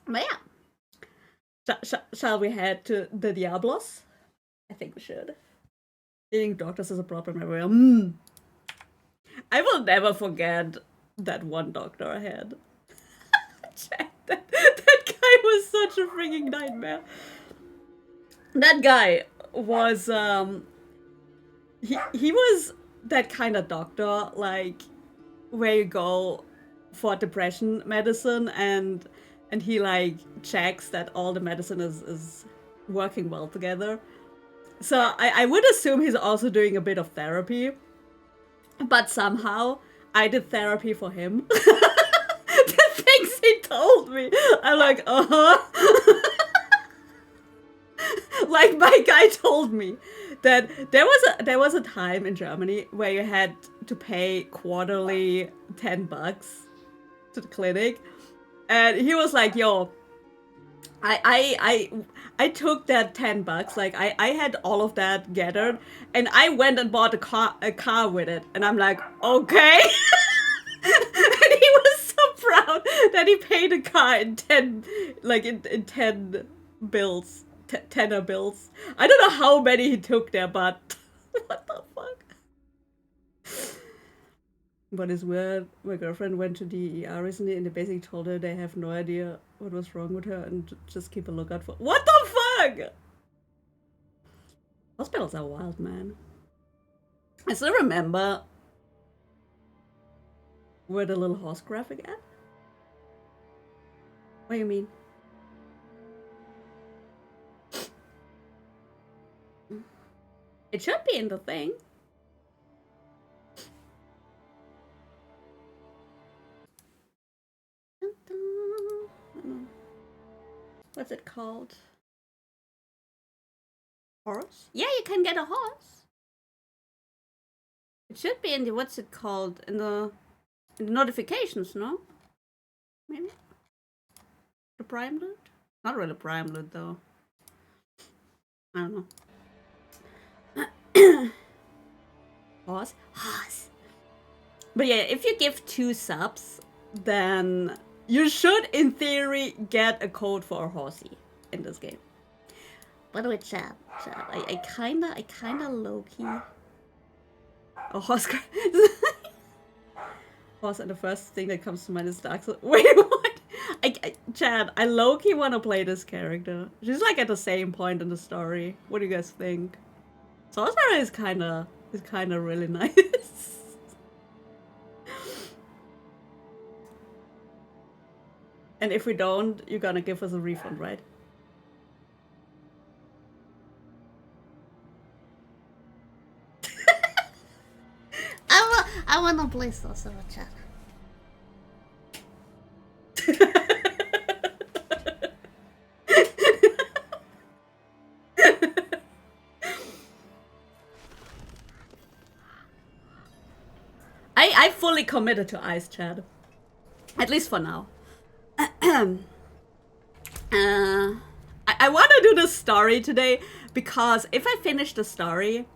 But yeah. Shall we head to the Diablos? I think we should. Eating doctors is a problem everywhere. I will never forget that one doctor I had. that guy was such a freaking nightmare. That guy was he was that kind of doctor, like where you go for depression medicine and he like checks that all the medicine is working well together. So I would assume he's also doing a bit of therapy, but somehow I did therapy for him. The things he told me, I'm like, like my guy told me that there was a time in Germany where you had to pay quarterly $10 to the clinic, and he was like, "Yo, I took that $10, like I had all of that gathered, and I went and bought a car with it." And I'm like, "Okay." And he was so proud that he paid a car in 10 bills. Tenner bills. I don't know how many he took there, but what the fuck? But it's weird. My girlfriend went to the ER recently and they basically told her they have no idea what was wrong with her and just keep a lookout for. What the fuck? Hospitals are wild, man. I still remember where the little horse graphic at. What do you mean? It should be in the thing. What's it called? Horse? Yeah, you can get a horse. It should be in the, what's it called? In the notifications, no? Maybe? The prime loot? Not really prime loot though. I don't know. Horse? Horse. But yeah, if you give 2 subs, then you should, in theory, get a code for a horsey in this game. By the way, chat, I kinda low-key... A horse... Horse, and the first thing that comes to mind is Dark Souls. Wait, what? Chad, I low-key want to play this character. She's like at the same point in the story. What do you guys think? Sorcerer is kinda really nice. And if we don't, you're gonna give us a refund, right? I wanna play Sorcerer, chat. I fully committed to Ice, Chad. At least for now. I want to do the story today because if I finish the story,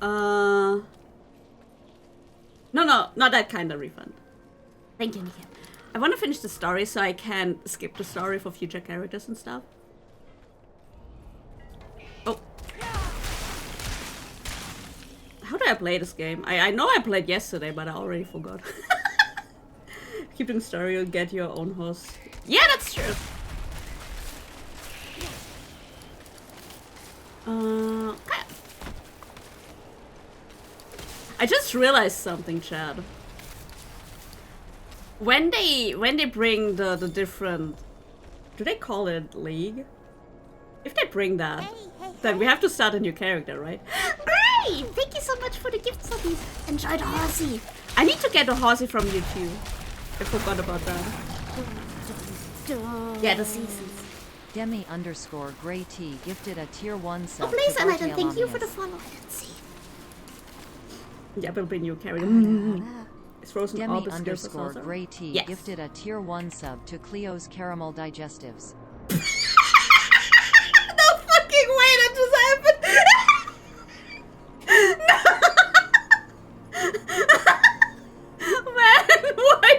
no, not that kind of refund. Thank you, Nika. I want to finish the story so I can skip the story for future characters and stuff. Oh. How do I play this game? I know I played yesterday, but I already forgot. Keep doing story, you'll get your own horse. Yeah, that's true. Okay. I just realized something, Chad. When they bring the different, do they call it league? If they bring that, then we have to start a new character, right? Great! Thank you so much for the gift subbies. Enjoy the horsey. I need to get a horsey from you too. I forgot about that. Yeah, the seasons. Demi_Grey T gifted a tier 1 sub. Oh please, and I don't thank you for the follow. I didn't see. Yeah, will be new character. It's frozen. Demi_Grey T gifted a tier 1 sub to Cleo's Caramel Digestives. No fucking way that just happened! Man, what?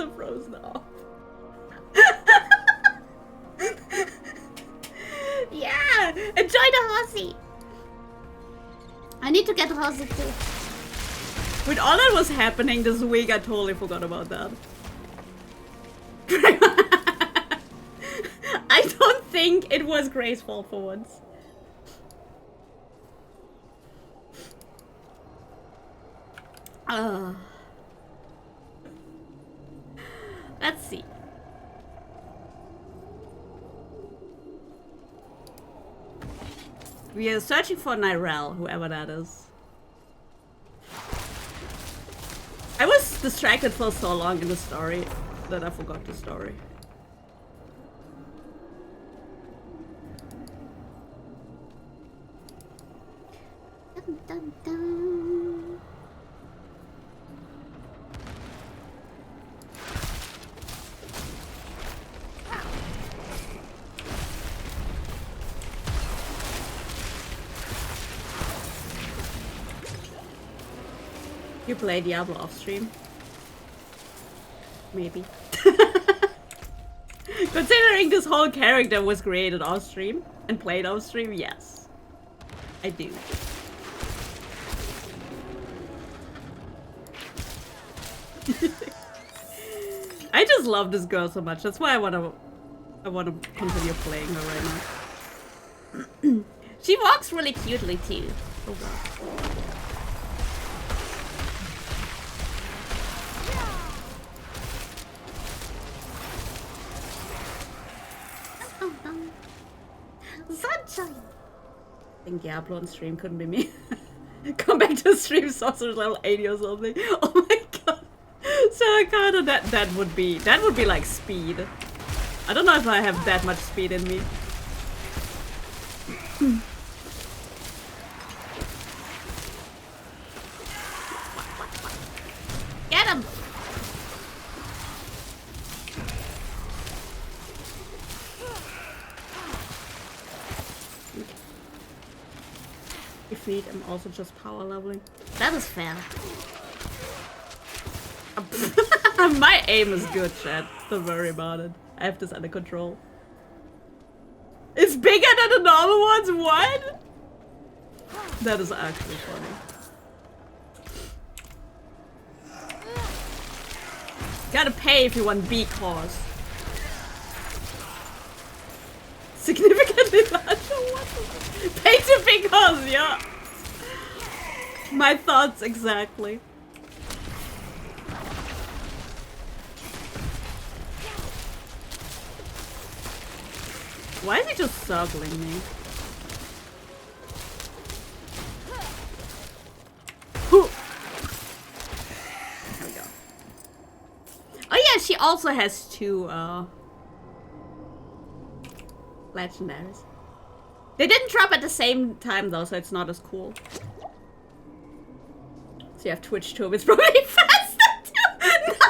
the frozen off. Yeah! Enjoy the horsey! I need to get horsey too. With all that was happening this week, I totally forgot about that. I don't think it was Gray's fault for once. Let's see. We are searching for Nyrel, whoever that is. I was distracted for so long in the story that I forgot the story. Dun, dun, dun. You play Diablo off stream? Maybe. Considering this whole character was created off stream and played off stream, yes. I do. I just love this girl so much. That's why I wanna continue playing her right now. She walks really cutely too. Oh god. Sunshine. I think Diablo on stream couldn't be me. Come back to stream sorcerer's level 80 or something. Oh my god. So I kinda that would be like speed. I don't know if I have that much speed in me. Get him! Defeat, I'm also just power leveling. That is fair. My aim is good, chat. Don't worry about it. I have this under control. It's bigger than the normal ones? What? That is actually funny. Gotta pay if you want B-cause. Significantly larger? What the... Pay to B-cause, yeah. My thoughts exactly. Why is he just circling me? There we go. Oh yeah, she also has two legendaries. They didn't drop at the same time though, so it's not as cool. So you have Twitch too, it's probably faster too! No,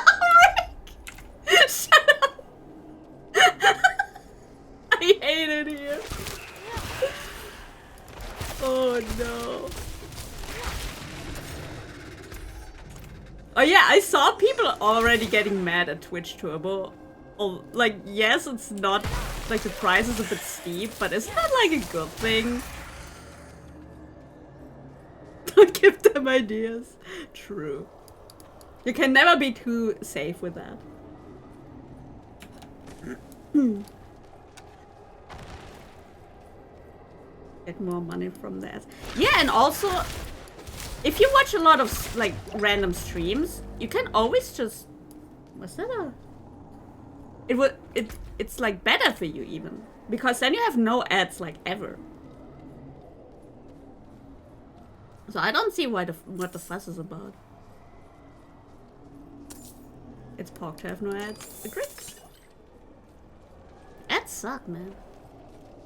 Rick! Shut up! I hate it here. Oh no. Oh yeah, I saw people already getting mad at Twitch Turbo. Oh, like, yes, it's not, like, the price is a bit steep, but isn't that, like, a good thing? Don't give them ideas. True. You can never be too safe with that. Get more money from that. Yeah, and also, if you watch a lot of, like, random streams, you can always just... What's that a... It's like better for you even, because then you have no ads like ever. So I don't see what the fuss is about. It's pork to have no ads. Agreed. Ads suck, man.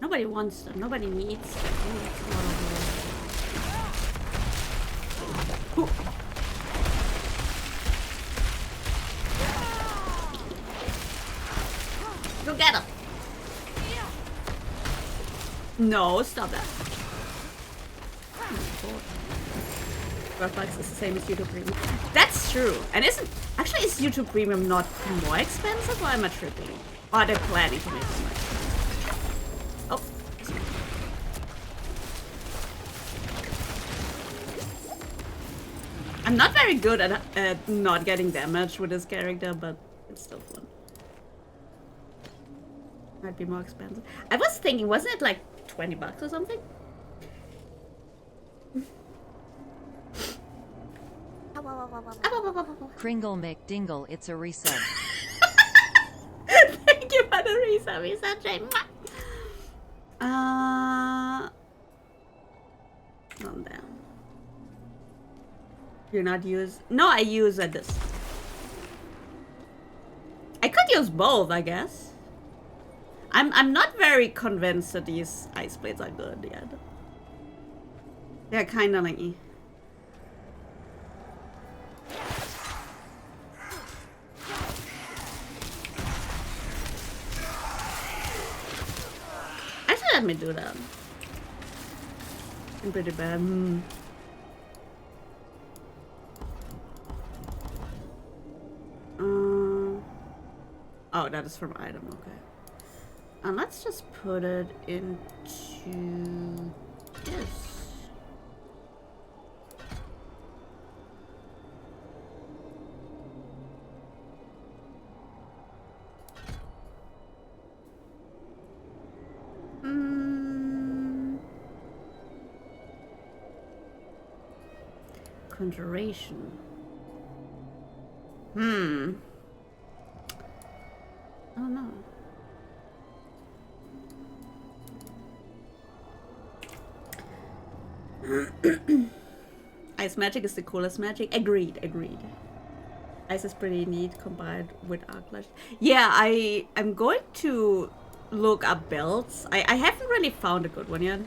Nobody wants them. Nobody needs them. Go get him! No, stop that. Roblox is the same as YouTube Premium. That's true. And is YouTube Premium not more expensive, or am I tripping? Or are they planning to make it more expensive? Oh. I'm not very good at not getting damaged with this character, but it's still fun. Might be more expensive. I was thinking, wasn't it like 20 bucks or something? Kringle McDingle, it's a resub. Thank you for the resub, you're such a... Calm down. You're not use... No, I use this. I could use both, I guess. I'm not very convinced that these ice blades are good yet. They're kind of like... Actually, let me do that. I'm pretty bad. Oh, that is from item, okay. And let's just put it into this. Conjuration. I don't know. Ice magic is the coolest magic. Agreed, agreed. Ice is pretty neat combined with arc lash. Yeah, I'm going to look up builds. I haven't really found a good one yet.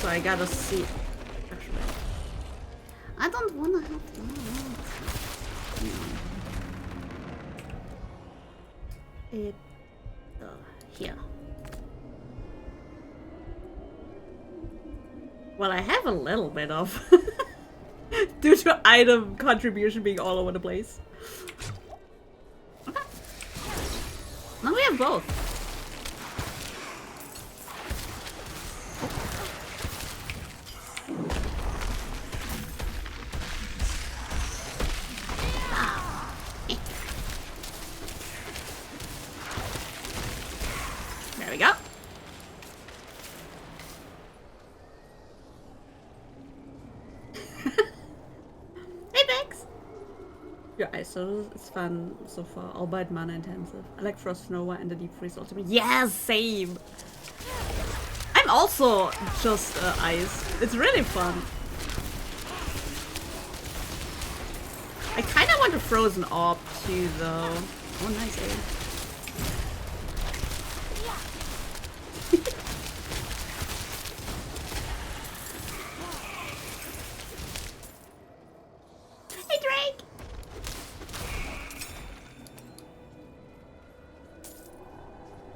So I gotta see. Actually, I don't wanna have to. It here. Well, I have a little bit of due to item contribution being all over the place. Okay. Now we have both. There we go. Hey, Bex! Your ISO is fun so far, albeit mana intensive. I like Frost Nova and the Deep Freeze Ultimate. Yes, same! I'm also just ice. It's really fun. I kinda want a Frozen Orb too, though. Oh, nice, Aeru. Hey, Drake!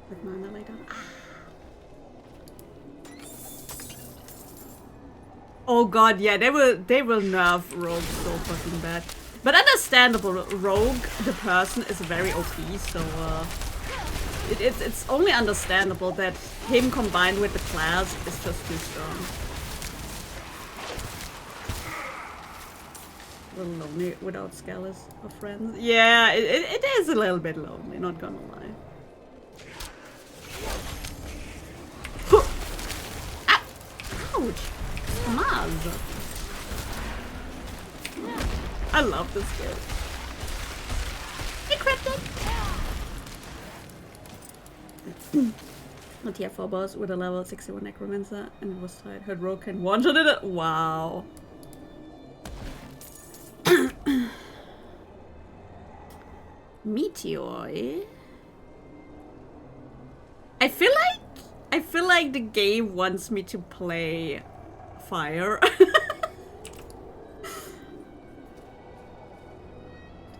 With mana later. Oh god, yeah, they will nerf Rogue so fucking bad. But understandable, Rogue, the person, is very OP, so it's only understandable that him combined with the class is just too strong. A little lonely without Skellis or friends. Yeah, it is a little bit lonely, not gonna lie. Ah! Ouch! Maz! I love this game. Hey, Cryptic! Not tier 4 boss with a level 61 Necromancer, and it was tied. Heard Rogue can one-shot it. Wow. Meteor, eh? I feel like the game wants me to play fire.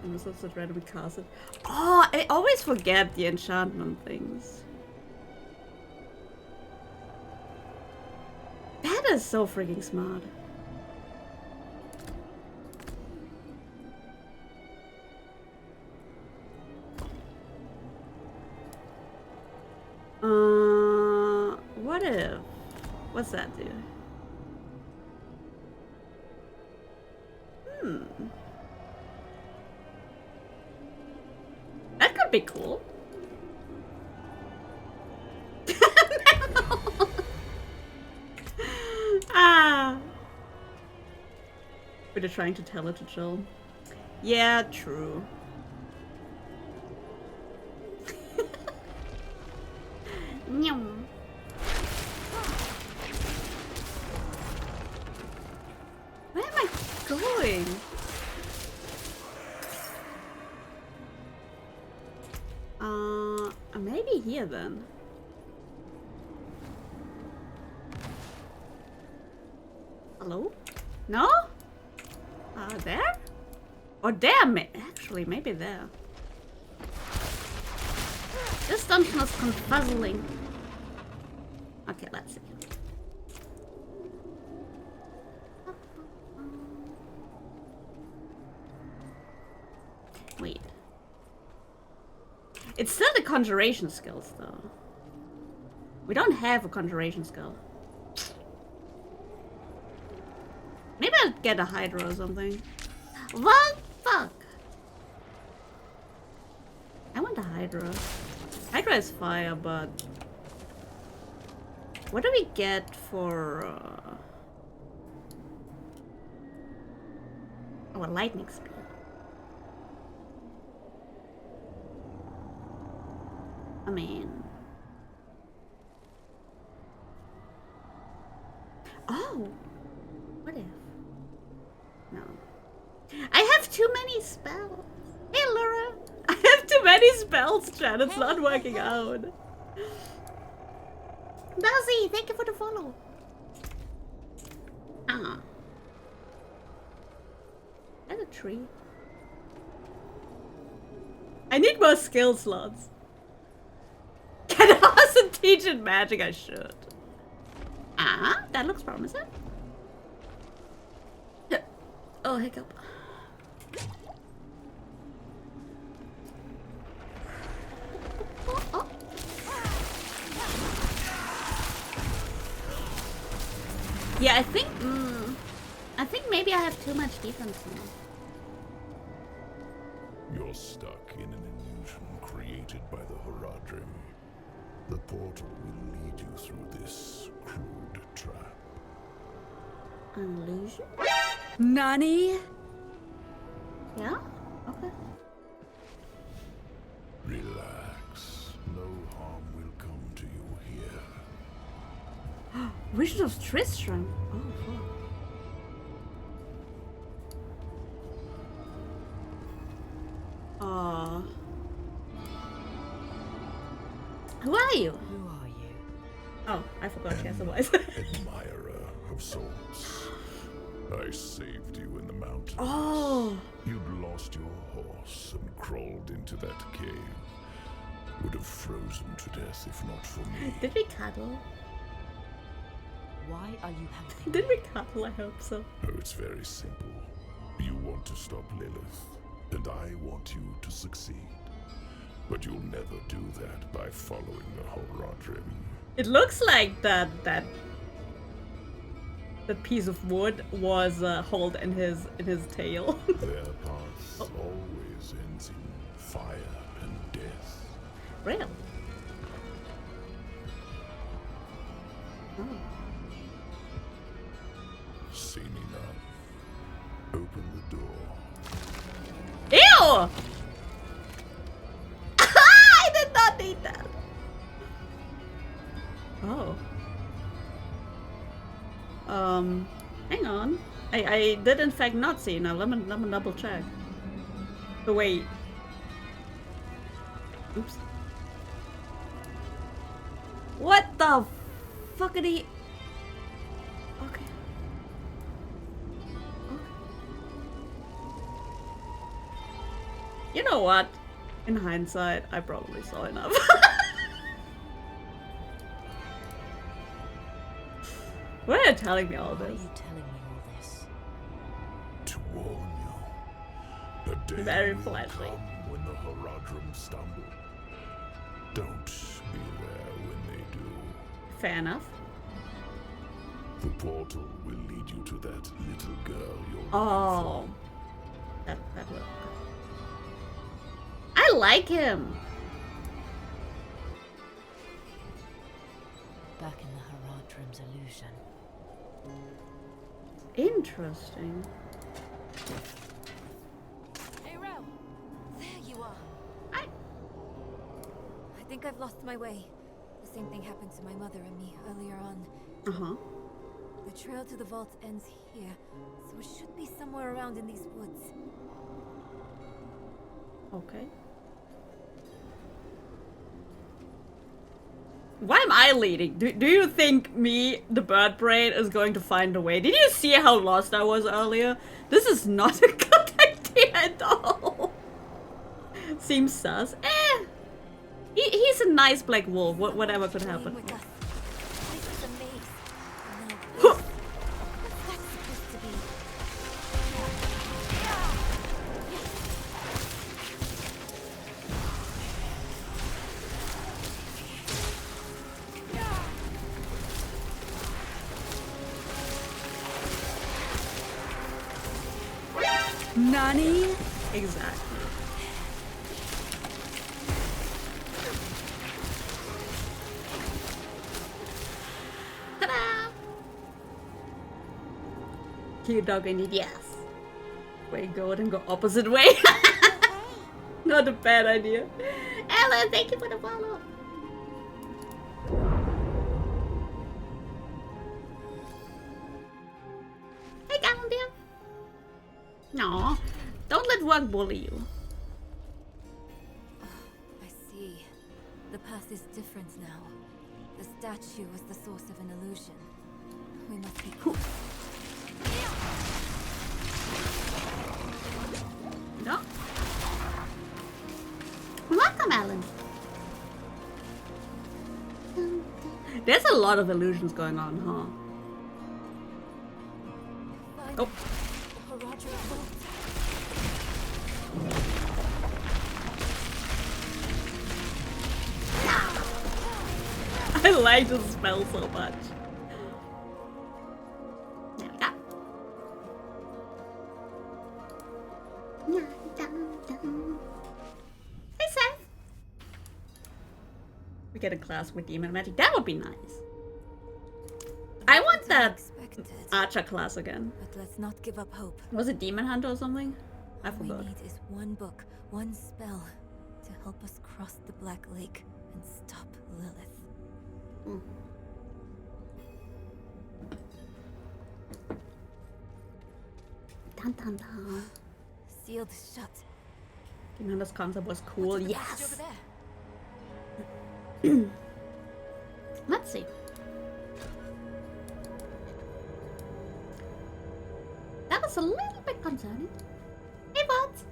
And this also randomly casted. Oh, I always forget the enchantment things. is so freaking smart. What if? What's that do? That could be cool. Ah. But they're trying to tell her to chill. Yeah, true. Where am I going? Maybe here then. Hello? No? There? Or there, actually, maybe there. This dungeon is confuzzling. Okay, let's see. Wait. It's still the conjuration skills, though. We don't have a conjuration skill. Maybe I'll get a Hydra or something. What? Fuck. I want a Hydra. Hydra is fire, but... What do we get for... Oh, a lightning speed. I mean... Oh! What if? No. I have too many spells! Hey, Laura! I have too many spells, Chat. It's not working out. Nazi, thank you for the follow. Ah. There's a tree. I need more skill slots. Can I also teach in magic? I should. Ah, that looks promising. Oh, hiccup. Oh. Yeah, I think maybe I have too much defense now. You're stuck in an illusion created by the Horadrim. The portal will lead you through this crude trap. An illusion? Nani? Yeah? Okay. Relax. No harm will come to you here. Vision of Tristram. Oh, fuck. Who are you? Who are you? Oh, I forgot she has a voice. Admirer of souls. I saved you in the mountains. Oh. You'd lost your horse and crawled into that cave. Would have frozen to death if not for me. Did we cuddle? Why are you helping? Did we cuddle? I hope so. Oh, it's very simple. You want to stop Lilith, and I want you to succeed. But you'll never do that by following the Horadrim. It looks like that piece of wood was hold in his tail. Their path always ends in fire and death. Real. Oh. See me now. Open the door. Ew! I did not need that. Oh. Hang on. I did in fact not see. Now let me double check. Oh wait. Oops. What the fuckity? Okay. You know what? In hindsight, I probably saw enough. What a telling me all Why are this? you telling me all this? To warn you. A day Very will flashy. come when the Haradrim stumble. Don't be there when they do. Fair enough. The portal will lead you to that little girl you're looking Oh. That will. I like him. Back in the Haradrim's illusion. Interesting. Aeru! There you are. I I think I've lost my way. The same thing happened to my mother and me earlier on. Uh-huh. The trail to the vault ends here, so it should be somewhere around in these woods. Okay. Why am I leading? Do you think me, the bird brain, is going to find a way? Did you see how lost I was earlier? This is not a good idea at all. Seems sus. He's a nice black wolf. Whatever could happen. With us. This is a maze. Now, Huh. what's that supposed to be? Nani? Exactly. Ta-da! Cute dog indeed, yes. Way go, then go opposite way. Not a bad idea. Ella, thank you for the follow. Hey, Gallandia. No, don't let work bully you. I see. The path is different now. The statue was the source of an illusion. We must be Cool. No? Welcome, Alan. There's a lot of illusions going on, huh? Oh. I like the spell so much. There we go. Hey, Seth. We get a class with demon magic. That would be nice. I want that archer class again. But let's not give up hope. Was it demon hunter or something? I All we forgot. need is one book, one spell, to help us cross the Black Lake and stop Lilith. Mm. Dun dun dun. Sealed shut. Demon hunter's concept was cool. What's in the passage Yes. over there? Let's see. That was a little bit concerning. Hey, buds.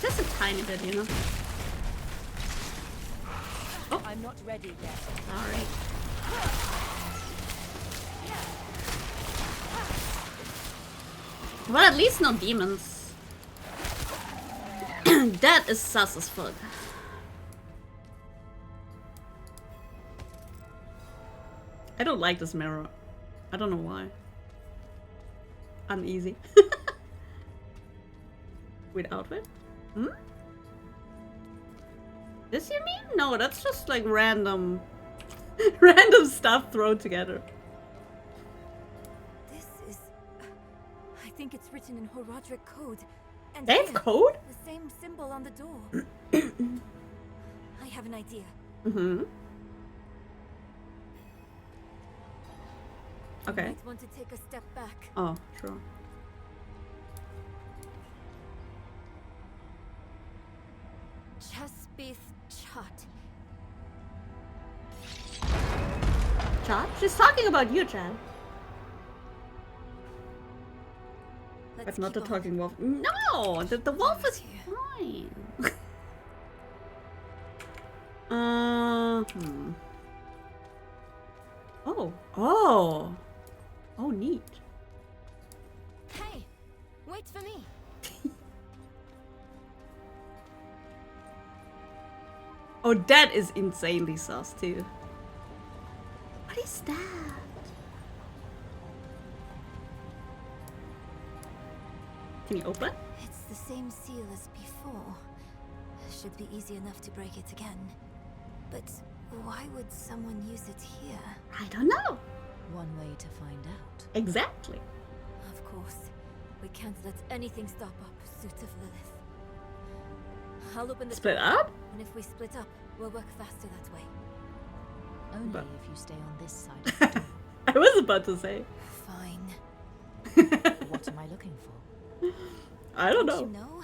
Just a tiny bit, you know. Oh, I'm not ready yet. sorry. Well, at least no demons. That is sus as fuck. I don't like this mirror. I don't know why. Uneasy. With outfit? Hmm? This you mean? No, that's just like random random stuff thrown together. This is... I think it's written in Horadric code. And They have here, code? the same symbol on the door. I have an idea. Mm-hmm. Okay. Might want to take a step back. Oh, sure. Chaspith Chat. Chad? She's talking about you, Chad. But not the talking wolf. No! The wolf is fine. Oh. Oh. Oh, neat. Hey, wait for me. Oh, that is insanely sus too. What is that? Can you open? It's the same seal as before. Should be easy enough to break it again. But why would someone use it here? I don't know. One way to find out. Exactly. Of course, we can't let anything stop our pursuit of Lilith. I'll open the Split door, up? and if we split up, we'll work faster that way. Only But- if you stay on this side of the door. I was about to say. Fine. What am I looking for? I don't You know. know,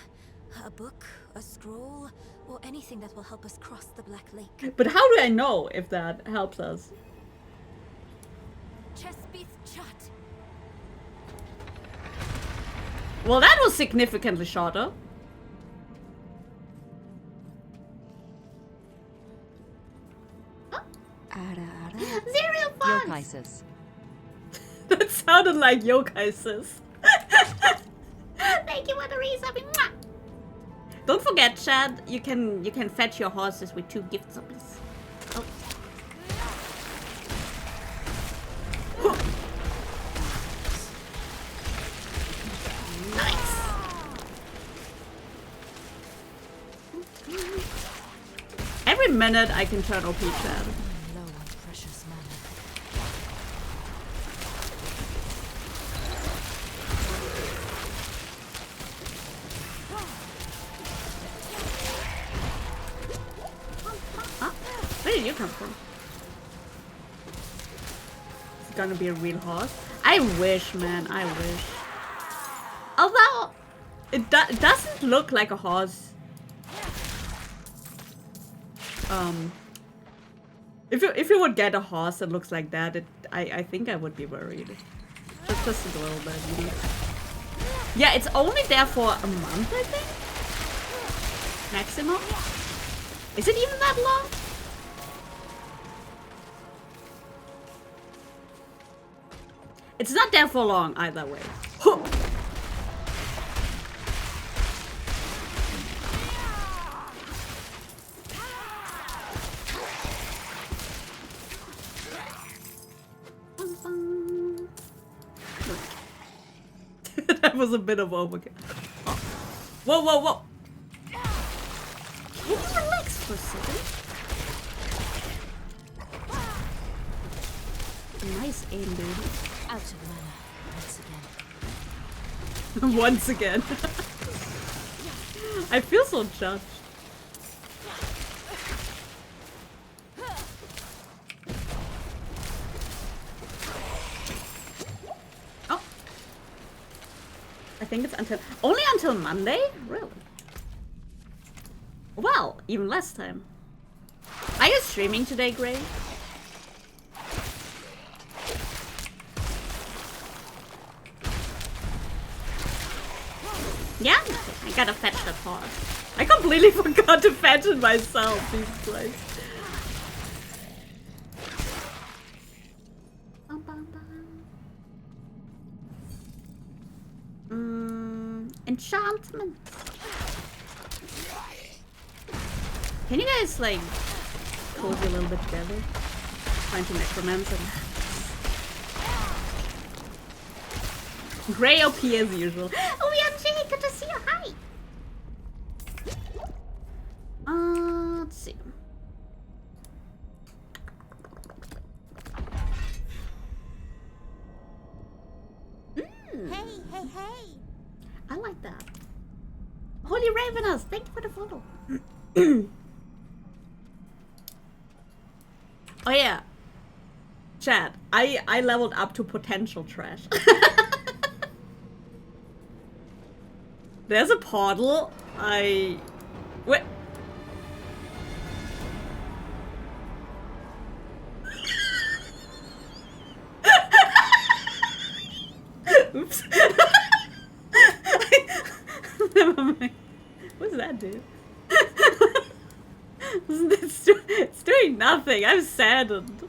a book, a scroll, or anything that will help us cross the Black Lake. But how do I know if that helps us? Chespith Chat. Well, that was significantly shorter. Serial fun! Yokaisis. That sounded like yokai sis. Thank you for the resub. Mwah! Don't forget, Chad, you can fetch your horses with 2 gift subs. Oh. Nice. Every minute I can turn OP, Chad. Low on precious mana. Huh? Where did you come from? Is it gonna be a real horse? I wish, man. I wish. Although, it doesn't look like a horse. If you would get a horse that looks like that, I think I would be worried. Just a little bit, you know. Yeah, it's only there for a month, I think. Maximum. Is it even that long? It's not there for long either way. Huh. That was a bit of overkill. Oh. Whoa, whoa, whoa! Can you relax for a second? Nice aim, dude. Out of mana once again. Once again. I feel so judged. Oh. I think it's only until Monday? Really? Well, even less time. Are you streaming today, Gray? Yeah, I gotta fetch that horse. I completely forgot to fetch it myself, Jesus Christ. Enchantment. Can you guys, like, cozy a little bit together? Find some necromancer. Gray OP as usual. Oh, OMG, good to see you. Hi. Let's see. Hey, hey, hey! I like that. Holy Ravenous, thank you for the photo. Oh yeah. Chat, I leveled up to potential trash. There's a portal. Wait. Oops. Never mind. What's that do? It's doing nothing. I'm saddened.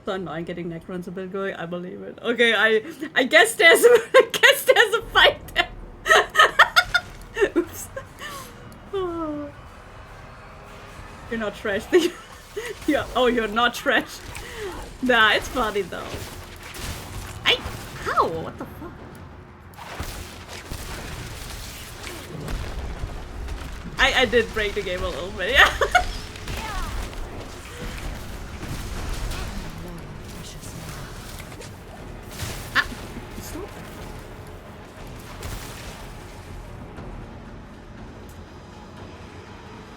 So annoying getting Necrons a bit going. I believe it. Okay, I guess there's a fight there. Oops. Oh. You're not trash. Yeah. Oh, you're not trash. Nah, it's funny though. How? What the fuck? I did break the game a little bit. Yeah.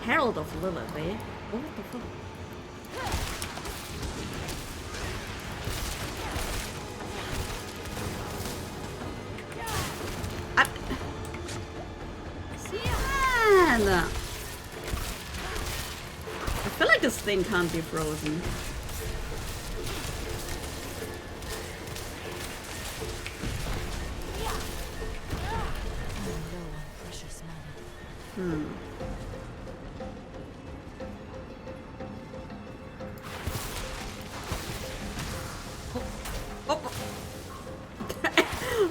Herald of Lilith, eh? What the fuck? Man! I feel like this thing can't be frozen.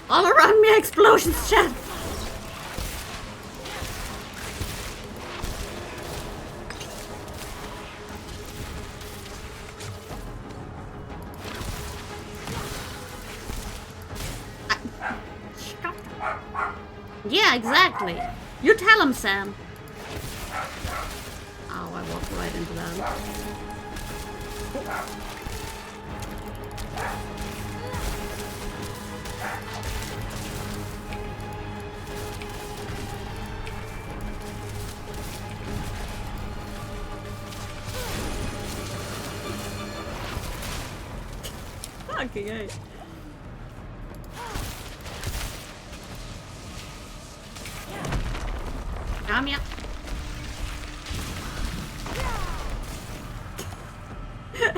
All around me explosions, chat! Yeah, exactly. You tell him, Sam. Oh, I walked right into that. Fucking hey. Yeah.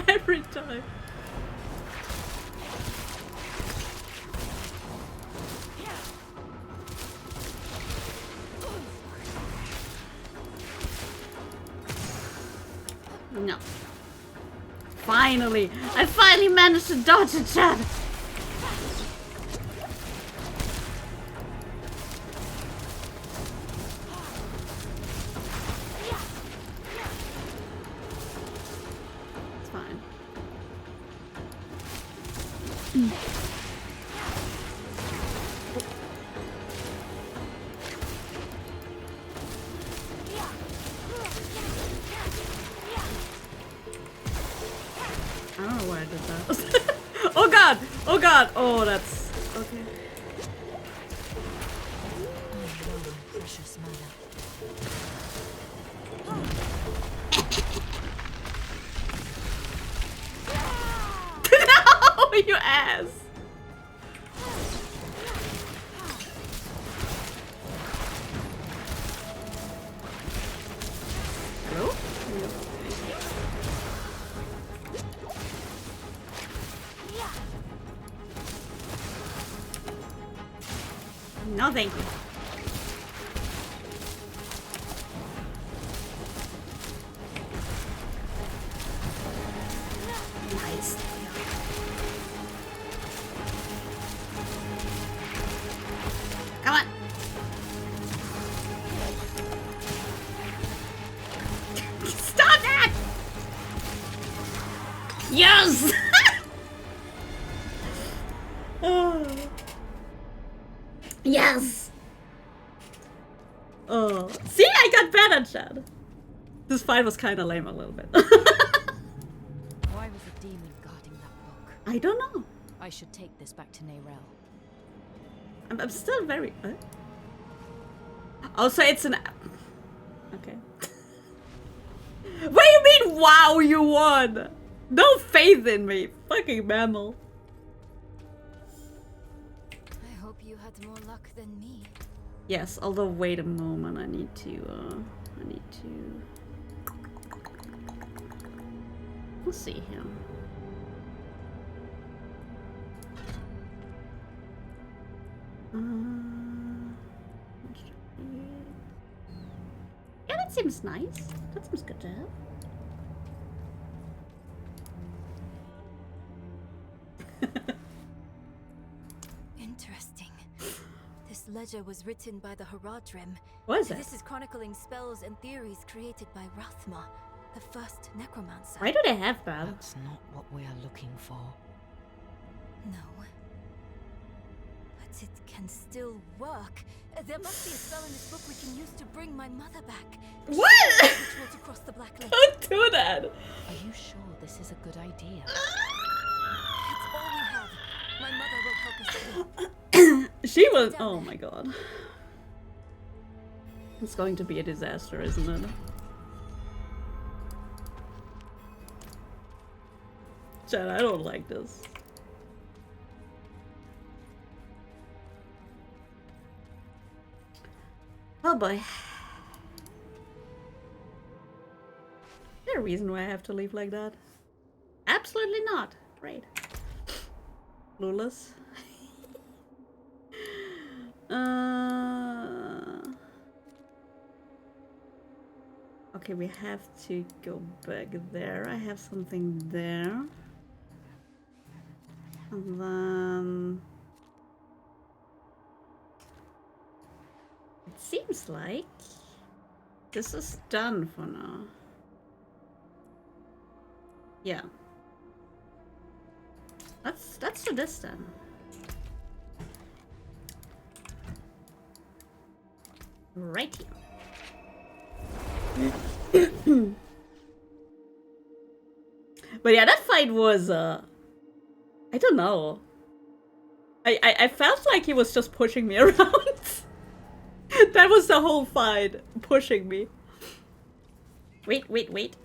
Every time. No. Finally! I finally managed to dodge a chat! It's fine. I don't know why I did that. Oh god! Oh god! Oh, that's... okay. Precious mana. No! You ass! Hello? No, thank you. Nice. Come on. Stop that! Yes! Oh. Yes! Oh. See, I got better, Chad. This fight was kind of lame a little bit. Why was a demon guarding that book? I don't know. I should take this back to Neyrel. I'm still very... Oh, so it's an... Okay. What do you mean, wow, you won? No faith in me. Fucking mammal. I hope you had more luck than me. Yes, although wait a moment, I need to we'll see here. Yeah, that seems nice. That seems good to have. Interesting. This ledger was written by the Haradrim. What is it? This is chronicling spells and theories created by Rathma, the first necromancer. Why do they have that? That's not what we are looking for. No. But it can still work. There must be a spell in this book we can use to bring my mother back. What? Ritual to cross the black lake. Don't do that. Are you sure this is a good idea? It's all we have. My mother will help us through. She was. Oh my god. It's going to be a disaster, isn't it? Chad, I don't like this. Oh boy. Is there a reason why I have to leave like that? Absolutely not. Great. Clueless. Okay, we have to go back there. I have something there. And then... It seems like this is done for now. Yeah. Let's do this then. Right here. But yeah, that fight was I don't know. I felt like he was just pushing me around. That was the whole fight, pushing me. Wait.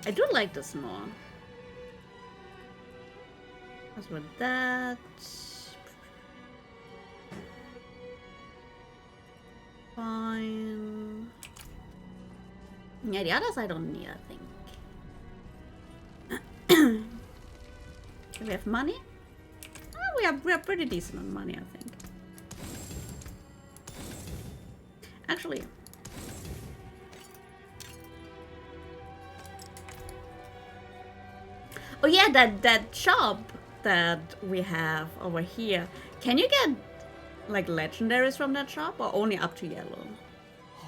I do like this more. What's with that? Fine. Yeah, the others I don't need, I think. Do we have money? Oh, we are pretty decent on money, I think. Actually, oh yeah, that shop that we have over here. Can you get like legendaries from that shop, or only up to yellow?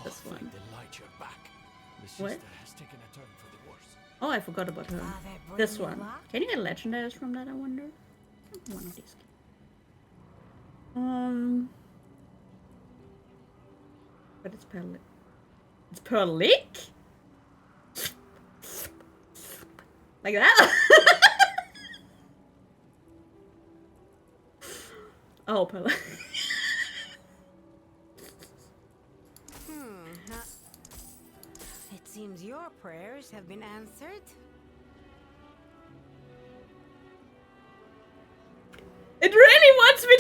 This one. The light you're back. The What? sister has taken a turn for the worse. Oh, I forgot about her. This one. Can you get legendaries from that, I wonder? One of these. But it's per lick. It's per lick? Like that? Oh, per lick. It seems your prayers have been answered. It really wants me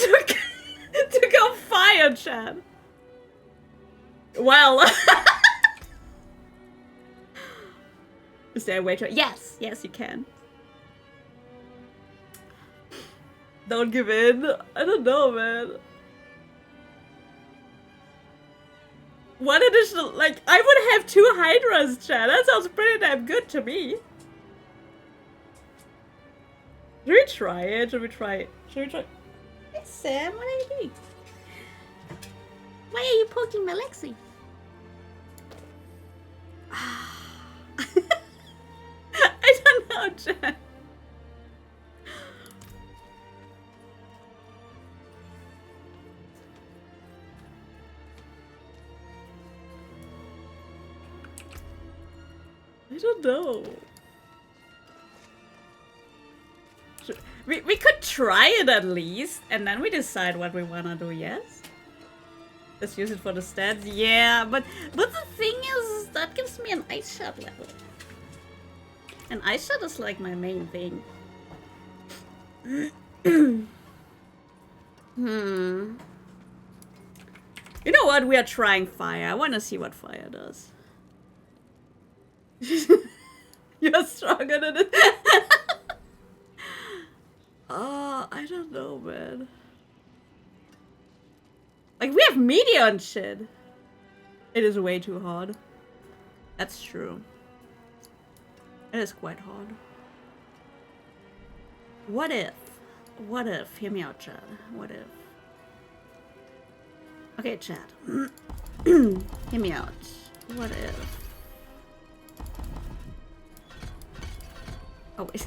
to go fire, Chad. Well, is there a way to? Yes, you can. Don't give in. I don't know, man. One additional, like, I would have 2 Hydras, Chad. That sounds pretty damn good to me. Should we try it? Should we try? Hey, Sam, what are you doing? Why are you poking my Lexi? I don't know, Chad. I don't know. We could try it at least, and then we decide what we wanna do, yes? Let's use it for the stats. Yeah, but the thing is, that gives me an ice shot level. And ice shot is like my main thing. You know what? We are trying fire. I wanna see what fire does. You're stronger than it. Oh, I don't know, man. Like, we have meteor and shit. It is way too hard. That's true. It is quite hard. What if? What if? Hear me out, Chad. What if? Okay, Chad. Hear me out. What if? Oh, wait.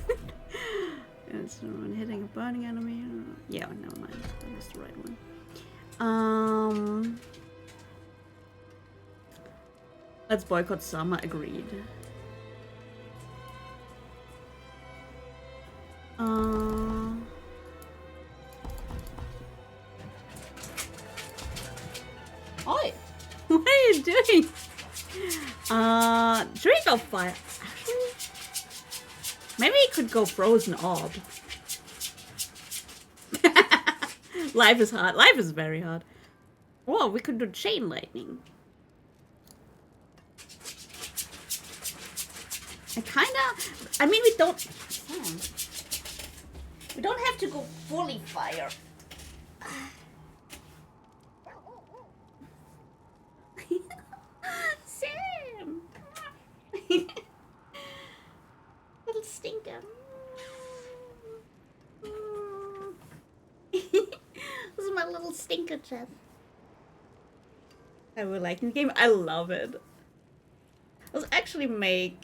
It's when hitting a burning enemy. Yeah, never mind. That's the right one. Let's boycott summer. Agreed. Oi! What are you doing? Drink of fire. Actually, maybe it could go frozen orb. Life is hard. Life is very hard. Oh, we could do chain lightning. I mean, we don't have to go fully fire. Sam! Little stinker. This is my little stinker, Chad. I would like the game. I love it. Let's actually make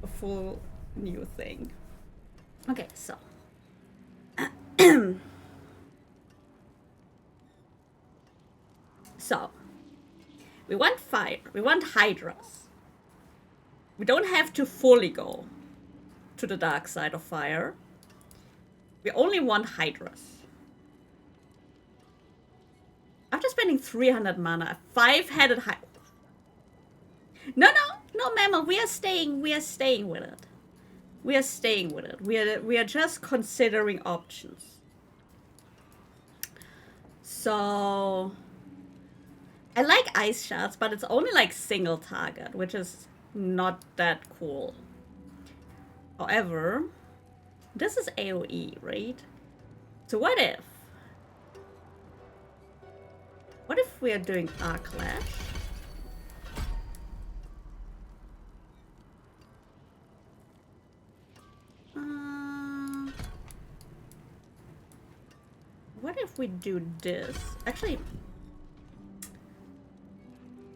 a full new thing. Okay, so. So. We want fire. We want hydras. We don't have to fully go to the dark side of fire. We only want hydras. After spending 300 mana, a 5-headed hydra. No, Mama, we are staying with it. We are staying with it. We are just considering options. So I like ice shards, but it's only like single target, which is not that cool. However, this is AoE, right? So what if we are doing Arclash? What if we do this? Actually,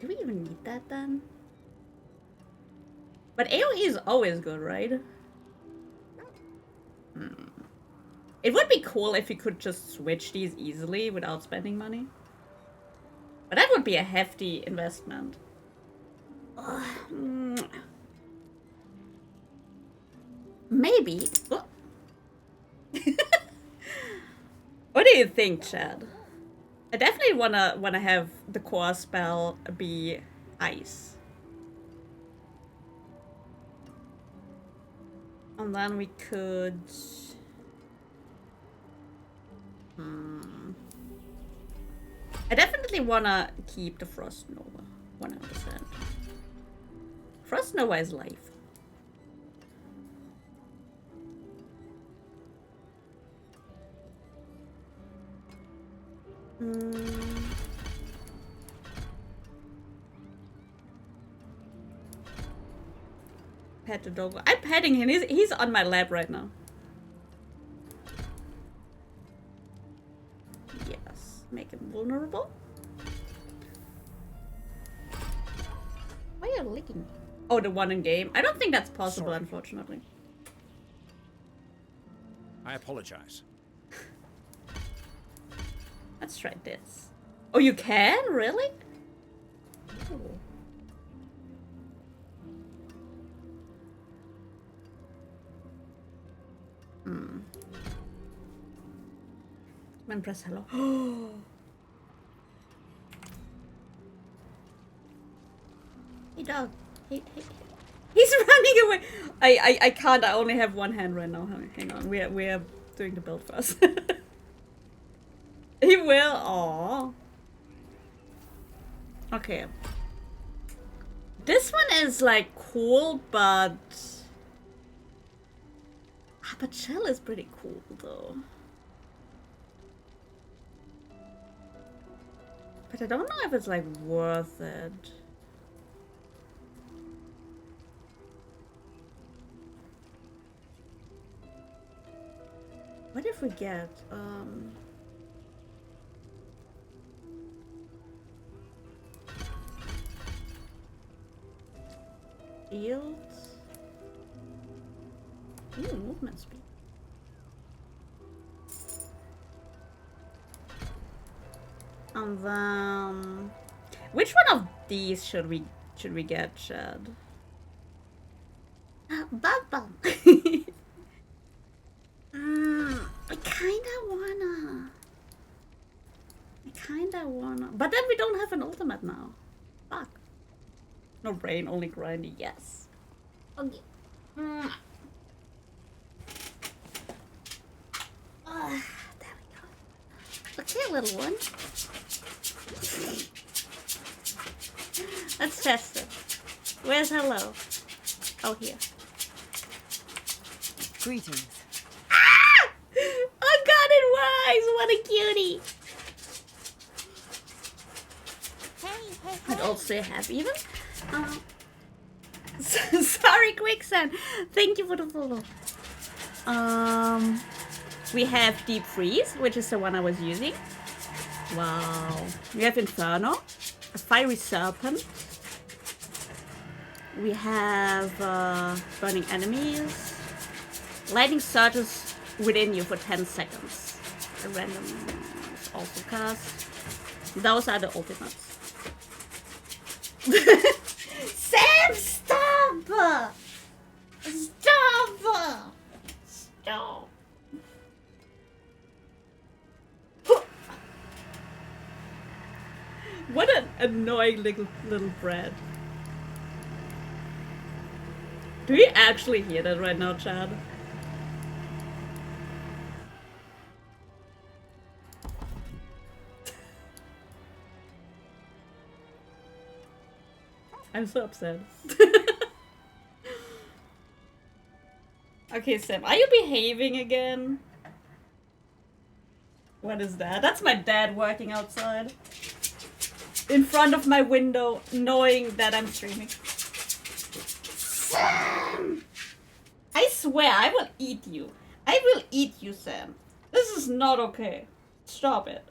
do we even need that then? But AoE is always good, right? It would be cool if you could just switch these easily without spending money. But that would be a hefty investment. Maybe. Oh. What do you think, Chad? I definitely wanna have the core spell be ice. And then we could I definitely wanna keep the Frost Nova, 100%. Frost Nova is life. Pet the dog. I'm petting him. He's on my lap right now. Yes. Make him vulnerable. Why are you licking me? Oh, the one in game? I don't think that's possible, sorry, unfortunately. I apologize. Let's try this. Oh, you can? Really? Oh. Man, press hello. Hey, dog. Hey. He's running away. I can't. I only have one hand right now. Hang on. We are doing the build first. He will. Aww. Okay. This one is like cool, but chill is pretty cool though. But I don't know if it's like worth it. What if we get shields? Ooh, movement speed. And then which one of these should we get, Chad? Bubble. I kinda wanna. But then we don't have an ultimate now. Fuck. No brain, only grindy. Yes. Okay. There we go. Okay, little one. Let's test it. Where's hello? Oh, here. Greetings. Ah! Oh god, it works! What a cutie! I'd also have even. Sorry, Quicksand. Thank you for the follow. We have Deep Freeze, which is the one I was using. Wow. We have Inferno, a Fiery Serpent. We have Burning Enemies. Lightning surges within you for 10 seconds. A random is also cast. Those are the ultimates. Sam, stop! Stop! Stop! What an annoying little brat. Do you actually hear that right now, Chad? I'm so upset. Okay, Sam, are you behaving again? What is that? That's my dad working outside. In front of my window, knowing that I'm streaming. Sam! I swear, I will eat you. I will eat you, Sam. This is not okay. Stop it.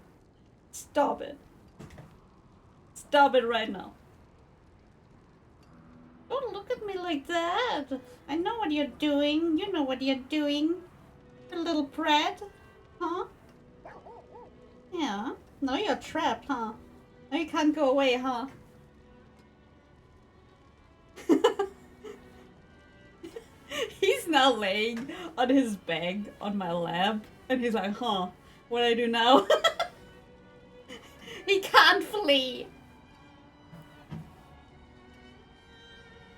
Stop it. Stop it right now. Don't look at me like that. I know what you're doing. You know what you're doing. You little brat. Huh? Yeah. Now you're trapped, huh? Now you can't go away, huh? He's now laying on his bag on my lap. And he's like, huh? What do I do now? He can't flee.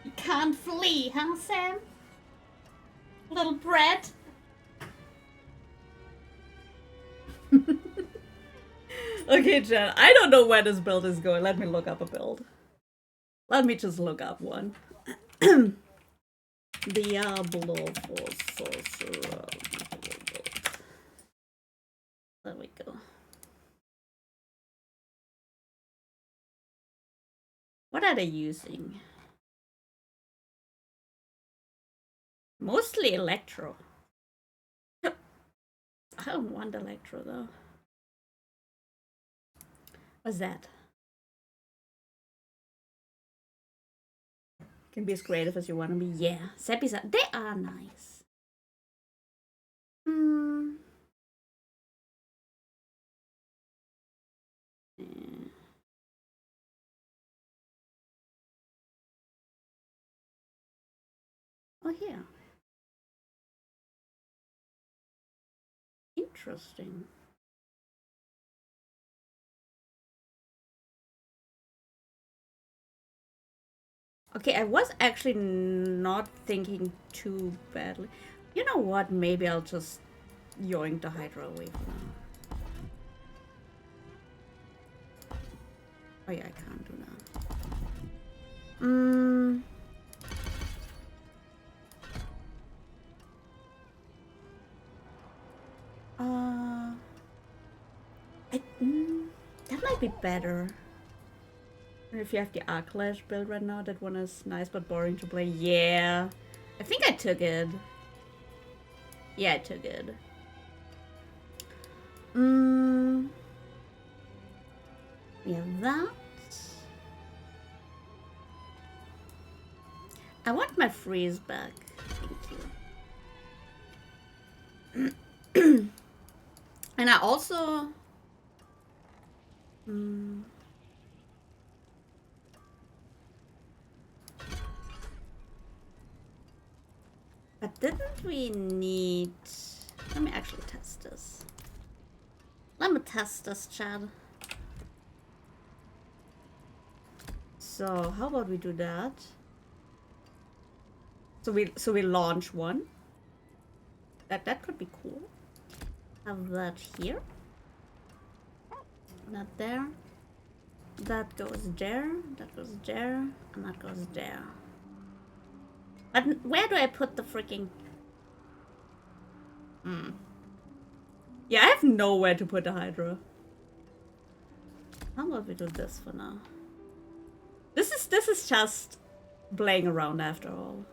You can't flee, huh, Sam? Little brat. Okay, Jen, I don't know where this build is going. Let me look up a build. Let me just look up one. Diablo for Sorcerer. There we go. What are they using? Mostly Electro. I don't want Electro though. What's that? Can be as creative as you want to be. Yeah, Seppies are, they are nice. Yeah. Oh, here. Interesting. Okay, I was actually not thinking too badly. You know what? Maybe I'll just yoink the Hydra away for now. Oh yeah, I can't do that. That might would be better. And if you have the Arclash build right now, that one is nice but boring to play. Yeah. I think I took it. Yeah, I took it. We have that. I want my freeze back. Thank you. And I also... But didn't we need... Let me actually test this. Let me test this, Chad. So, how about we do that? So we launch one. That could be cool. Have that here. Not there. That goes there. That goes there. And that goes there. But where do I put the freaking... Yeah, I have nowhere to put the Hydra. How about we do this for now? This is just playing around after all.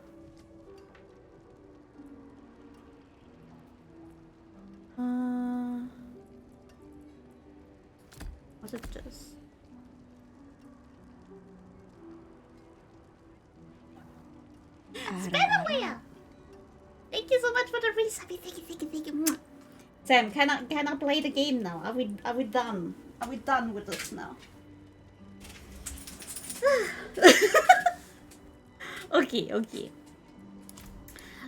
What is this? Spanalia! Thank you so much for the resub. Thank you. Sam, can I play the game now? Are we done? Are we done with this now? Okay.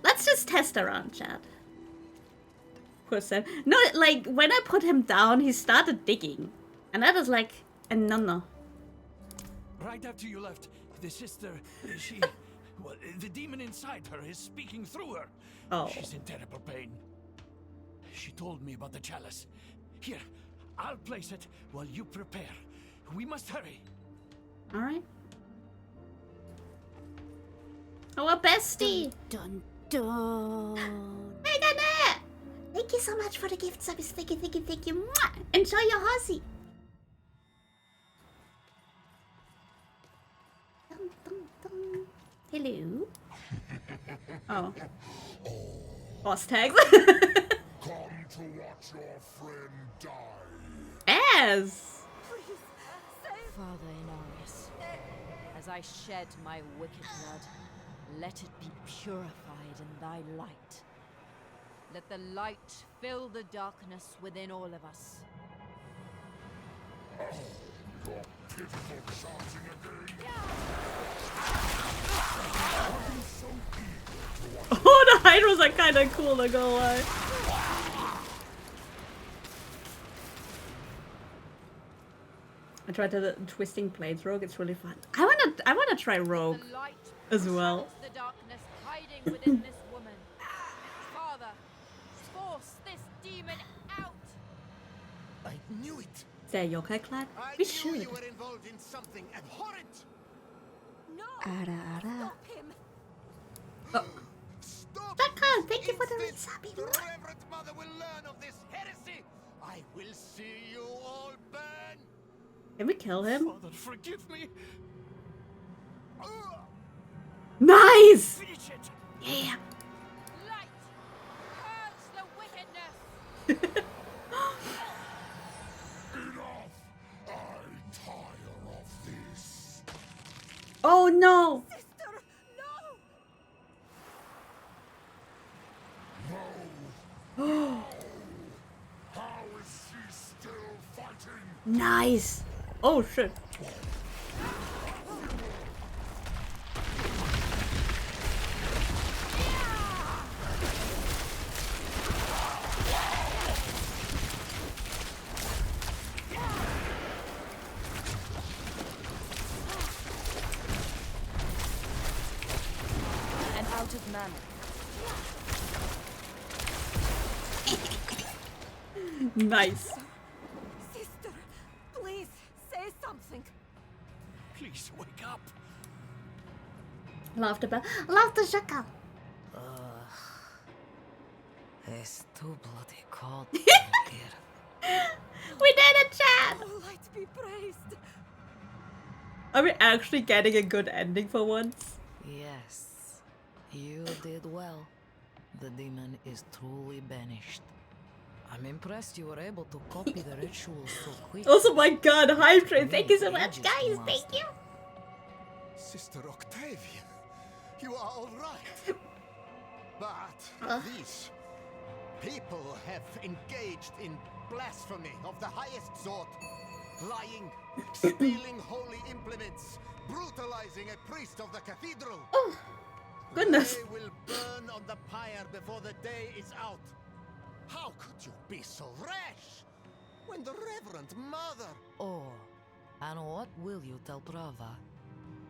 Let's just test around, chat. Poor Sam. No, like when I put him down, he started digging, and that was like a no. Right after you left, the sister, she... Well, the demon inside her is speaking through her. Oh. She's in terrible pain. She told me about the chalice. Here, I'll place it while you prepare. We must hurry. Alright. Oh, a bestie! Dun dun. Hey, Gane! Thank you so much for the gift service. Thank you. Mwah! Enjoy your horsey. Dun. Hello. Oh. Boss tags. Come to watch your friend die. As. Father Inarius, as I shed my wicked blood, let it be purified in thy light. Let the light fill the darkness within all of us. Your pitiful shouting again. Oh, the Hydras are kind of cool, not gonna lie. I tried the twisting blades rogue. It's really fun. I wanna try rogue The light as well. shines the darkness hiding within this woman. Father, force this demon out. I knew it. Is there a yokai clad? I We knew should. you were involved in something abhorrent. No! Ara. Stop him! Oh. Stop! Becca, thank you for the Instead, resub. the Reverend Mother will learn of this heresy. I will see you all burn. Can we kill him? Father, forgive me. Nice! Finish it. Yeah. Light, purge the wickedness. Enough! I tire of this. Oh no! Sister, no! No! How is she still fighting? Nice! Oh shit. And out of mana. Nice. Sister, please, say something. Please wake up. Love the jackal. It's too bloody cold here. We did it, chat! Oh, light be praised. Are we actually getting a good ending for once? Yes, you did well. The demon is truly banished. I'm impressed you were able to copy the rituals so quickly. Also, my god, Hype Train, thank you so much, guys, thank you! Sister Octavia, you are all right. But these people have engaged in blasphemy of the highest sort. Lying, stealing holy implements, brutalizing a priest of the cathedral. Oh, goodness. They will burn on the pyre before the day is out. How could you be so rash when the Reverend Mother... Oh, and what will you tell Prava?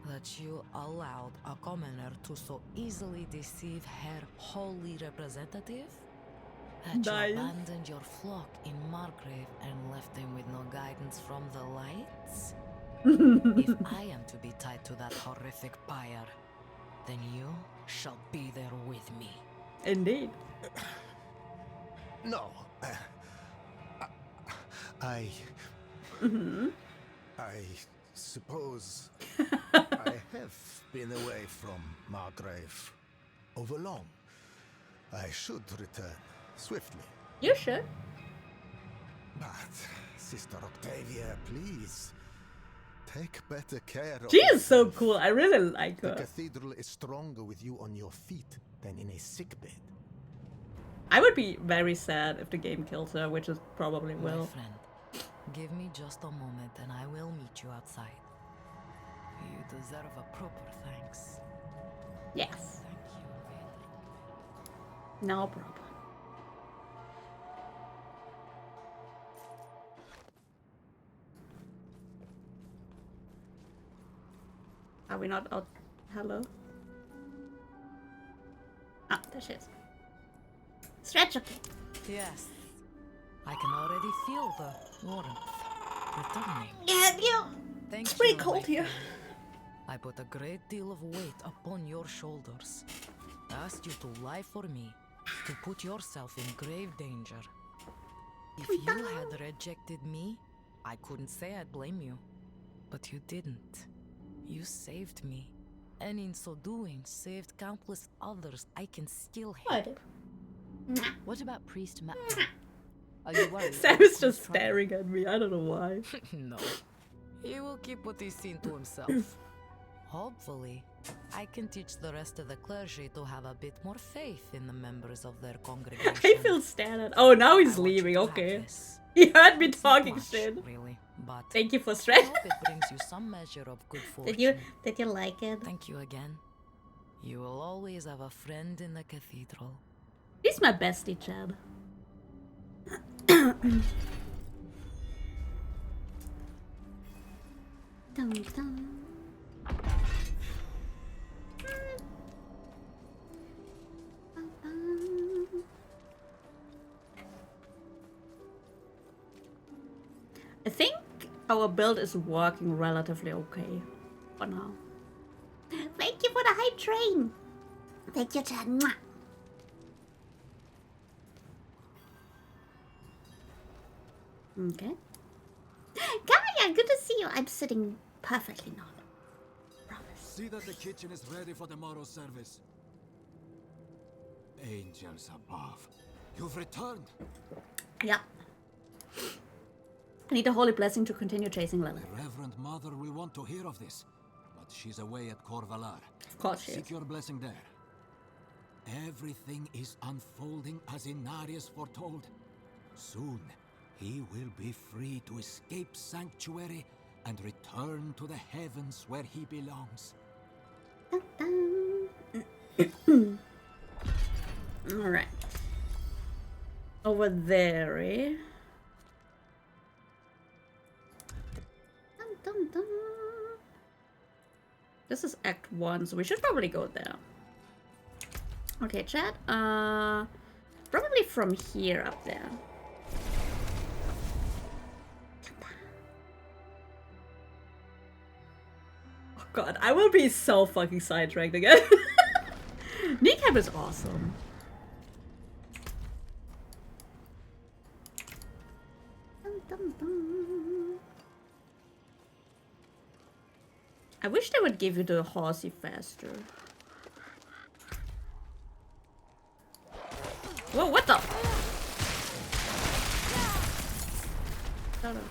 That you allowed a commoner to so easily deceive her holy representative? That Nice. you abandoned your flock in Margrave and left them with no guidance from the lights? If I am to be tied to that horrific pyre, then you shall be there with me. Indeed. No. I suppose I have been away from Margrave overlong. I should return swiftly. You should. But, Sister Octavia, please, take better care of She is so yourself. cool, I really like The her. cathedral is stronger with you on your feet than in a sickbed. I would be very sad if the game kills her, which it probably My will. friend, give me just a moment and I will meet you outside. You deserve a proper thanks. Yes. Thank you, Vedrik. No problem. Are we not out? Hello? Ah, there she is. Stretch, okay. Yes, I can already feel the warmth returning. Yeah. Thank It's pretty you, cold my here. friend. I put a great deal of weight upon your shoulders. I asked you to lie for me, to put yourself in grave danger. If you had rejected me, I couldn't say I'd blame you. But you didn't. You saved me. And in so doing, saved countless others I can still hate. What about Priest Matt? Are you worried? Sam about is his just trouble? staring at me. I don't know why. No. He will keep what he's seen to himself. Hopefully, I can teach the rest of the clergy to have a bit more faith in the members of their congregation. I feel stared at. Oh, now I he's want you leaving. to have Okay. this. He heard me It's not talking much, shit. really, but Thank you for I stretch. hope it brings you some measure of good fortune. Did you like it? Thank you again. You will always have a friend in the cathedral. He's my bestie, Chad. Dun, dun. I think our build is working relatively okay for now. Thank you for the hype train. Thank you, Chad. Mwah. Okay. Gaia, good to see you. I'm sitting perfectly now. Promise. See that the kitchen is ready for tomorrow's service. Angels above, you've returned. Yeah. I need a holy blessing to continue chasing Lilith. The Reverend Mother will want to hear of this, but she's away at Corvalar. Of course she is. Seek your blessing there. Everything is unfolding as Inarius foretold. Soon, he will be free to escape Sanctuary and return to the heavens where he belongs. Alright. Over there, eh? Dun, dun, dun. This is Act 1, so we should probably go there. Okay, chat. Probably from here up there. Oh god, I will be so fucking sidetracked again. Kneecap is awesome. I wish they would give you the horsey faster. Whoa, what the? Shut up.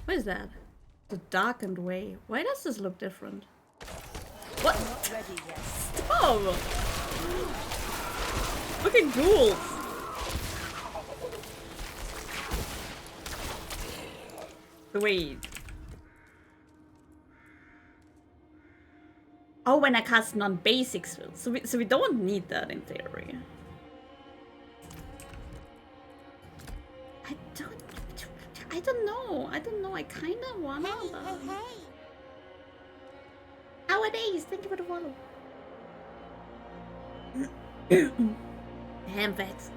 What is that? The darkened way. Why does this look different? What? Not ready yet. Stop! Fucking ghouls! Wait. Oh, when I cast non-basic spells. So we don't need that in theory. I don't know. I kinda wanna. Nowadays, thank you for the follow. Hamvex.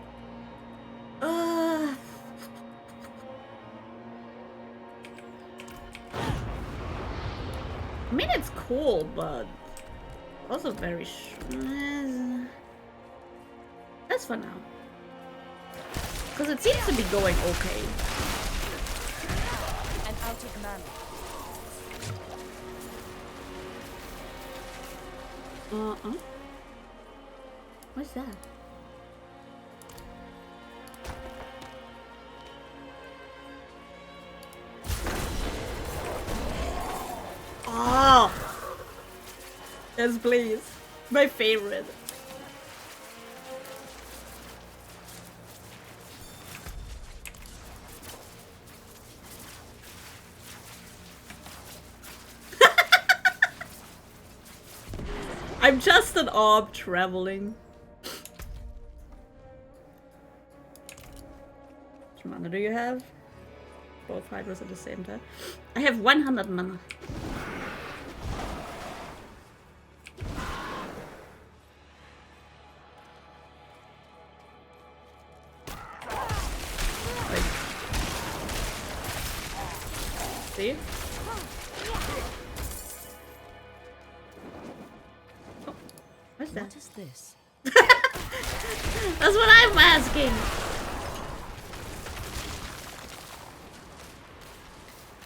I mean, it's cool, but also very that's for now. Because it seems to be going okay. And out of mana. What's that? Oh! Yes, please. My favorite. I'm just an orb traveling. How much mana do you have? Both hydras at the same time. I have 100 mana. See? Oh, what's that? What is this? That's what I'm asking.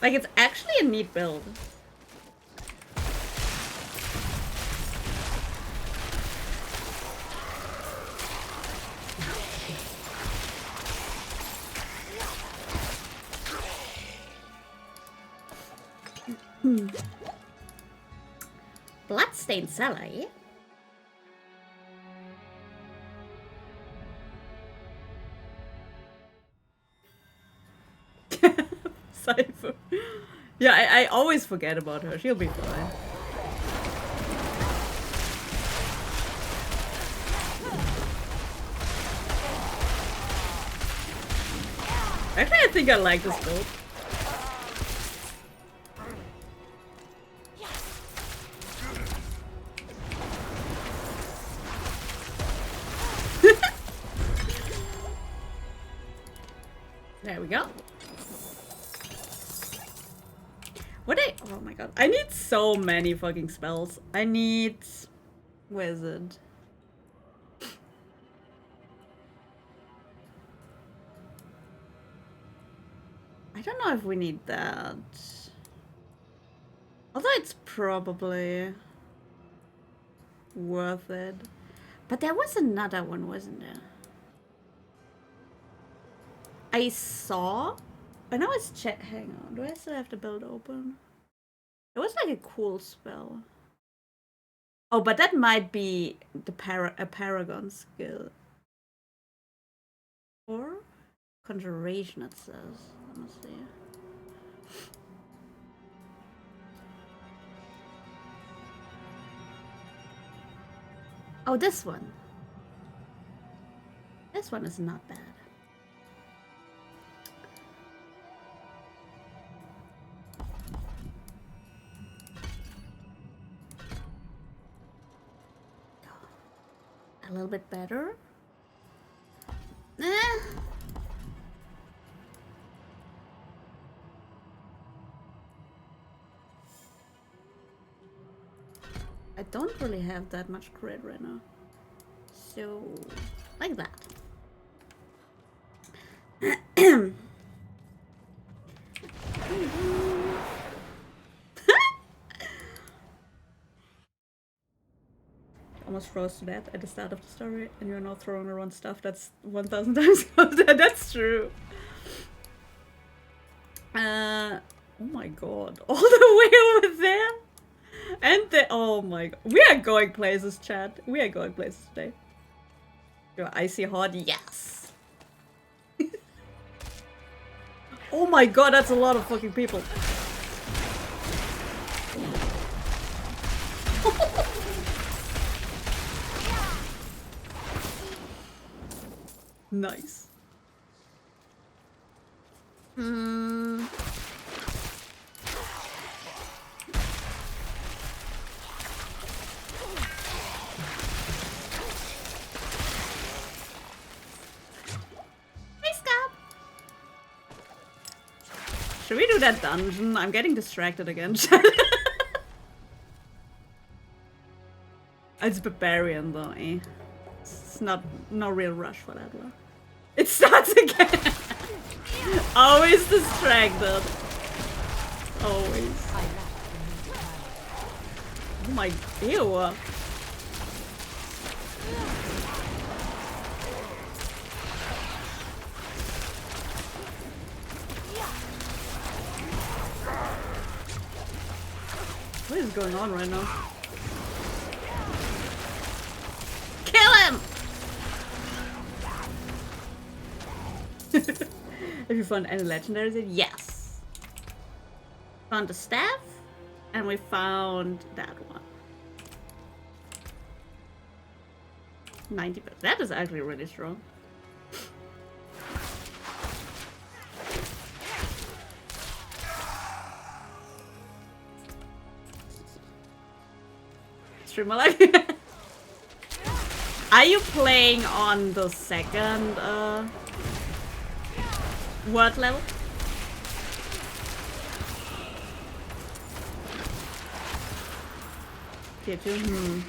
Like, it's actually a neat build. Bloodstained cellar, eh? Cypher. Yeah, I always forget about her. She'll be fine. Actually, I think I like this build. There we go. Oh my god. I need so many fucking spells. I need wizard. I don't know if we need that. Although it's probably worth it. But there was another one, wasn't there? I saw. I know it's hang on. Do I still have the build open? It was like a cool spell. Oh, but that might be the a paragon skill. Or conjuration, it says. Let me see. Oh, this one. This one is not bad. A little bit better. I don't really have that much crit right now. So, like that. Almost froze to death at the start of the story, and you're not throwing around stuff that's 1,000 times colder. That's true. Oh my god. All the way over there? And the- oh my god. We are going places, chat. We are going places today. Your icy hot, yes. Oh my god, that's a lot of fucking people. Nice. Should we do that dungeon? I'm getting distracted again. It's barbarian though, eh? It's no real rush for that one. It starts again! Always distracted. Always. Oh my, ew. What is going on right now? Kill him! Have you found any legendaries? Yes. Found the staff, and we found that one. 90%. That is actually really strong. Streamer life. Are you playing on the second word level? Tier 2?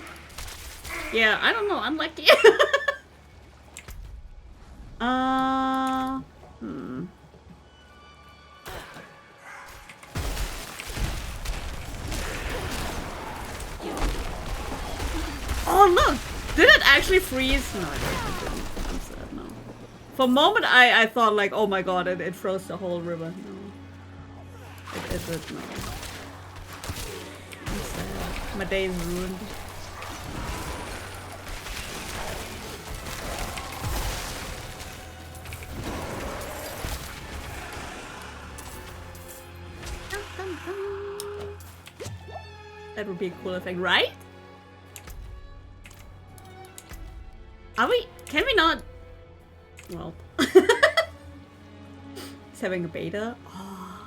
Yeah, I don't know. I'm lucky. Oh look! Did it actually freeze? No, it didn't. I'm sad, no. For a moment I thought like, oh my god, it froze the whole river. No. It did not. I'm sad. My day is ruined. That would be a cool effect, right? Are we? Can we not? Well, he's having a beta. Oh.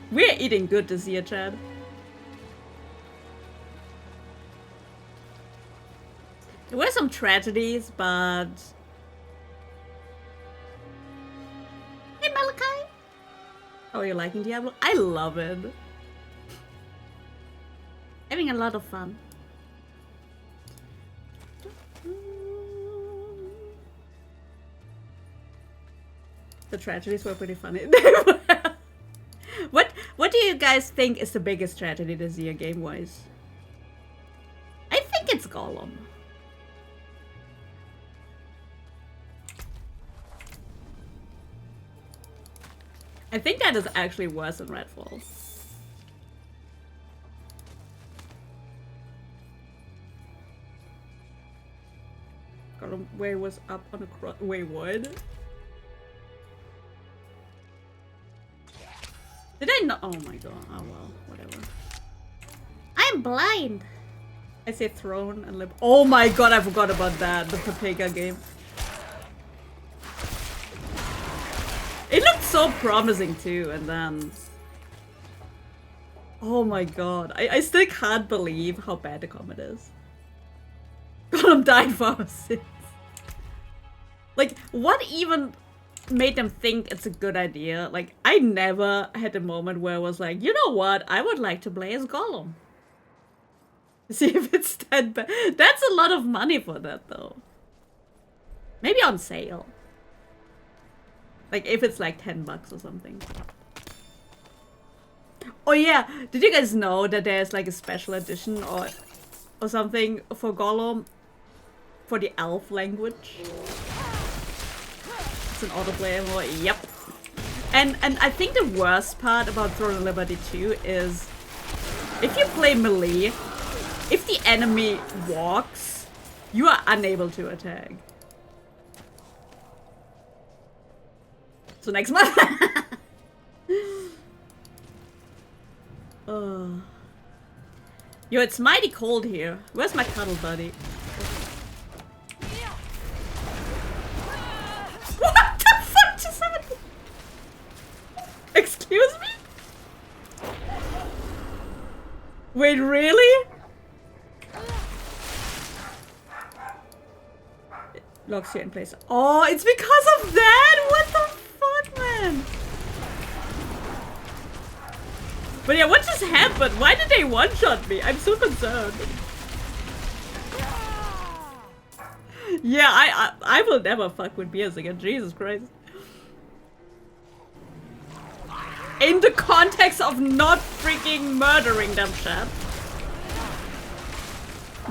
We're eating good this year, Chad. There were some tragedies, but hey, Malachi, how are you liking Diablo? I love it. Having a lot of fun. The tragedies were pretty funny. What do you guys think is the biggest tragedy this year, game-wise? I think it's Gollum. I think that is actually worse than Redfall. Gollum way was up on a cross. Wait, what? Did I not? Oh my god. Oh well, whatever. I'm blind! I say throne and lip. Oh my god, I forgot about that. The Papega game. It looked so promising too, and then... Oh my god. I still can't believe how bad the combat is. Gollum died for our sins. Like, what even made them think it's a good idea? Like, I never had a moment where I was like, you know what, I would like to play as Gollum. See if it's that bad. That's a lot of money for that though. Maybe on sale. Like if it's like $10 or something. Oh yeah, did you guys know that there's like a special edition or something for Gollum for the elf language? It's an autoplay mode. Yep. And I think the worst part about Throne of Liberty 2 is if you play melee, if the enemy walks, you are unable to attack. So next month. Yo, it's mighty cold here. Where's my cuddle buddy? What the fuck just happened? Excuse me? Wait, really? It locks you in place. Oh, it's because of that? What the fuck, man? But yeah, what just happened? Why did they one-shot me? I'm so concerned. Yeah, I will never fuck with beers again. Jesus Christ. In the context of not freaking murdering them, chat.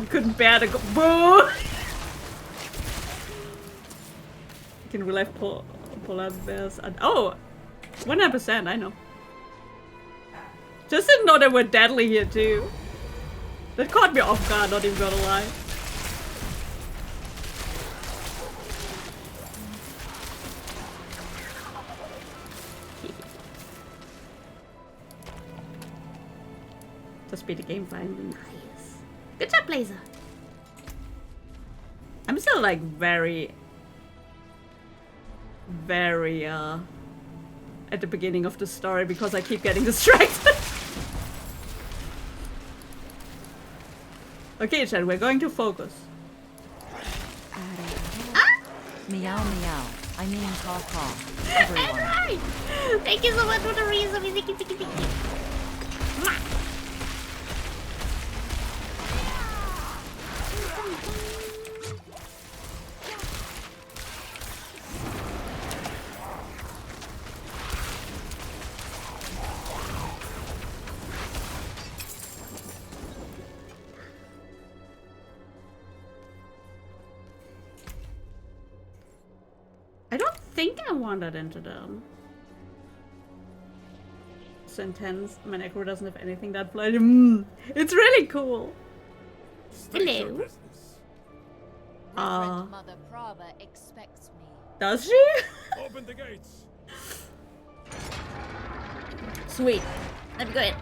You couldn't bear to go. Boo! You can relive polar bears. Oh! 100%, I know. Just didn't know they were deadly here too. That caught me off guard, not even gonna lie. Just beat the game finally. Nice. Good job, Blazer. I'm still like very at the beginning of the story because I keep getting distracted. Okay, Chad, we're going to focus. Meow meow. I mean caw caw. Everyone. Right. Thank you so much for the reason. Thank you. I don't think I wandered into them. It's intense. My necro doesn't have anything that bloody. It's really cool. Hello. Mother Prava expects me. Does she? Open the gates. Sweet. Let me go in.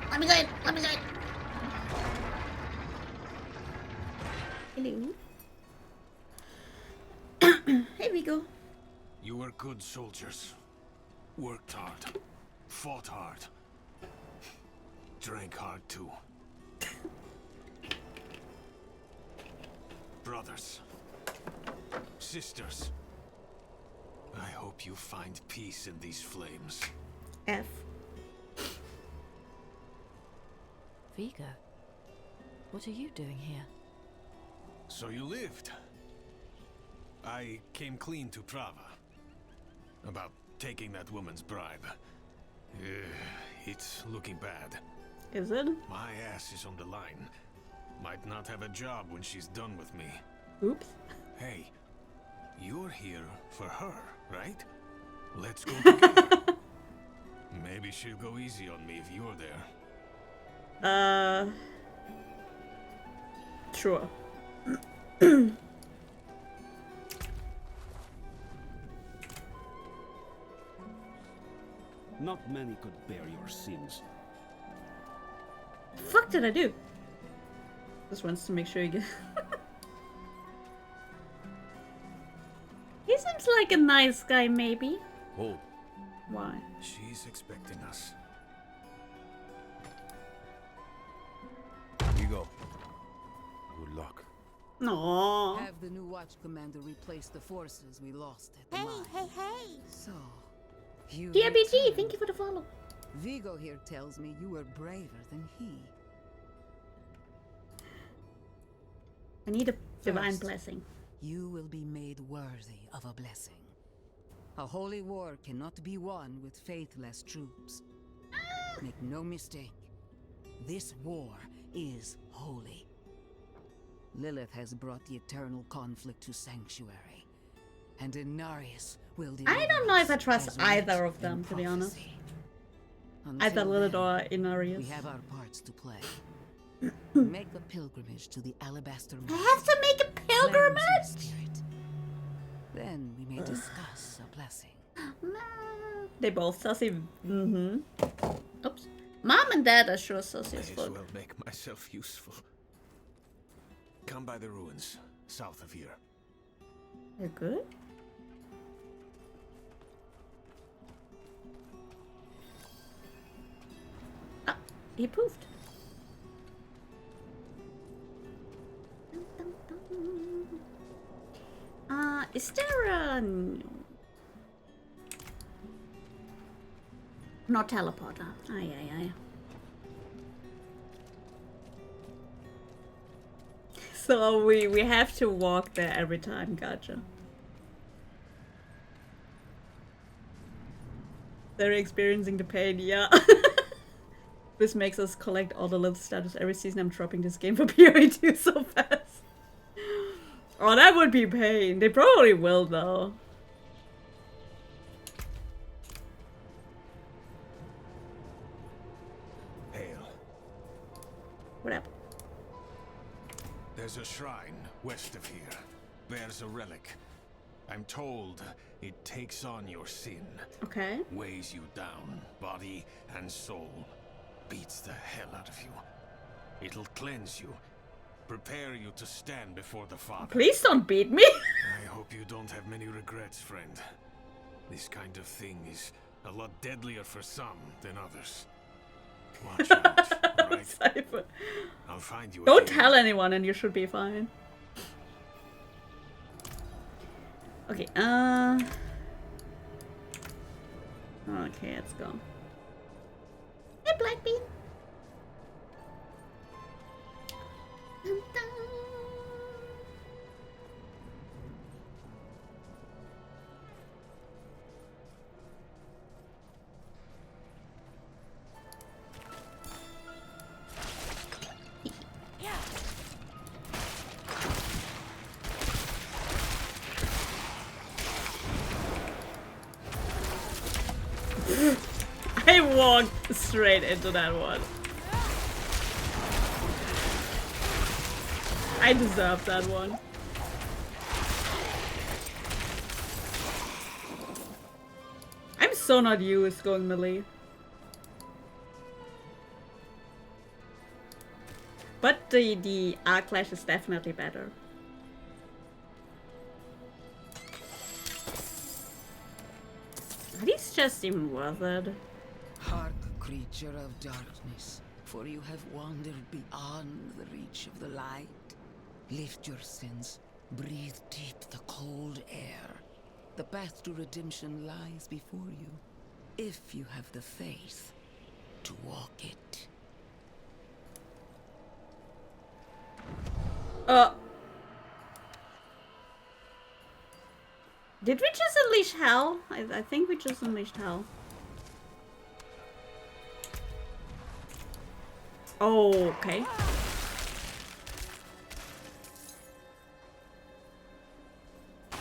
Hello. Here we go. You were good soldiers. Worked hard. Fought hard. Drank hard too. Brothers. Sisters. I hope you find peace in these flames. F. Vigo, what are you doing here? So you lived. I came clean to Prava. About taking that woman's bribe. It's looking bad. Is it? My ass is on the line. Might not have a job when she's done with me. Oops. Hey, you're here for her, right? Let's go together. Maybe she'll go easy on me if you're there. Sure. Not many could bear your sins. Fuck did I do? Just wants to make sure you get. He seems like a nice guy, maybe. Oh, Why? She's expecting us. you go. Good luck. No. Have the new watch commander replace the forces we lost at the mine. Hey! So, you DRBG, returned. thank you for the follow. Vigo here tells me you were braver than he. I need a divine First. blessing. You will be made worthy of a blessing. A holy war cannot be won with faithless troops. Make no mistake, this war is holy. Lilith has brought the eternal conflict to Sanctuary, and Inarius will deliver I don't know if I us trust as either writ of them, in to be honest. prophecy. Either Until Lilith then, or we Inarius. have our parts to play. Make the pilgrimage to the Alabaster Mountain. I have to make a Cleanse your pilgrimage? spirit. Then we may discuss a blessing. They both sussy. Oops. Mom and Dad are sure sussy as May as fuck. well make myself useful. Come by the ruins, south of here. You're good? Ah, he poofed. Is there a... No teleporter. Aye, aye, aye. So we have to walk there every time, gotcha. They're experiencing the pain, yeah. This makes us collect all the little status every season. I'm dropping this game for PoE2 so fast. Oh, that would be pain. They probably will, though. Hail. What happened? There's a shrine west of here. Bears a relic. I'm told it takes on your sin. Okay. Weighs you down, body and soul. Beats the hell out of you. It'll cleanse you. Prepare you to stand before the Father. Please don't beat me. I hope you don't have many regrets, friend. This kind of thing is a lot deadlier for some than others. Watch out, alright? Cypher. I'll find you. Don't tell anyone and you should be fine. Okay, okay, let's go. Hey, Blackbean. I walked straight into that one. I deserve that one. I'm so not used going melee. But the arc clash is definitely better. Are these just even worth it? Hark, creature of darkness, for you have wandered beyond the reach of the light. Lift your sins, breathe deep the cold air. The path to redemption lies before you, if you have the faith to walk it. Did we just unleash hell? I think we just unleashed hell. Oh, okay.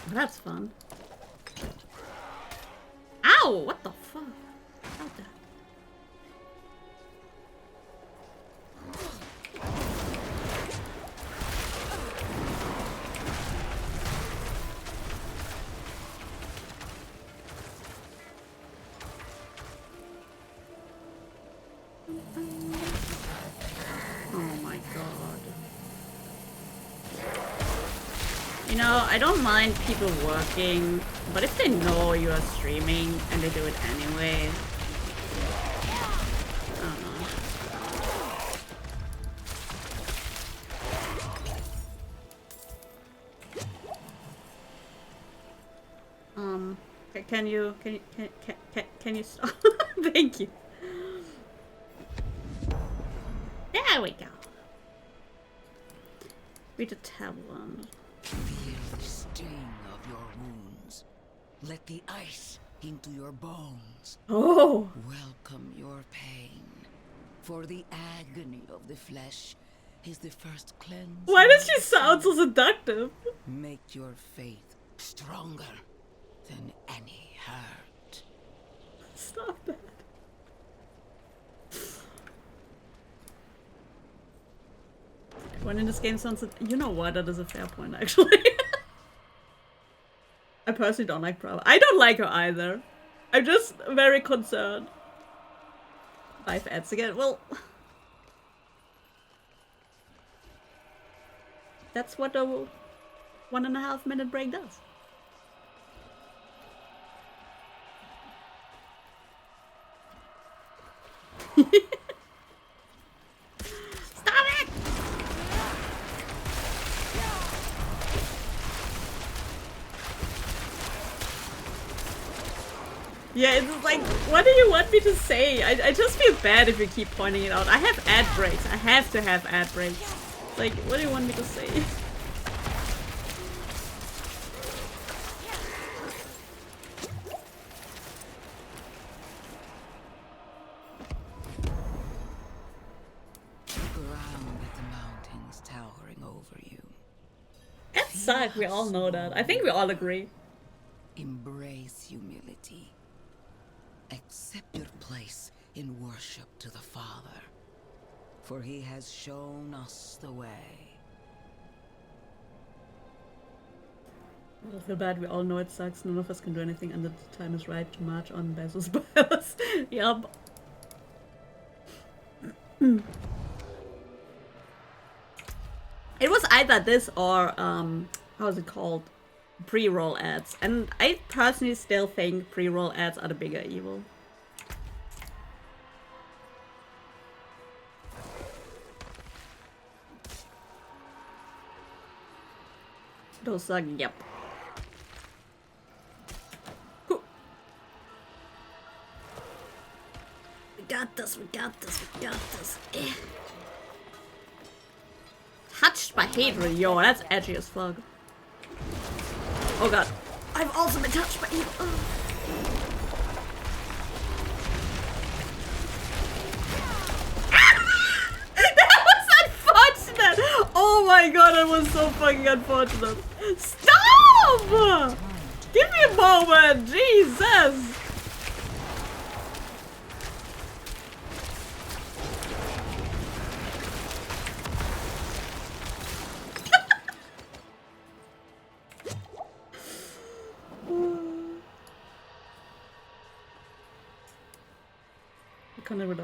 That's fun. Ow! What the fuck? What the? Oh my god. You know, I don't mind people working, but if they know you are streaming and they do it anyway, I don't know. Can you stop? Thank you. There we go. Read the tab one. Feel the sting of your wounds. Let the ice into your bones. Oh. Welcome your pain. For the agony of the flesh is the first cleanse. Why does she sound so seductive? Make your faith stronger than any hurt. Stop that. Everyone in this game sounds... You know what? That is a fair point, actually. I personally don't like Brava. I don't like her either. I'm just very concerned. 5 ads again. Well... That's what a 1.5 minute break does. Stop it! Yeah, it's like, what do you want me to say? I just feel bad if you keep pointing it out. I have ad breaks. I have to have ad breaks. Like, what do you want me to say? That sucks, we all know that. I think we all agree. Embrace humility. Accept your place in worship to the Father, for he has shown us the way. I feel bad, we all know it sucks. None of us can do anything and the time is right to march on Bezos Bios. Yup. It was either this or, how is it called? Pre-roll ads. And I personally still think pre-roll ads are the bigger evil. Those suck, yep. We got this, we got this, we got this. Eh. Touched by hatred, yo, that's edgy as fuck. Oh god. I've also been touched by evil. Oh. That was unfortunate! Oh my god, that was so fucking unfortunate. Stop! Give me a moment! Jesus!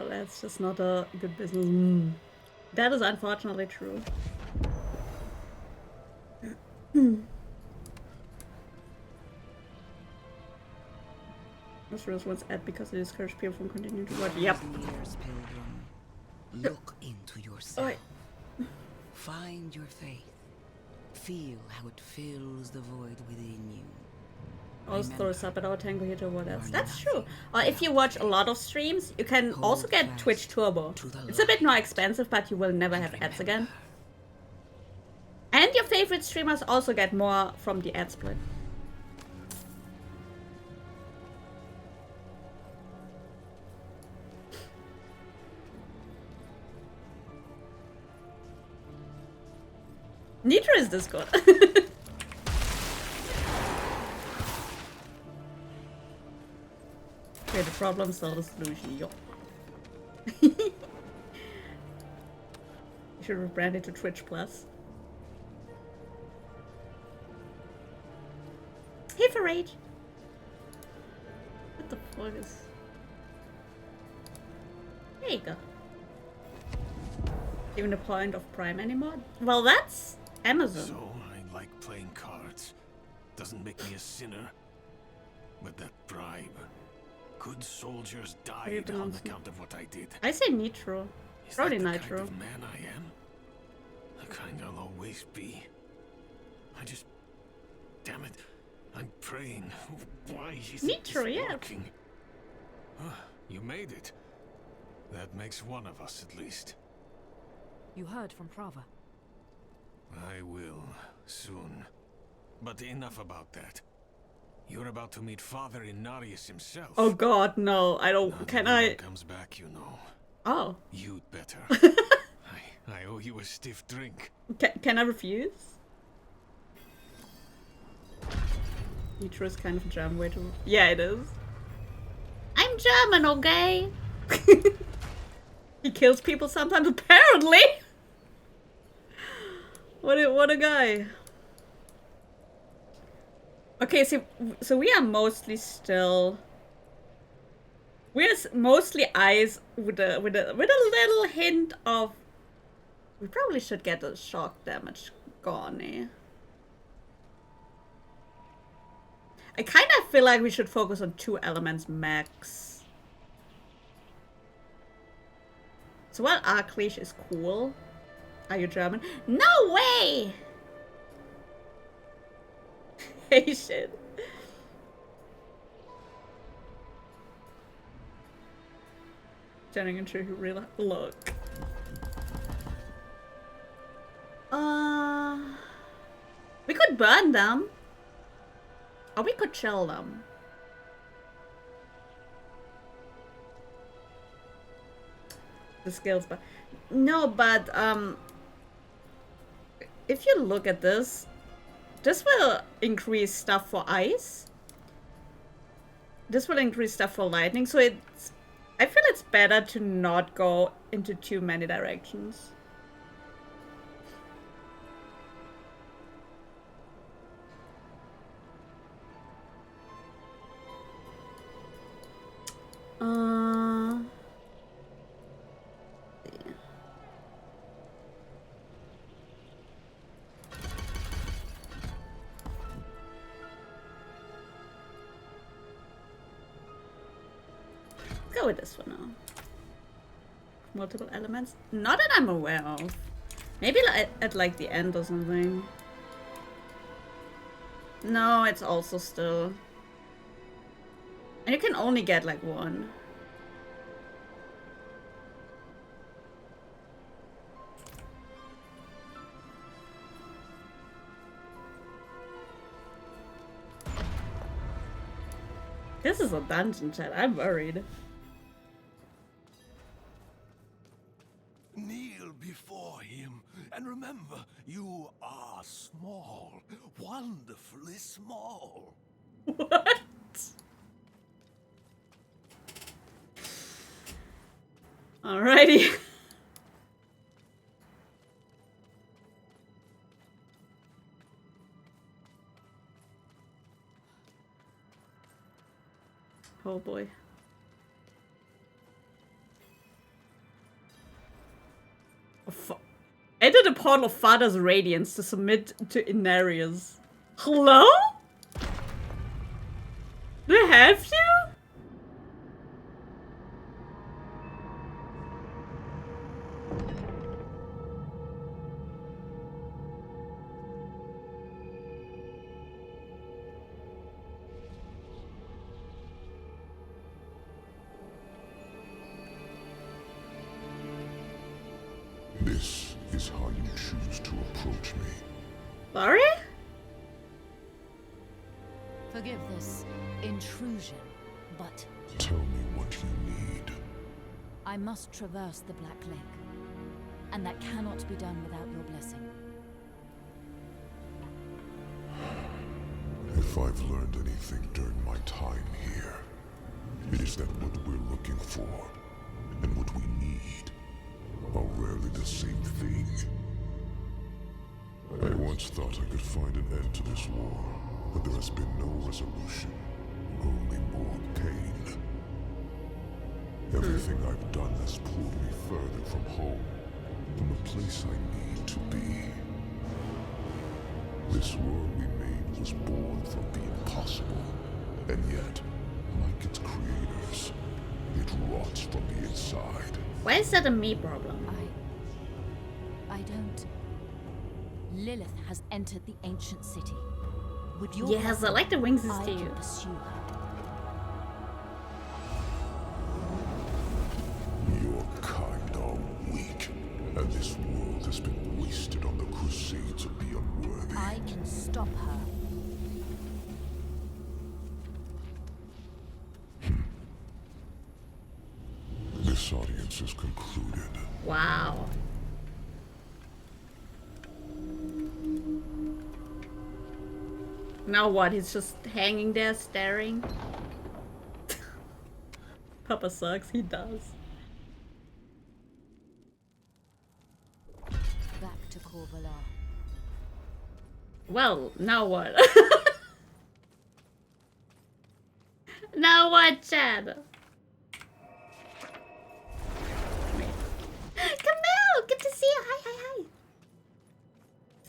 That's just not a good business. That is unfortunately true. This wants ad because it discourages people from continuing to watch. Yep. Look into yourself. Find your faith. Feel how it fills the void within you. Also throws up at our Tango here to what else. That's true. Or if you watch a lot of streams, you can also get Twitch Turbo. It's a bit more expensive, but you will never have ads again. And your favorite streamers also get more from the ad split. Nitro is Discord. Okay, the problem, solve the solution, yo. You should rebrand it to Twitch Plus. Hey for rage! What the fuck is... There you go. Even the point of Prime anymore? Well, that's Amazon. So, I like playing cards. Doesn't make me a sinner. But that bribe... Good soldiers died on account of what I did. I say Nitro. Probably Nitro. Kind of man I am? The kind I'll always be. I just... Damn it. I'm praying. Why is Nitro, this yeah. working? You made it. That makes one of us at least. You heard from Prava. I will, soon. But enough about that. You're about to meet Father Inarius himself. Oh God, no! I don't. Not Can everyone I? comes back, you know. Oh. You'd better. I owe you a stiff drink. Can I refuse? Nitro is kind of a German way to. Yeah, it is. I'm German, okay? He kills people sometimes, apparently. What a guy. Okay, so we are mostly still. We're mostly eyes with a little hint of. We probably should get the shock damage gone, eh? I kind of feel like we should focus on 2 elements max. So while Archleash is cool. Are you German? No way! Hey, shit. Turning into real look. We could burn them. Or we could chill them. The skills, but no, but if you look at this will increase stuff for ice. This will increase stuff for lightning, so I feel it's better to not go into too many directions. Let's go with this one now. Multiple elements? Not that I'm aware of. Maybe at like the end or something. No, it's also still. And you can only get like 1. This is a dungeon, chat. I'm worried. Kneel before him, and remember, you are small, wonderfully small. What? Alrighty. Oh boy. Enter the portal of Father's Radiance to submit to Inarius. Hello? Do I have you? This is how you choose to approach me. Sorry? Forgive this intrusion, but Tell me what you need. I must traverse the Black Lake, and that cannot be done without your blessing. If I've learned anything during my time here, it is that what we're looking for and what we need are rarely the same thing. I once thought I could find an end to this war, but there has been no resolution, only more pain. Everything I've done has pulled me further from home, from the place I need to be. This world we made was born from the impossible, and yet, like its creators, it rots from the inside. Why is that a me problem? I don't. Lilith has entered the ancient city. Would your Yes, I like the wings I too. can pursue her. Your kind are weak, and this world has been wasted on the crusades of the unworthy. I can stop her. This audience is concluded. Wow. Now what? He's just hanging there staring? Papa sucks, he does. Back to Korvala. Well, now what? Now what, Chad? Camille! Good to see you! Hi, hi,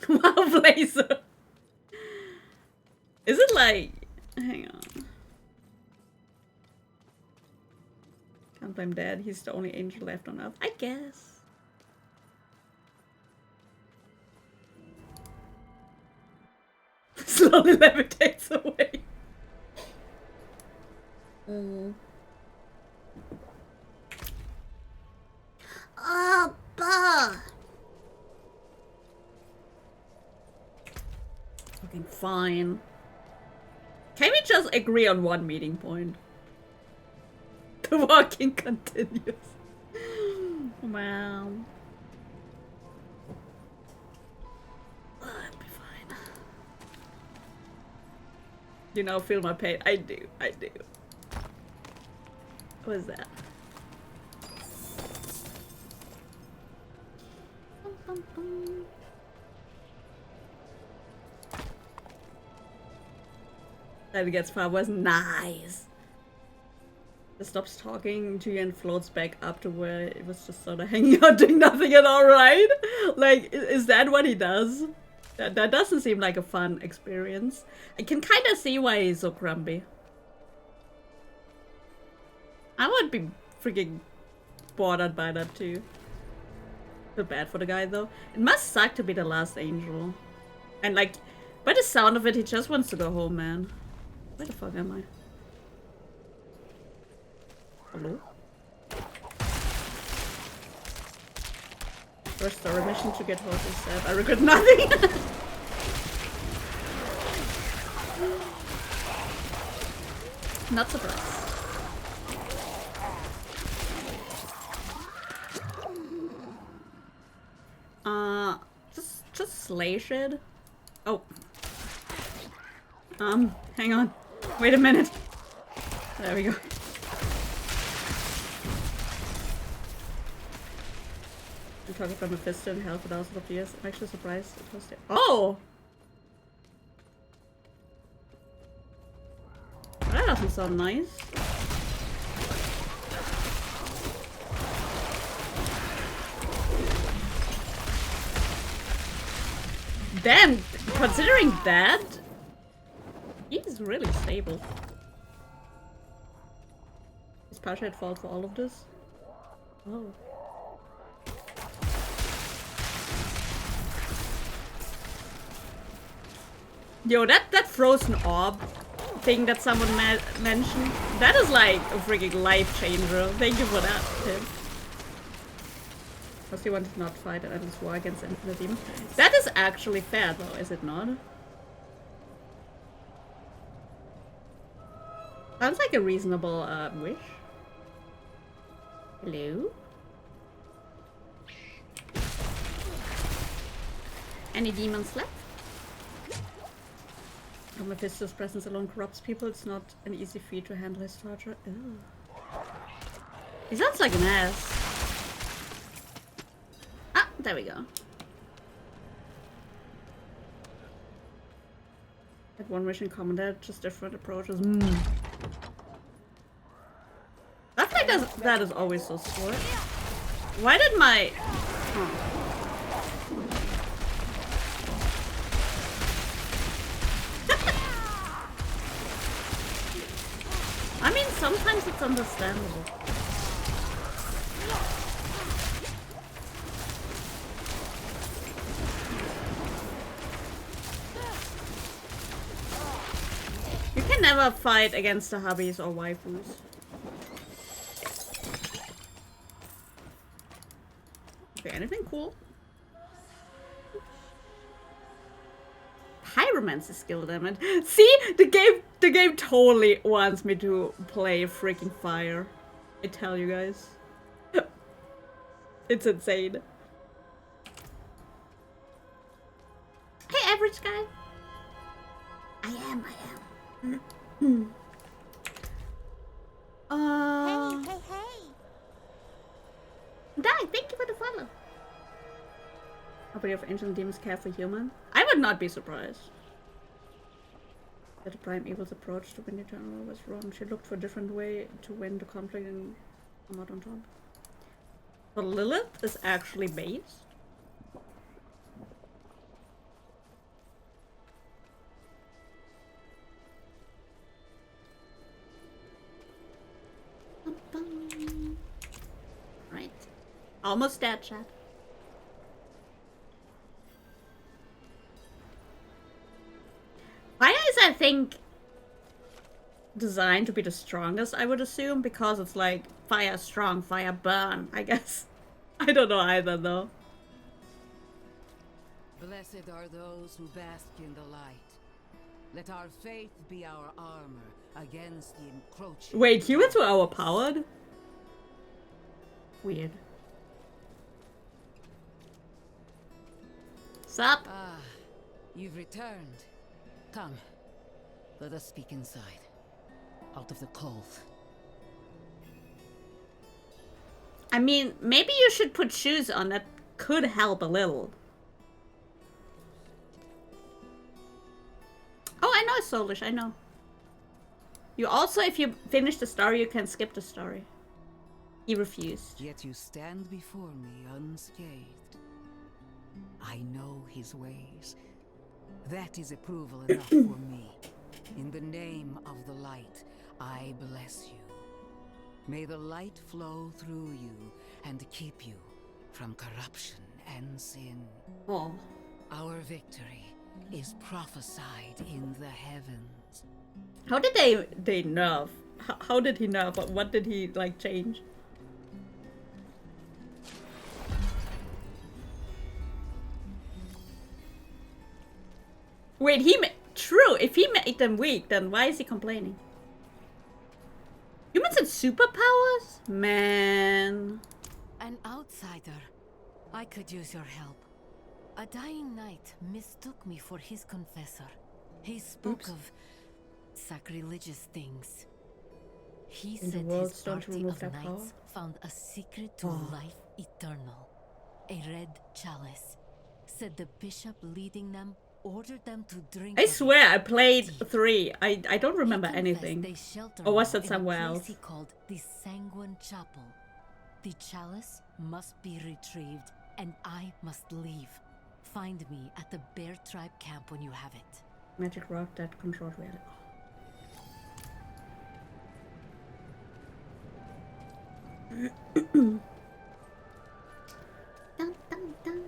hi! Wow, Blazer! Is it like... Hang on. Can't blame Dad, he's the only angel left on Earth. I guess. Slowly levitates away. Abba! Fucking fine. Can we just agree on one meeting point? The walking continues. Wow. Oh, it'll be fine. You know, feel my pain. I do. I do. What is that? That it gets far was nice. It stops talking to you and floats back up to where it was just sort of hanging out doing nothing at all, right? Like, is that what he does? That doesn't seem like a fun experience. I can kind of see why he's so grumpy. I would be freaking bothered by that too. Feel bad for the guy though. It must suck to be the last angel. And like, by the sound of it, he just wants to go home, man. Where the fuck am I? Hello? First story mission to get horses said. I regret nothing! Not surprised. Just slash it. Oh. Hang on. Wait a minute. There we go. I'm talking from Mephisto in hell for thousands of years. I'm actually surprised it was there. Oh! That doesn't sound nice. Damn, considering that, he's really stable. Is Pasha at fault for all of this? Oh. Yo, that frozen orb thing that someone mentioned, that is like a freaking life changer. Thank you for that, Tim. Because he wanted to not fight an endless war against infinite demons. That is actually fair though, is it not? Sounds like a reasonable wish. Hello? Any demons left? Oh, Mephisto's presence alone corrupts people. It's not an easy feat to handle his torture. Ew. He sounds like an ass. Ah, there we go. At one mission commander, just different approaches. I think that is always so smart. Why did my... Huh. I mean, sometimes it's understandable. You can never fight against the hubbies or waifus. Okay, anything cool? Pyromancy skill damage. See, the game totally wants me to play freaking fire. I tell you guys. It's insane. Hey, average guy. I am. Hey! Dang, thank you for the follow. Property of ancient demons care for human? I would not be surprised. That the prime evil's approach to win the general was wrong. She looked for a different way to win the conflict and come out on top. But Lilith is actually based. Right. Almost dead, chat. Fire is, I think, designed to be the strongest, I would assume, because it's like fire strong, fire burn, I guess. I don't know either, though. Blessed are those who bask in the light. Let our faith be our armor against the encroaching. Wait, humans were overpowered? Weird. Sup? Ah, you've returned. Come, let us speak inside, out of the cold. I mean, maybe you should put shoes on. That could help a little. Oh, I know Soulish, I know. You also, if you finish the story, you can skip the story. He refused. Yet you stand before me unscathed. I know his ways. That is approval enough for me. In the name of the light, I bless you. May the light flow through you and keep you from corruption and sin. Oh. Our victory is prophesied in the heavens. How did they nerf? How did he nerf? What did he like change? Wait, true. If he made them weak, then why is he complaining? Humans and superpowers? Man. An outsider. I could use your help. A dying knight mistook me for his confessor. He spoke of sacrilegious things. He said his party of knights found a secret to life eternal. A red chalice. Said the bishop leading them ordered them to drink. I swear I played 3. I don't remember anything. Or was that somewhere else? He called the Sanguine Chapel. The chalice must be retrieved, and I must leave. Find me at the Bear Tribe camp when you have it. Magic rock that controls reality. Dun, dun, dun.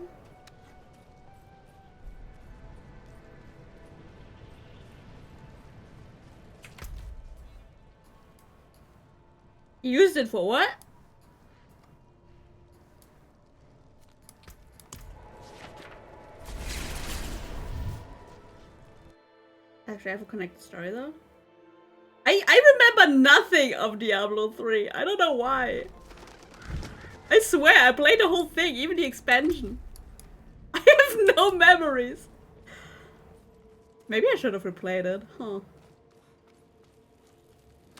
You used it for what? Actually, I have a connected story though. I remember nothing of Diablo 3. I don't know why. I swear, I played the whole thing, even the expansion. I have no memories. Maybe I should have replayed it, huh?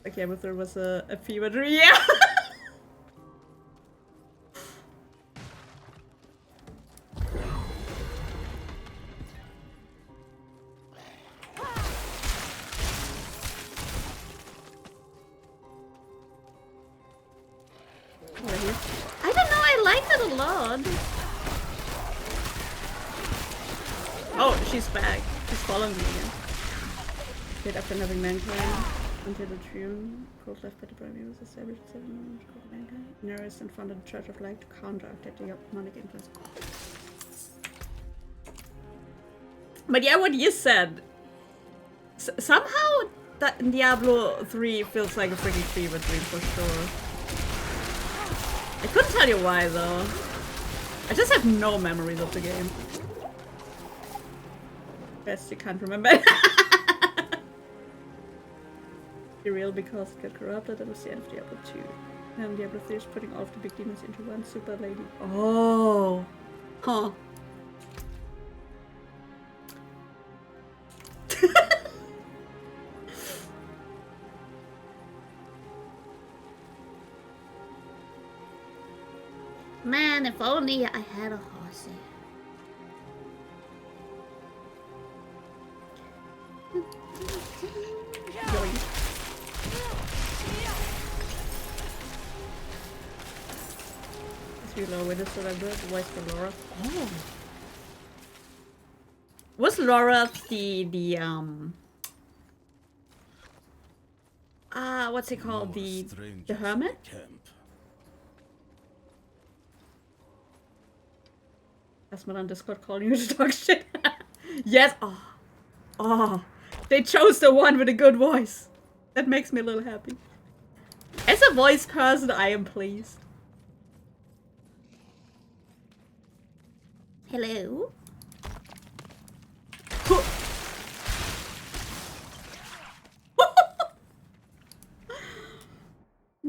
Okay, but there was a fever dream. Yeah! I don't know, I liked it a lot. Oh, she's back. She's following me again. Did after having mankind until the tune called left by the primary was established 7 months called mankind. Nearest and founded the Church of Light to counteract the demonic influence. But yeah, what you said. Somehow that Diablo 3 feels like a freaking fever dream for sure. I couldn't tell you why though. I just have no memories of the game. Best you can't remember. Be real because it got corrupted. That was the end of Diablo 2. And Diablo IV is putting all of the big demons into one super lady. Oh! Huh. Man, if only I had a horsey. With this so good voice for Laura. Oh. Was Laura the what's it called? The hermit? That's what on Discord calling you to talk shit. Yes. Oh. Oh. They chose the one with a good voice. That makes me a little happy. As a voice person, I am pleased. Hello?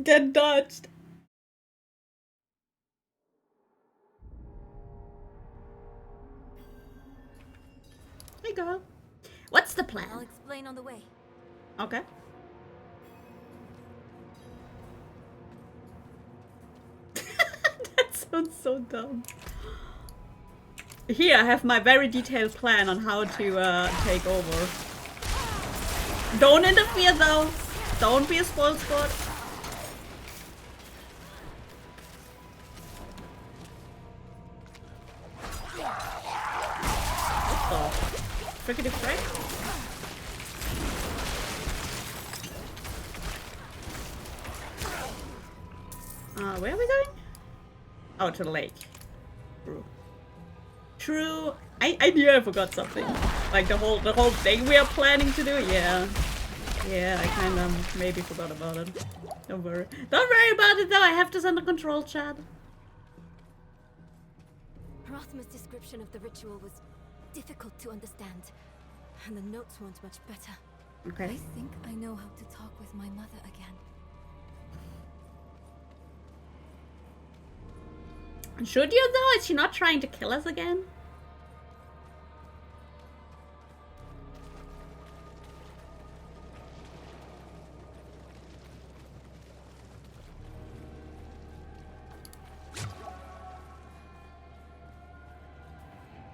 Get dodged. Hey girl. What's the plan? I'll explain on the way. Okay. That sounds so dumb. Here I have my very detailed plan on how to take over. Don't interfere though. Don't be a spoil sport. What the? Frickety frick? Where are we going? Oh, to the lake. True. True. I knew I forgot something. Like the whole thing we are planning to do. Yeah. Yeah, I kind of maybe forgot about it. Don't worry. Don't worry about it though. I have this under control, Chad. Rathma's description of the ritual was difficult to understand, and the notes weren't much better. Okay. I think I know how to talk with my mother again. Should you though? Is she not trying to kill us again?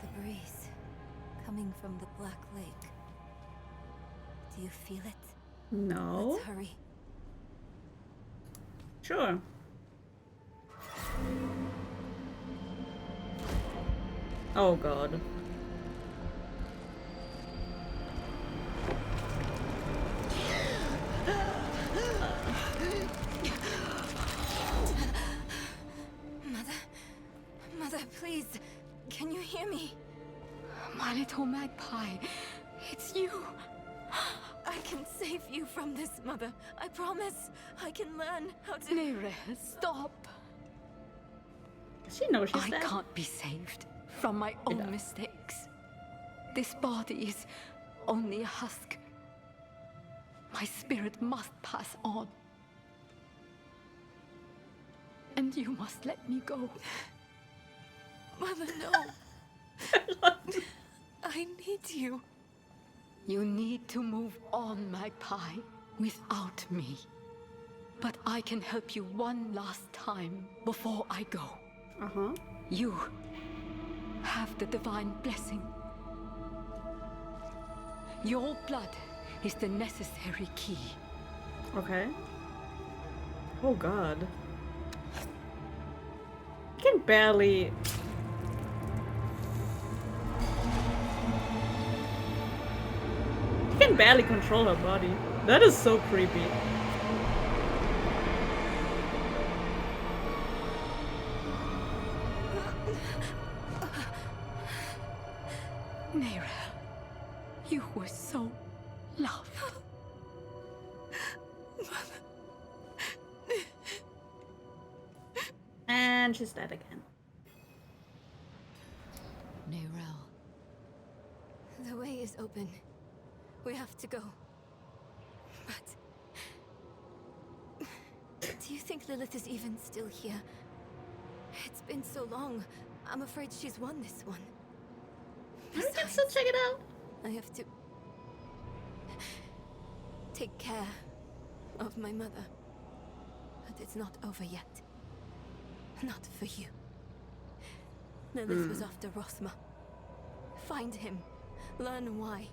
The breeze coming from the Black Lake. Do you feel it? No. Let's hurry. Sure. Oh god. Mother, please, can you hear me? My little magpie, it's you. I can save you from this, Mother. I promise. I can learn how to... Nere, stop. Does she know she's I dead? can't be saved from my own mistakes. This body is only a husk. My spirit must pass on. And you must let me go. Mother, no. I need you. You need to move on, magpie, without me. But I can help you one last time before I go. Uh-huh. You have the divine blessing. Your blood is the necessary key. Okay. Oh god. I can barely... She can barely control her body. That is so creepy. Nere, you were so loved. And she's dead again. Nerel. The way is open. We have to go. But... Do you think Lilith is even still here? It's been so long. I'm afraid she's won this one. We can still check it out. I have to take care of my mother. But it's not over yet. Not for you. Lilith was after Rothma. Find him. Learn why.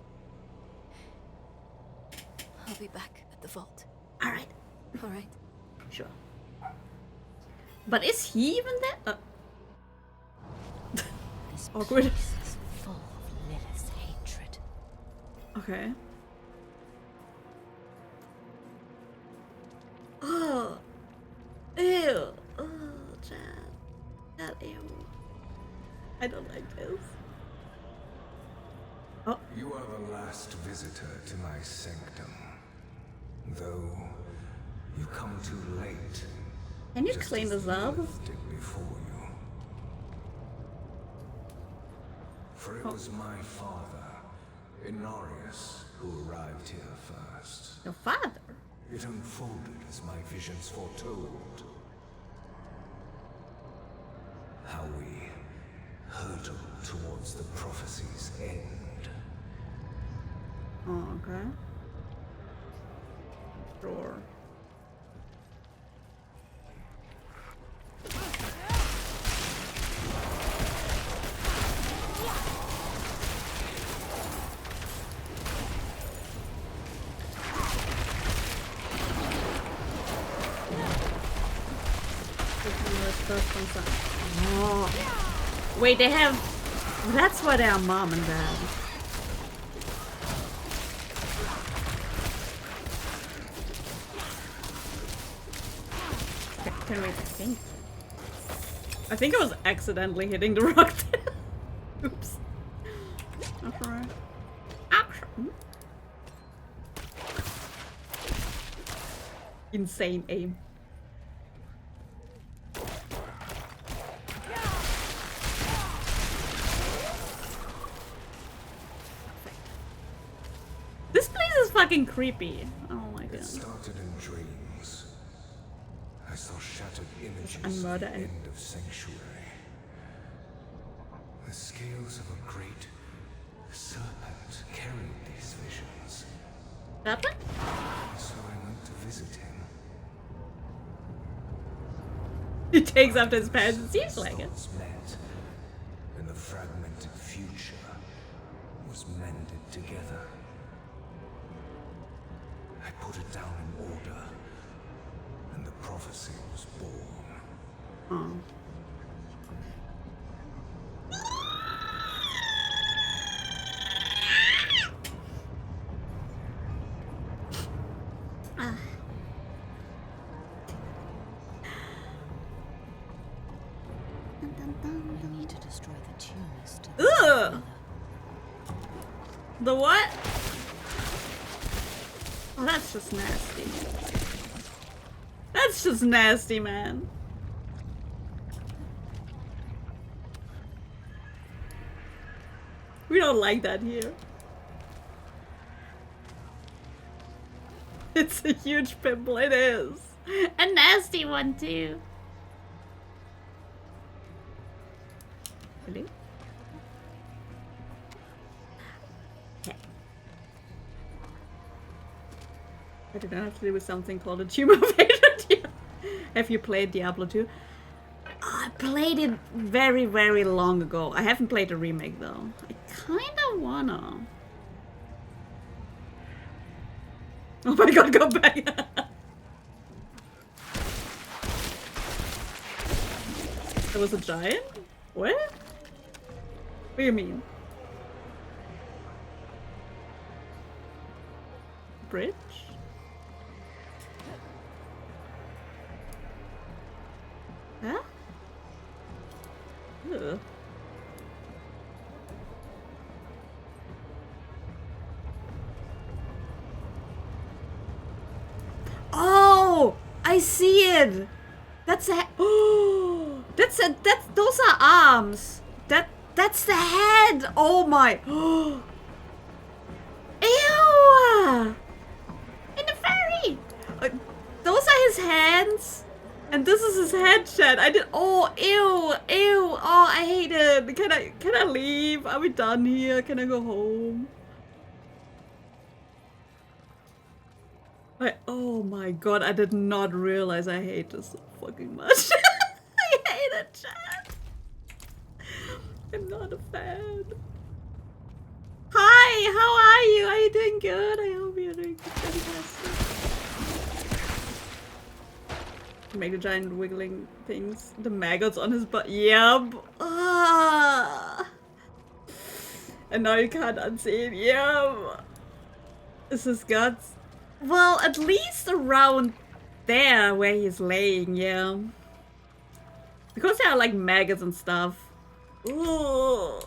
I'll be back at the vault. Alright. Alright. Sure. But is he even there? This awkward. place is full of Lilith's hatred. Okay. Oh. Ew. Oh, Chad, ew. I don't like this. Oh. You are the last visitor to my sanctum. Though you come too late. Can you clean this up? Before you. For it was my father, Inarius, who arrived here first. Your father? It unfolded as my visions foretold. How we hurtle towards the prophecy's end. Oh, okay. Sure. Oh. Wait, they have... That's why they are mom and dad. Can we think? I think I was accidentally hitting the rock there. Oops. That's alright. Action. Insane aim. This place is fucking creepy. Oh my god. It started in dreams. I saw shattered images And murder of the and end of Sanctuary. The scales of a great serpent carried these visions. Serpent? So I went to visit him. He takes after his parents, it seems like it. Met, and the fragmented future was mended together. I put it down in order, and the prophecy was born. Oh. We need to destroy the tumors to Ugh! The what? Oh, that's just nasty. That's just nasty, man. We don't like that here. It's a huge pimple, it is. A nasty one, too. Really? Okay. I did not have to do with something called a tumor patient. Have you played Diablo 2? I played it very, very long ago. I haven't played the remake though. I kinda wanna. Oh my god, go back! There was a giant? What? What do you mean? Bridge? Huh? Ugh. Oh, I see it. That's a. Oh, that's a. Those are arms. That's the head. Oh my. Ew. In the fairy. Those are his his hands? And this is his head, chat. I did. Oh, ew, ew. Oh, I hate it. Can I leave? Are we done here? Can I go home? Oh my god, I did not realize I hate this so fucking much. I hate it, chat. I'm not a fan. Hi, how are you? Are you doing good? I hope you're doing fantastic. Make the giant wiggling things. The maggots on his butt. Yep. Ah. And now you can't unsee it. Yep. Is his guts? Well, at least around there where he's laying, yeah. Because there are like maggots and stuff. Ooh.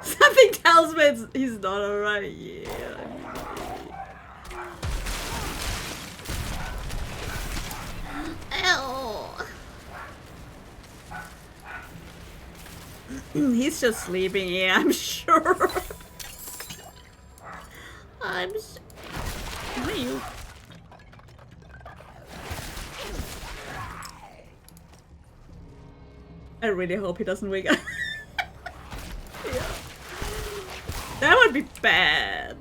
Something tells me he's not alright. Yeah. Ew. He's just sleeping. Yeah, I'm sure. Where are you? I really hope he doesn't wake up. Yeah. That would be bad.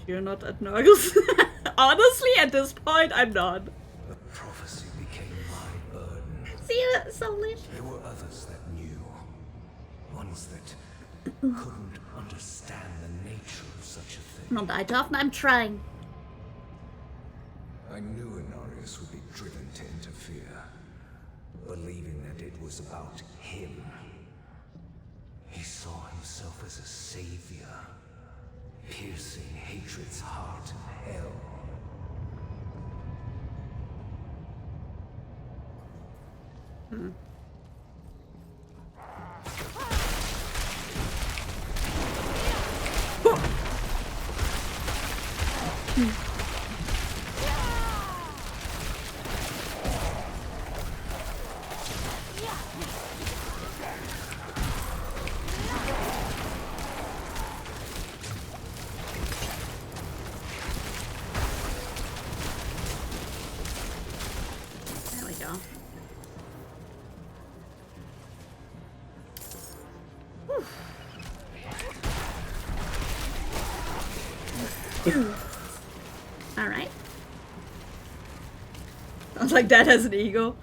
You're not at Nurgles. Honestly, at this point, I'm not. The prophecy became my burden. See you, Soulish. There were others that knew. Ones that couldn't understand the nature of such a thing. Not that often, I'm trying. I knew Inarius would be driven to interfere, believing that it was about him. He saw himself as a savior, piercing hatred's heart of hell. There we go. All right. Sounds like Dad has an ego.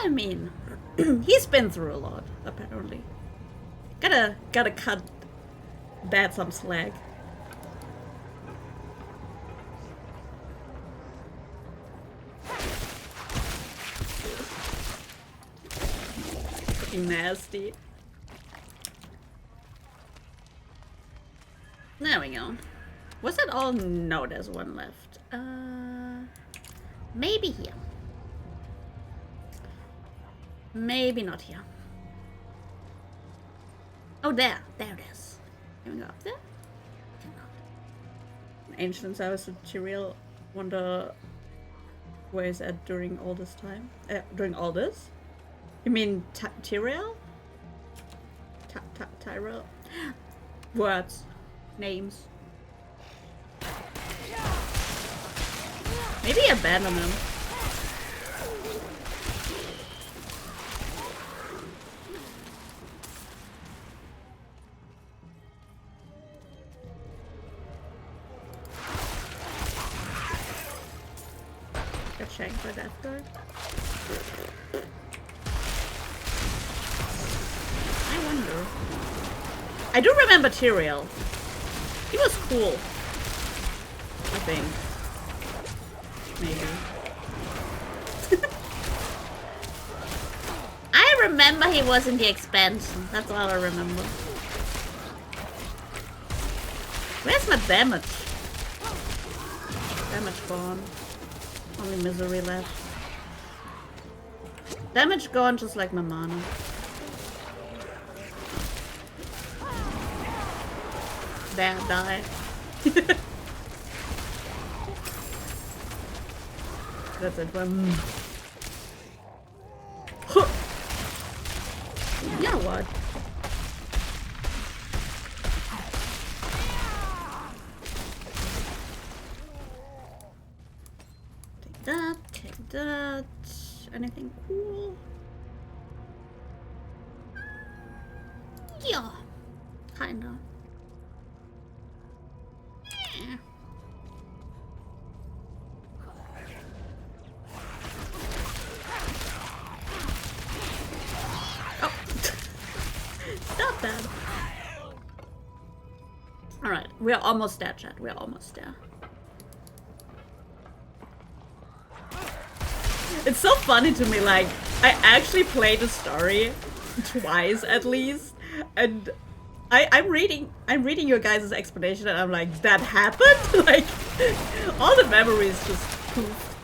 I mean, he's been through a lot, apparently. Gotta cut Dad some slack. Fucking nasty. There we go. Was that all? No, there's one left. Maybe here. Maybe not here. Oh, there. There it is. Can we go up there? Cannot. Ancient service of CeriYun. Wonder where is that during all this time? During all this? You mean CeriYun? Tyrell? Words. Names. Maybe abandon him. Got shanked by that guard. I wonder. I do remember CeriYun. He was cool. I think. Maybe. I remember he was in the expansion. That's all I remember. Where's my damage? Damage gone. Only misery left. Damage gone just like my mana. There, die. That's it. You know what? Take that, take that. Anything cool? Yeah, kinda. Eh. Oh, stop that! All right, we're almost there, chat. We're almost there. It's so funny to me. Like, I actually played the story twice at least, and I'm reading your guys' explanation, and I'm like, that happened? Like, all the memories just poof.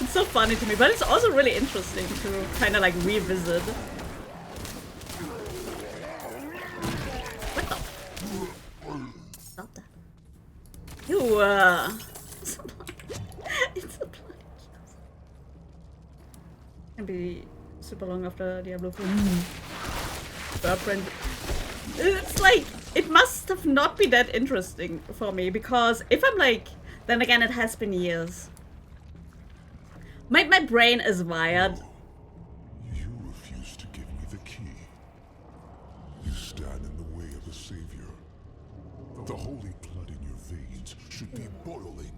It's so funny to me, but it's also really interesting to kind of like revisit. What the? Stop that. You, it's a blind. It's a blind. Can be super long after Diablo IV. Girlfriend. It's like, it must have not been that interesting for me, because if I'm like, then again, it has been years. My brain is wired. You refuse to give me the key. You stand in the way of a savior. The holy blood in your veins should be boiling.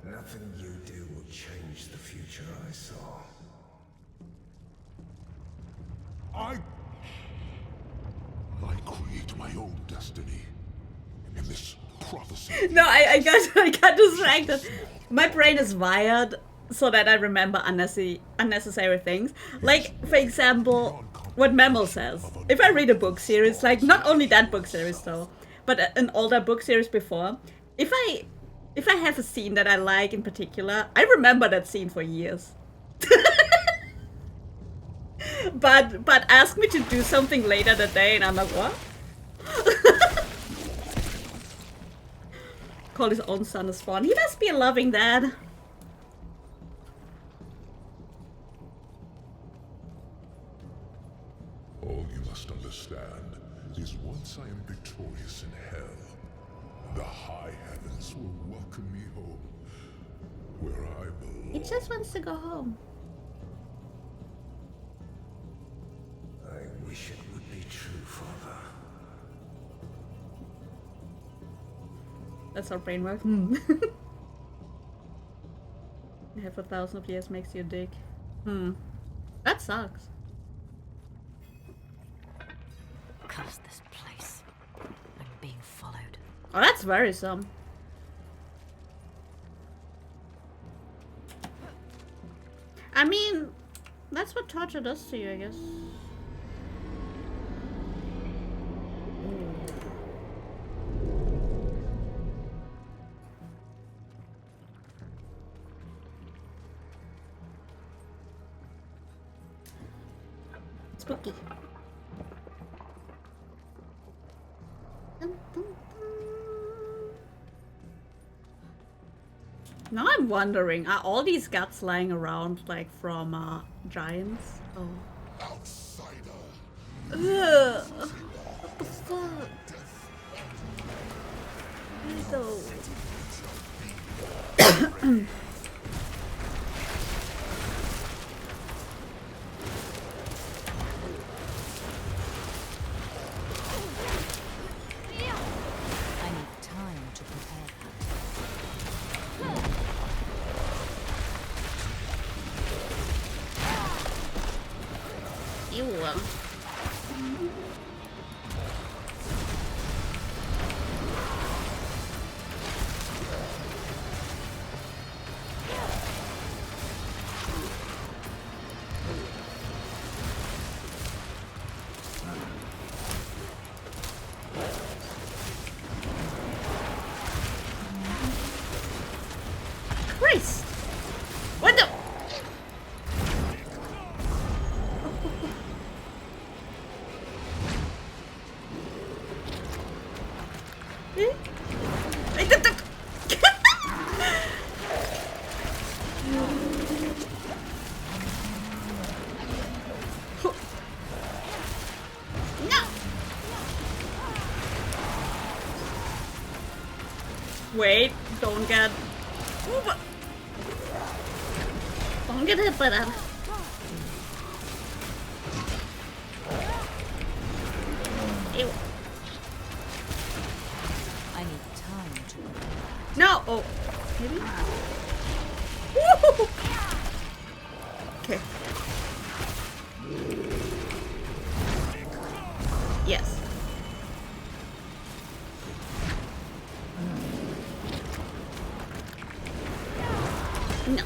Nothing you do will change the future I saw. I create my own destiny. In this prophecy. No, I got distracted. My brain is wired so that I remember unnecessary things. Like, for example, what Memo says. If I read a book series, like not only that book series though, but an older book series before, if I have a scene that I like in particular, I remember that scene for years. But ask me to do something later that day and I'm like, what? Call his own son a spawn. He must be a loving dad. All you must understand is once I am victorious in hell, the high heavens will welcome me home, where I belong. He just wants to go home. I wish it would be true, Father. That's how brain works. Half 1,000 of years makes you a dick. That sucks. Curse this place. I'm being followed. Oh, that's worrisome. I mean, that's what torture does to you, I guess. Spooky. Now I'm wondering, are all these guts lying around like from giants? Oh. Outsider. Ugh. What the fuck? Ew. I need time to prepare Ew. Christ! What the? Wait, don't get... Don't get hit by that. Ew. I need time to... No! Oh, maybe? Woo! Okay. Yes. No.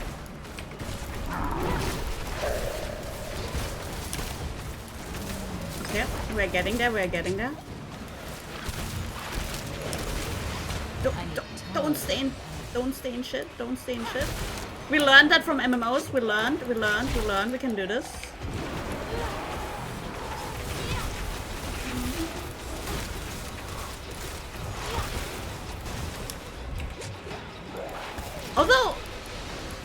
Okay, we're getting there, we're getting there. Don't stay in shit, don't stay in shit. We learned that from MMOs, we learned, we can do this. Although,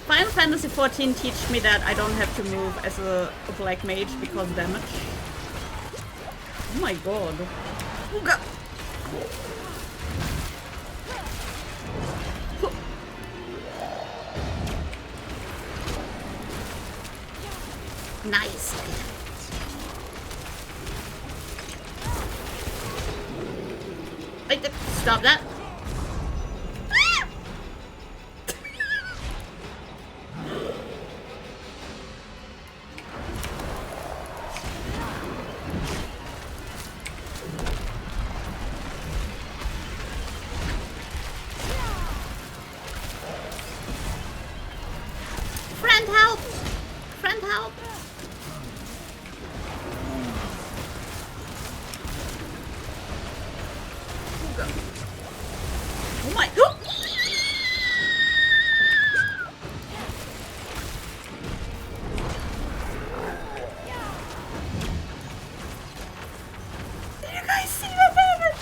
Final Fantasy XIV teach me that I don't have to move as a black mage because damage. Oh my god. Oh god. Nice. Wait, stop that. Friend help! Friend help! Oh my! Oh! Did you guys see that damage?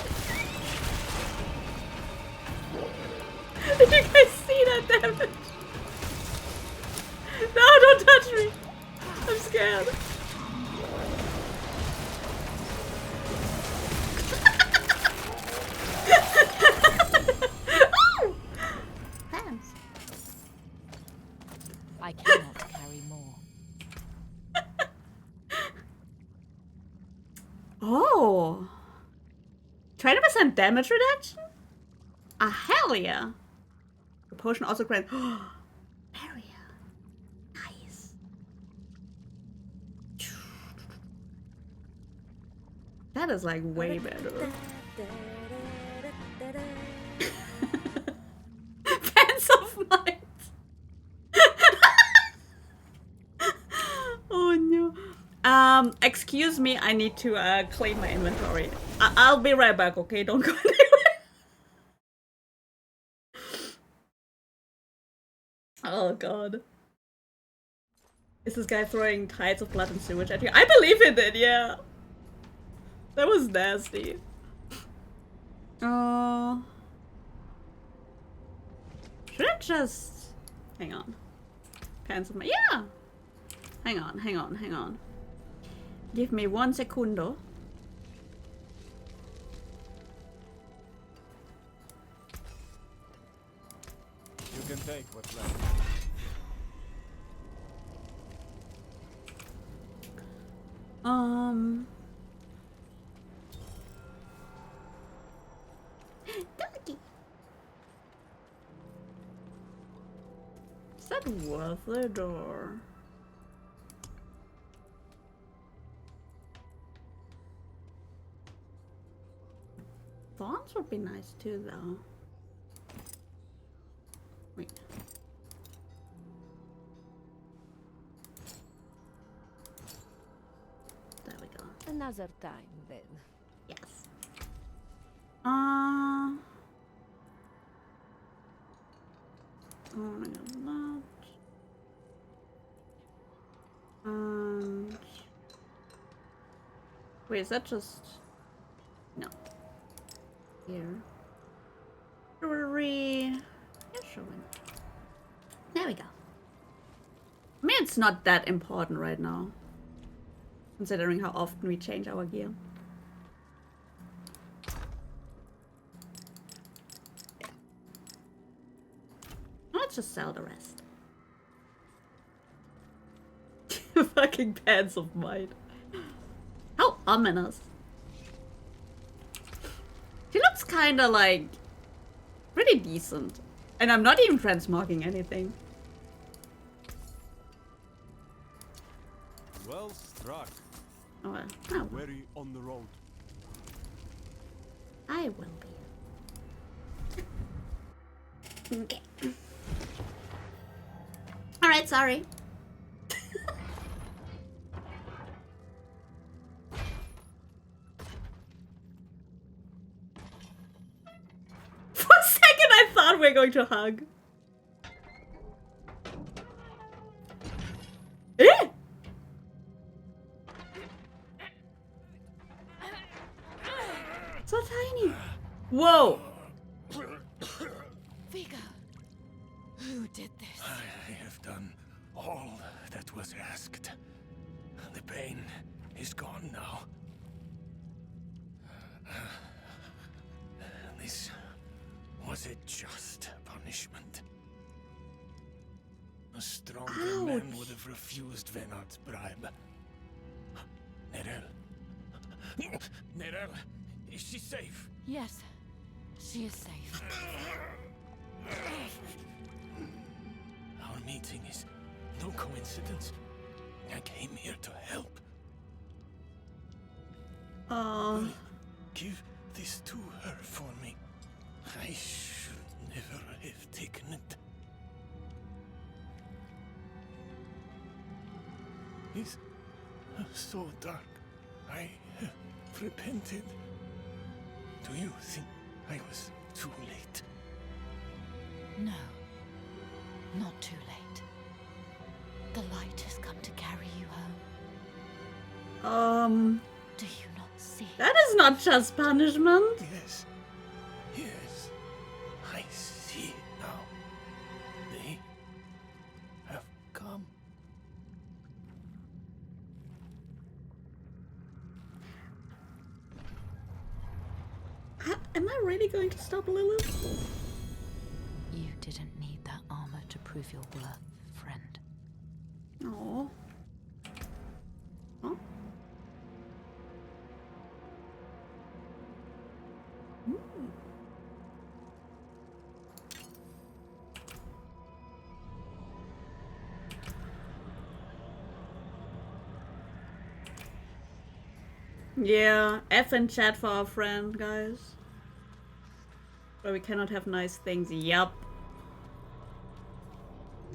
Did you guys see that damage? No, don't touch me! I'm scared. Oh! Pants. I cannot carry more. Oh. 20% damage reduction? Ah, hell yeah. The potion also grants. Barrier. Nice. That is like way better. Fans of Night. Oh no. Excuse me, I need to clean my inventory. I'll be right back, okay? Don't go anywhere. Oh god. Is this guy throwing tides of blood and sewage at you? I believe he did, yeah. That was nasty. Oh. Should I just... Hang on. Pants of my... Yeah! Hang on. Give me 1 secundo. You can take what's left. Doggy. Is that worth it or? Thorns would be nice too, though. Wait. There we go. Another time, then. Yes. Oh my god, that. And wait, is that just no? Here. Jewelry. Yeah, sure. There we go. I mean, it's not that important right now, considering how often we change our gear. Let's just sell the rest. Fucking pants of might. How ominous. He looks kinda like pretty decent. And I'm not even transmogging anything. Well struck. Oh, well. Oh. Wary on the road. I will be. Okay. Alright, sorry. For a second I thought we were going to hug. Eh? So tiny. Whoa. Vega, who did this? I have done all that was asked. The pain is gone now. This was a just punishment. A stronger man would have refused Fanart's bribe. Nerel. Nerel, is she safe? Yes, she is safe. Our meeting is no coincidence. I came here to help. Give this to her for me. I should never have taken it. It's so dark. I have repented. Do you think I was too late? No, not too late. The light has come to carry you home. Do you not see? That is not just punishment. Yes. Yes. I see now. They have come. Am I really going to stop Lilith? You didn't need that armor to prove your worth, friend. Oh. Huh? Yeah, F in chat for our friend, guys. But we cannot have nice things. Yup.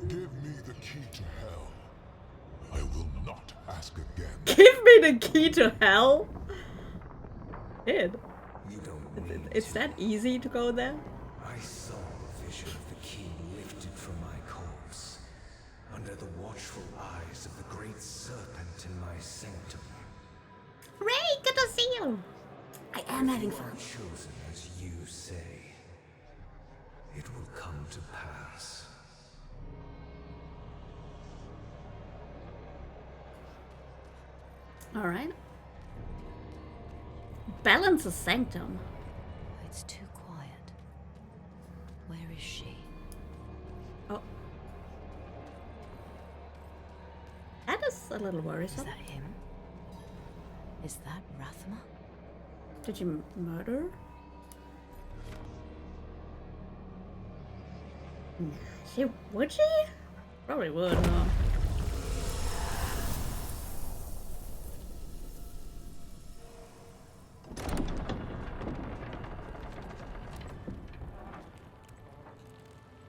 Give me the key to hell. I will not ask again. Give me the key to hell? Kid. You don't need It's that easy to go there? I saw the vision of the key lifted from my corpse, under the watchful eyes of the great serpent in my sanctum. Ray, good to see you. I am having fun. Chosen as you say, it will come to pass. Alright. Balance a sanctum. It's too quiet. Where is she? Oh. That is a little worrisome. Is that him? Is that Rathma? Did you murder? Nah, would she? Probably would, huh?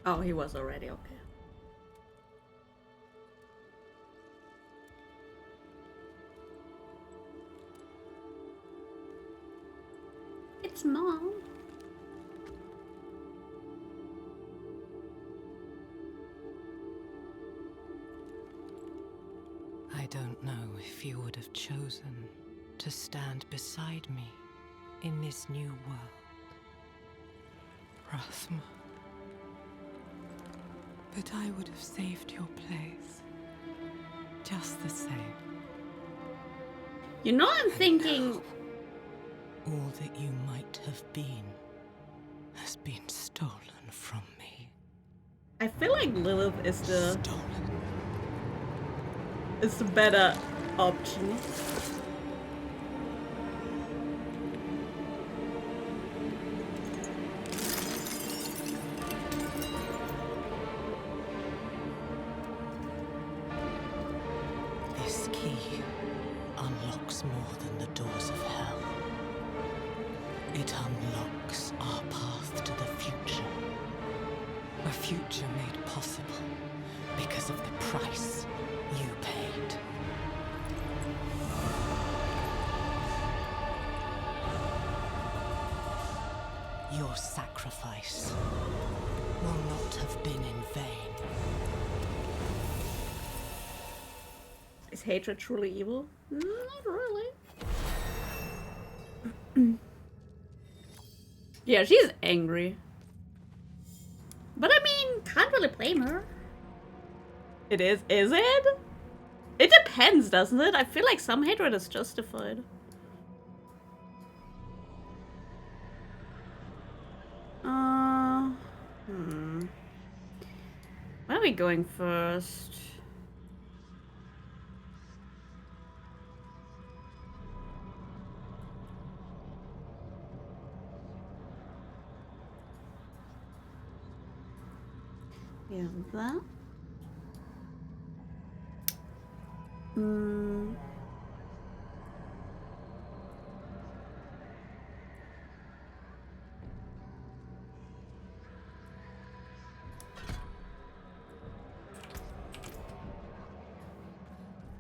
Oh, he was already okay. It's Mom. I don't know if you would have chosen to stand beside me in this new world, Rathma. But I would have saved your place, just the same. You know, I'm thinking... All that you might have been has been stolen from me. I feel like Lilith is the better option. This key unlocks more than the doors of hell. It unlocks our path to the future. A future made possible because of the price you paid. Your sacrifice will not have been in vain. Is hatred truly evil? Not really. Yeah, she's angry. But I mean, can't really blame her. It is it? It depends, doesn't it? I feel like some hatred is justified. Where are we going first? Yeah, that.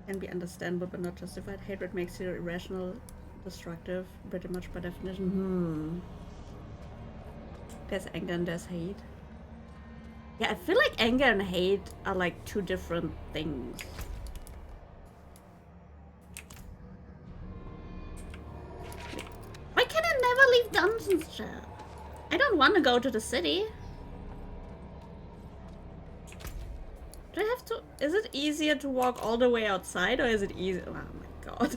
Can be understandable but not justified. Hatred makes you irrational, destructive, pretty much by definition. There's anger and there's hate. Yeah, I feel like anger and hate are like two different things. Why can I never leave dungeons, chat? I don't want to go to the city. Do I have to? Is it easier to walk all the way outside, or is it easy? Oh my god!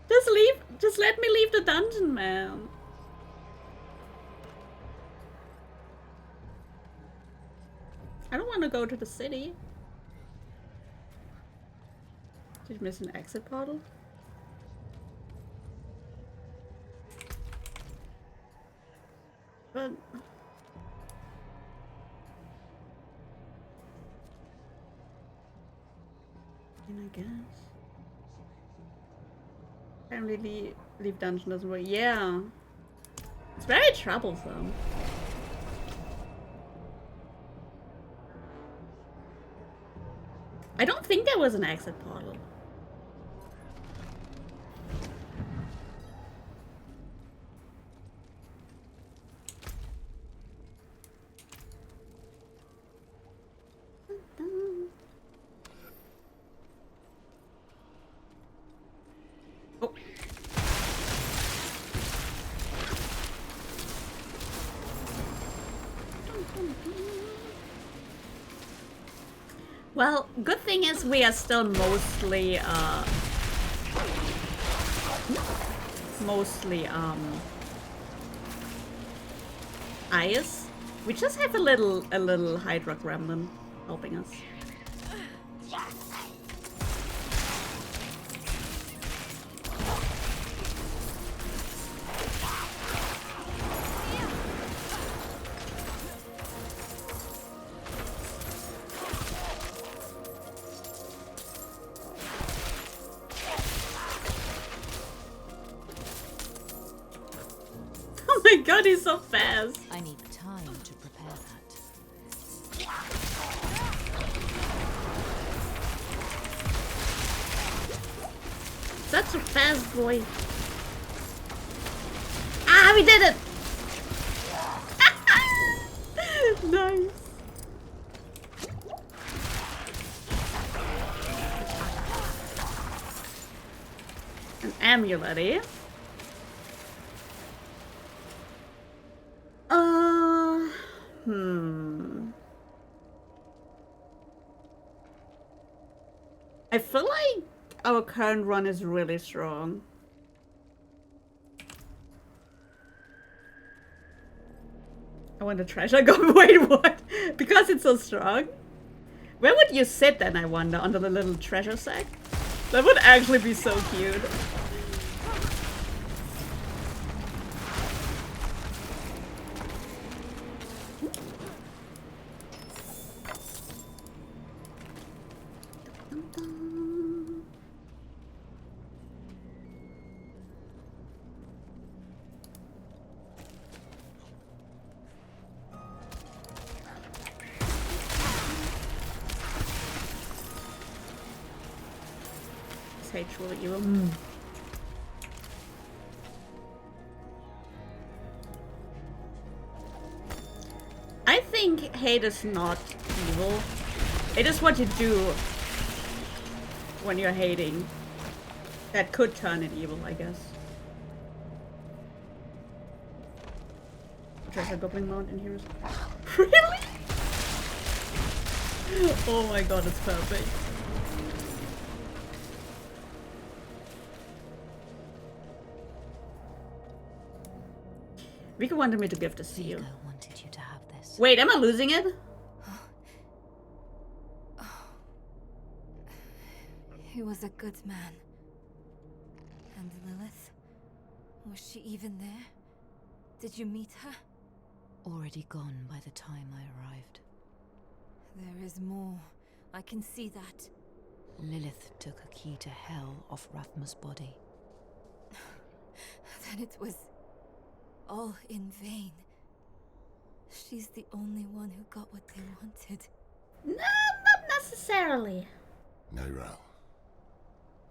Just leave. Just let me leave the dungeon, man. I don't want to go to the city. Did you miss an exit portal? But I guess. Apparently leave dungeon doesn't work. Yeah. It's very troublesome. I don't think there was an exit portal. Oh. Well, good thing is we are still mostly ice. We just have a little Hydra gremlin helping us. Oh my god, he's so fast. I need time to prepare that. Such a fast boy. Ah, we did it! Nice. An amulet, eh? I feel like our current run is really strong. I when the treasure goes. Wait, what? Because it's so strong? Where would you sit then, I wonder? Under the little treasure sack? That would actually be so cute. Sexual evil. I think hate is not evil. It is what you do when you're hating that could turn it evil, I guess. There's a goblin mount in here. Really? Oh my god, it's perfect. Vika wanted me to give this to you. Wanted you to have this. Wait, am I losing it? He was a good man. And Lilith? Was she even there? Did you meet her? Already gone by the time I arrived. There is more. I can see that. Lilith took a key to hell off Rathma's body. Then it was all in vain. She's the only one who got what they wanted. No, not necessarily. No, Ral.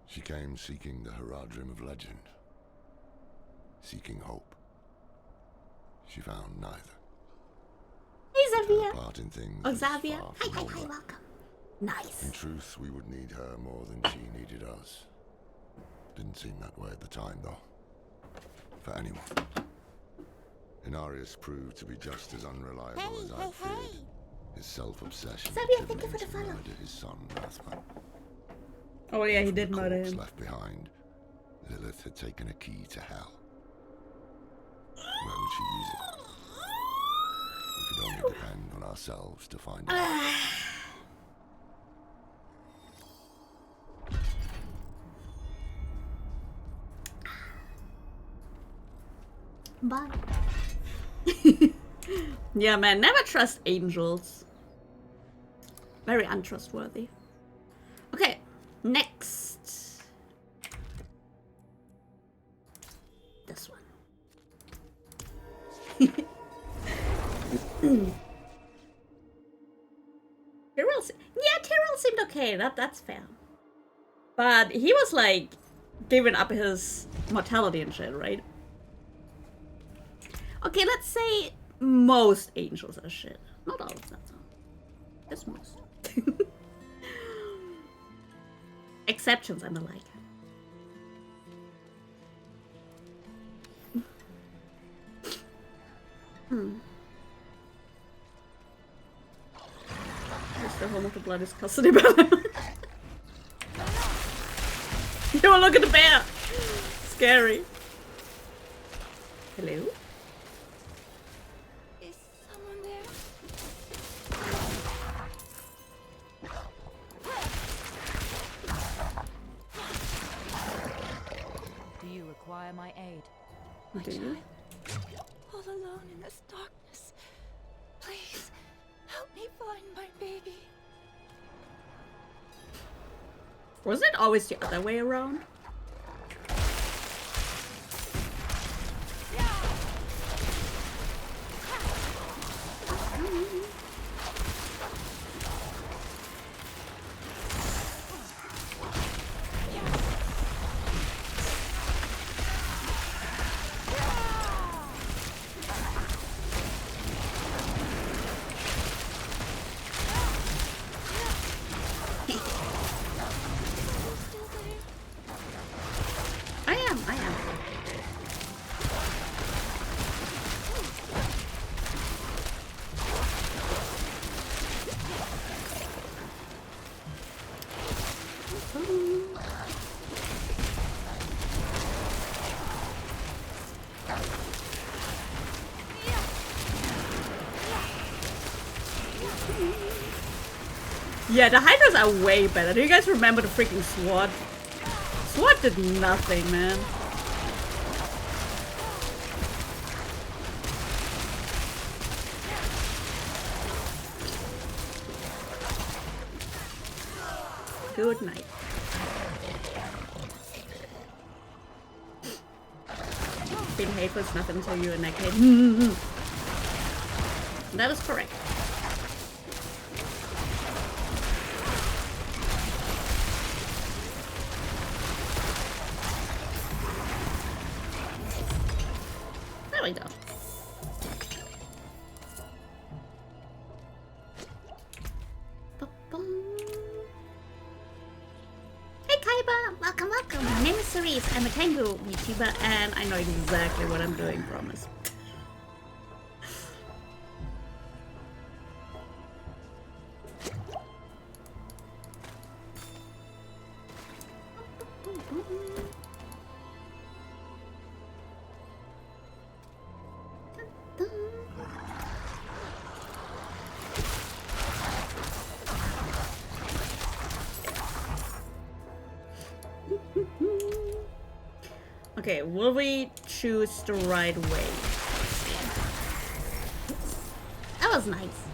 She came seeking the Haradrim of legend. Seeking hope. She found neither. Hey, Xavier. Her part in things Oh, was Xavier. far Hi, from hi, all hi, that. welcome. Nice. In truth, we would need her more than she needed us. Didn't seem that way at the time, though. For anyone. Inarius proved to be just as unreliable as I feared. His self-obsession Xavier, driven thank you for him the to follow. murder his son, Rathma. Oh yeah, he From did the murder corpse him. left behind, Lilith had taken a key to hell. Where would she use it? We could only depend on ourselves to find out. Bye. Yeah, man, never trust angels. Very untrustworthy. Okay, next. This one. Tyrell seemed okay. That's fair. But he was like giving up his mortality and shit, right? Okay, let's say most angels are shit. Not all of them, though. Just most. Exceptions and the like. Just the home of the bloodiest custody battle. Yo, look at the bear! Scary. Hello? Is someone there? Do you require my aid? Do you? All alone in this darkness. Please, help me find my baby. Was it always the other way around? Yeah, the Hydras are way better. Do you guys remember the freaking sword? Sword did nothing, man. Good night. Being hateful is nothing to you in that case. That is correct. There we go. Hey Kaiba! Welcome, welcome! My name is CeriYun. I'm a Tango VTuber and I know exactly what I'm doing, promise. Okay, will we choose the right way? That was nice.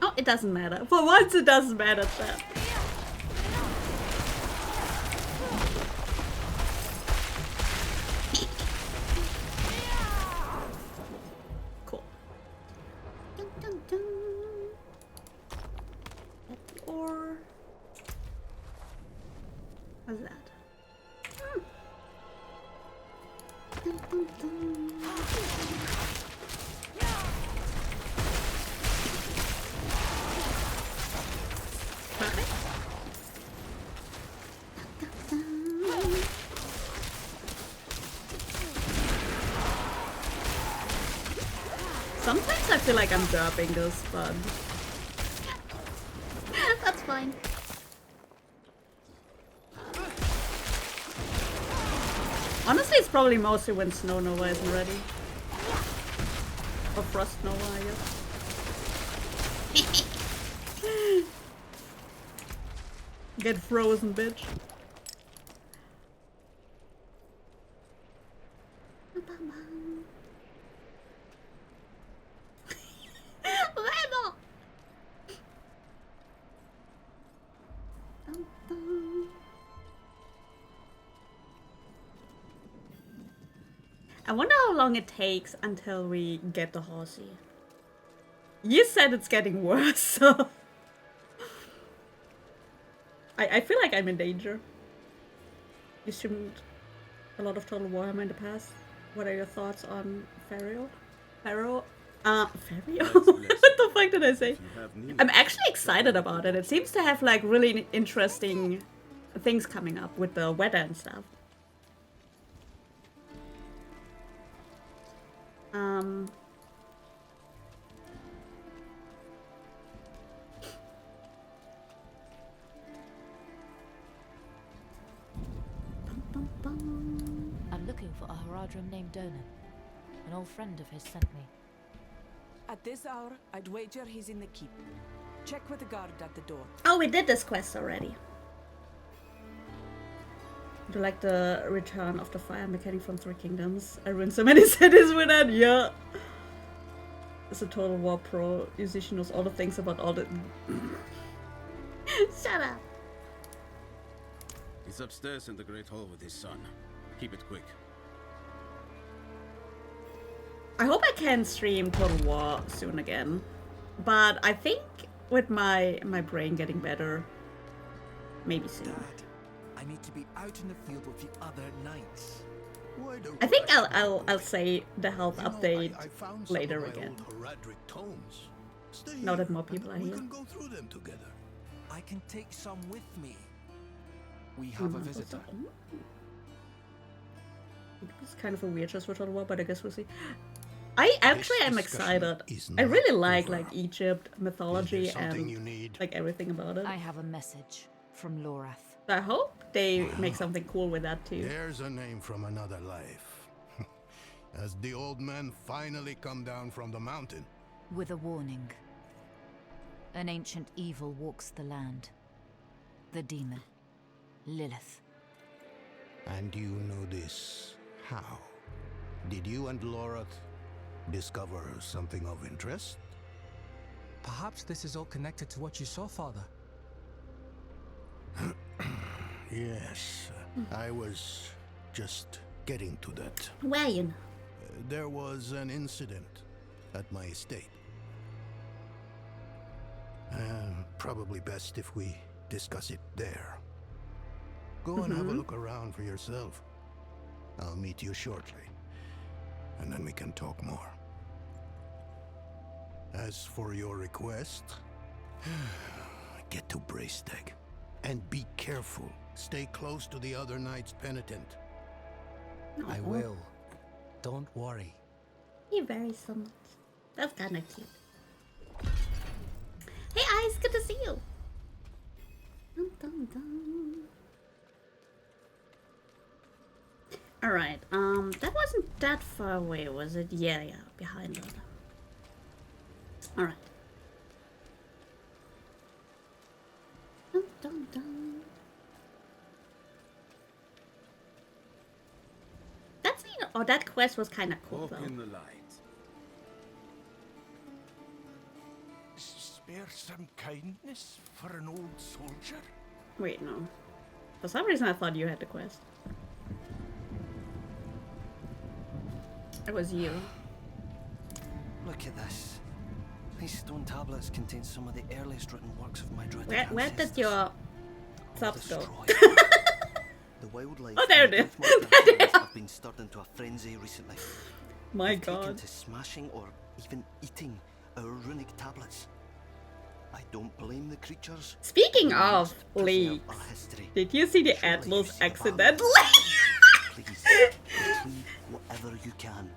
Oh, it doesn't matter. For once it doesn't matter, chat. Cool. Dun, dun, dun. Or... what's that? Dun, dun, dun. Perfect. Dun, dun, dun. Sometimes I feel like I'm derping this, but that's fine. Honestly, it's probably mostly when Snow Nova isn't ready. Or Frost Nova, I guess. Get frozen, bitch. I wonder how long it takes until we get the horsey. You said it's getting worse, so... I feel like I'm in danger. You streamed a lot of Total Warhammer in the past. What are your thoughts on Fario? Fario? Fario? What the fuck did I say? I'm actually excited about it. It seems to have like really interesting things coming up with the weather and stuff. I'm looking for a Haradrim named Donan. An old friend of his sent me. At this hour, I'd wager he's in the keep. Check with the guard at the door. Oh, we did this quest already. Do you like the return of the fire mechanic from Three Kingdoms? I ruined so many cities with that, yeah. It's a Total War pro. Musician knows all the things about all the... Shut up. He's upstairs in the Great Hall with his son. Keep it quick. I hope I can stream Total War soon again. But I think with my brain getting better, maybe soon. Dad, I need to be out in the field with the other knights. I think I'll say the health update later again. Now that more people are here. We can go through them together. I can take some with me. We have a visitor. It's kind of a weird choice for Total War, but I guess we'll see. I actually am excited. I really like Egypt mythology and like everything about it. I have a message from Lorath. I hope they make something cool with that too. There's a name from another life. Has the old man finally come down from the mountain? with a warning. An ancient evil walks the land. The demon, Lilith. And you know this how? Did you and Lorath discover something of interest? Perhaps this is all connected to what you saw, Father. Yes, I was just getting to that. Where you know? There was an incident at my estate. Probably best if we discuss it there. Go and have a look around for yourself. I'll meet you shortly, and then we can talk more. As for your request, get to Braystag. And be careful. Stay close to the other Knights Penitent. I will. Don't worry. He varies so much. That's kind of cute. Hey Ice, good to see you. Dun, dun, dun. All right. That wasn't that far away, was it? Yeah, behind that. All right. Dun, dun, dun. That's that quest was kind of cool though. Open the light. Spare some kindness for an old soldier? Wait, no. For some reason I thought you had the quest. It was you. Look at this. These stone tablets contain some of the earliest written works of my dreaded Where did your subs go? The wildlife Oh, there it is. have been stirred into a frenzy recently. My They've taken God. to smashing or even eating our runic tablets. I don't blame the creatures. Speaking of leaks, did you see the Atlas accidentally? Please, whatever you can.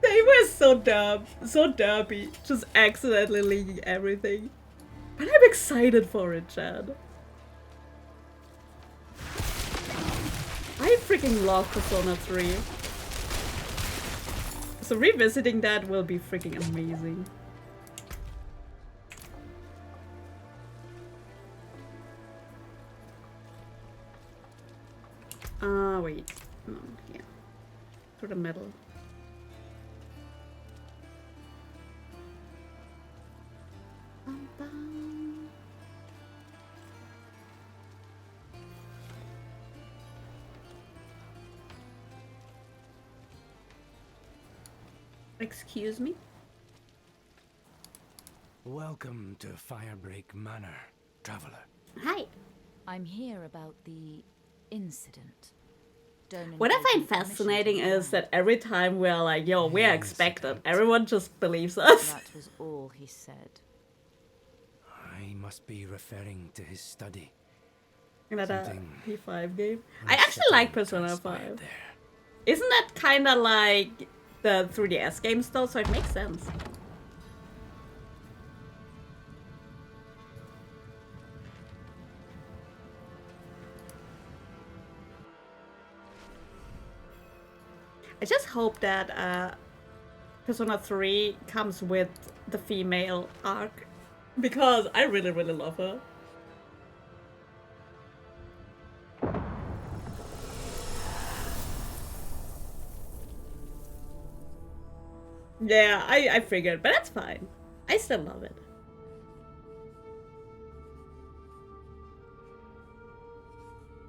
They were so dumb, so derpy, just accidentally leaking everything. But I'm excited for it, Chad. I freaking love Persona 3. So revisiting that will be freaking amazing. Wait. No, yeah. To the middle. Excuse me? Welcome to Firebreak Manor, traveler. Hi. I'm here about the incident. What I find fascinating is that every time we're like, yo, we're expected, everyone just believes us. That was all he said. I must be referring to his study. Another P5 game. I actually like Persona 5. Isn't that kind of like the 3DS games though? So it makes sense. I just hope that Persona 3 comes with the female arc, because I really, really love her. Yeah, I figured, but that's fine. I still love it.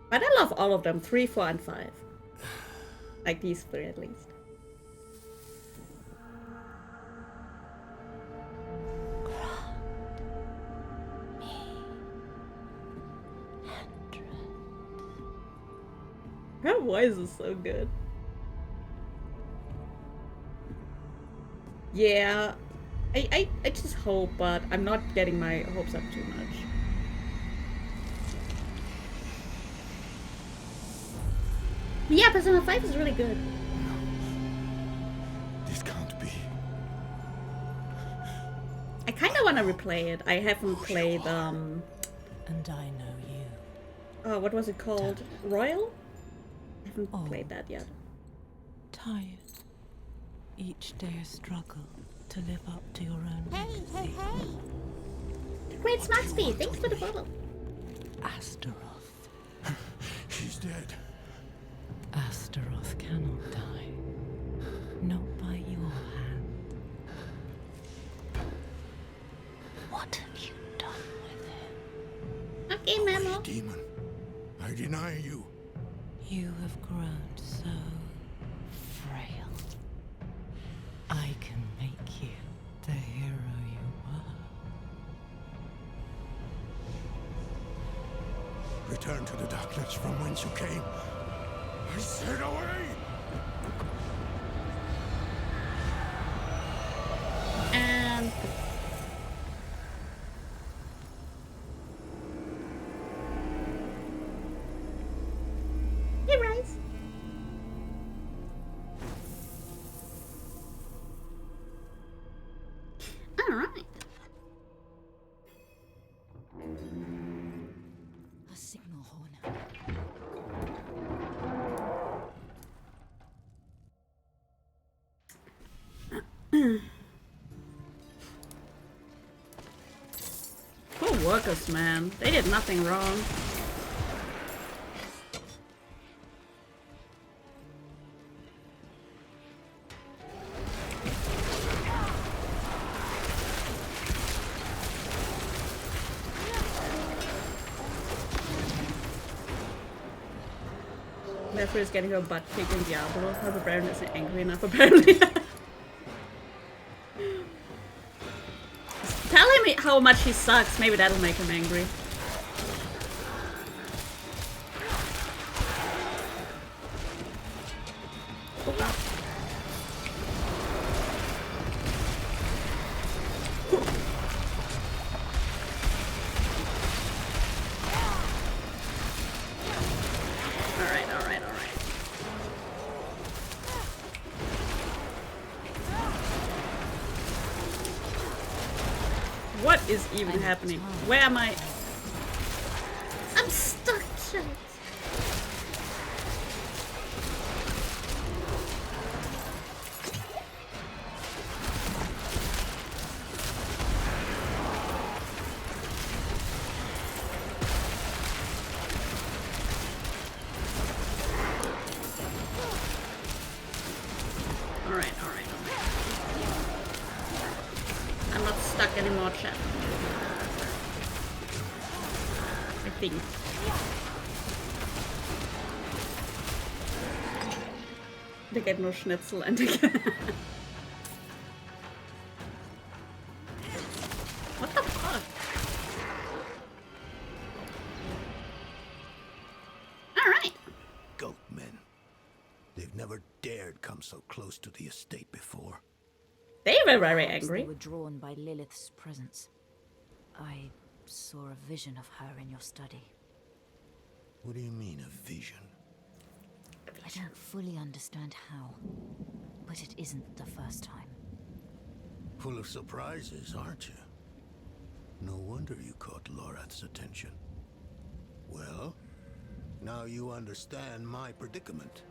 But I love all of them, 3, 4, and 5. Like these 3 at least. Her voice is so good. Yeah, I just hope, but I'm not getting my hopes up too much. Yeah, Persona 5 is really good. This can't be. I kind of want to replay it. I haven't played, And I know you. Oh, what was it called? Royal? I haven't played that yet. Tired. Each day a struggle to live up to your own. Great smart speed. Thanks for the follow. Astaroth. She's dead. Astaroth cannot die. Not by your hand. What have you done with him? Okay, Memo. Demon. I deny you. You have grown so frail. I can make you the hero you were. Return to the darkness from whence you came. I said away! And hey, Rise. All right. A signal horn. Poor workers, man. They did nothing wrong. Therefore, is getting her butt kicked in Diablo. Her Baron isn't angry enough, apparently. Tell him how much he sucks. Maybe that'll make him angry. What is even happening? Where am I? I'm stuck, shit. Alright. I'm not stuck anymore, chat. I think. They get no schnitzel and what the fuck? Alright. Goat men. They've never dared come so close to the estate before. They were very Perhaps angry. They were drawn by Lilith's presence. I saw a vision of her in your study. What do you mean, a vision? I don't fully understand how, but it isn't the first time. Full of surprises, aren't you? No wonder you caught Lorath's attention. Well, now you understand my predicament.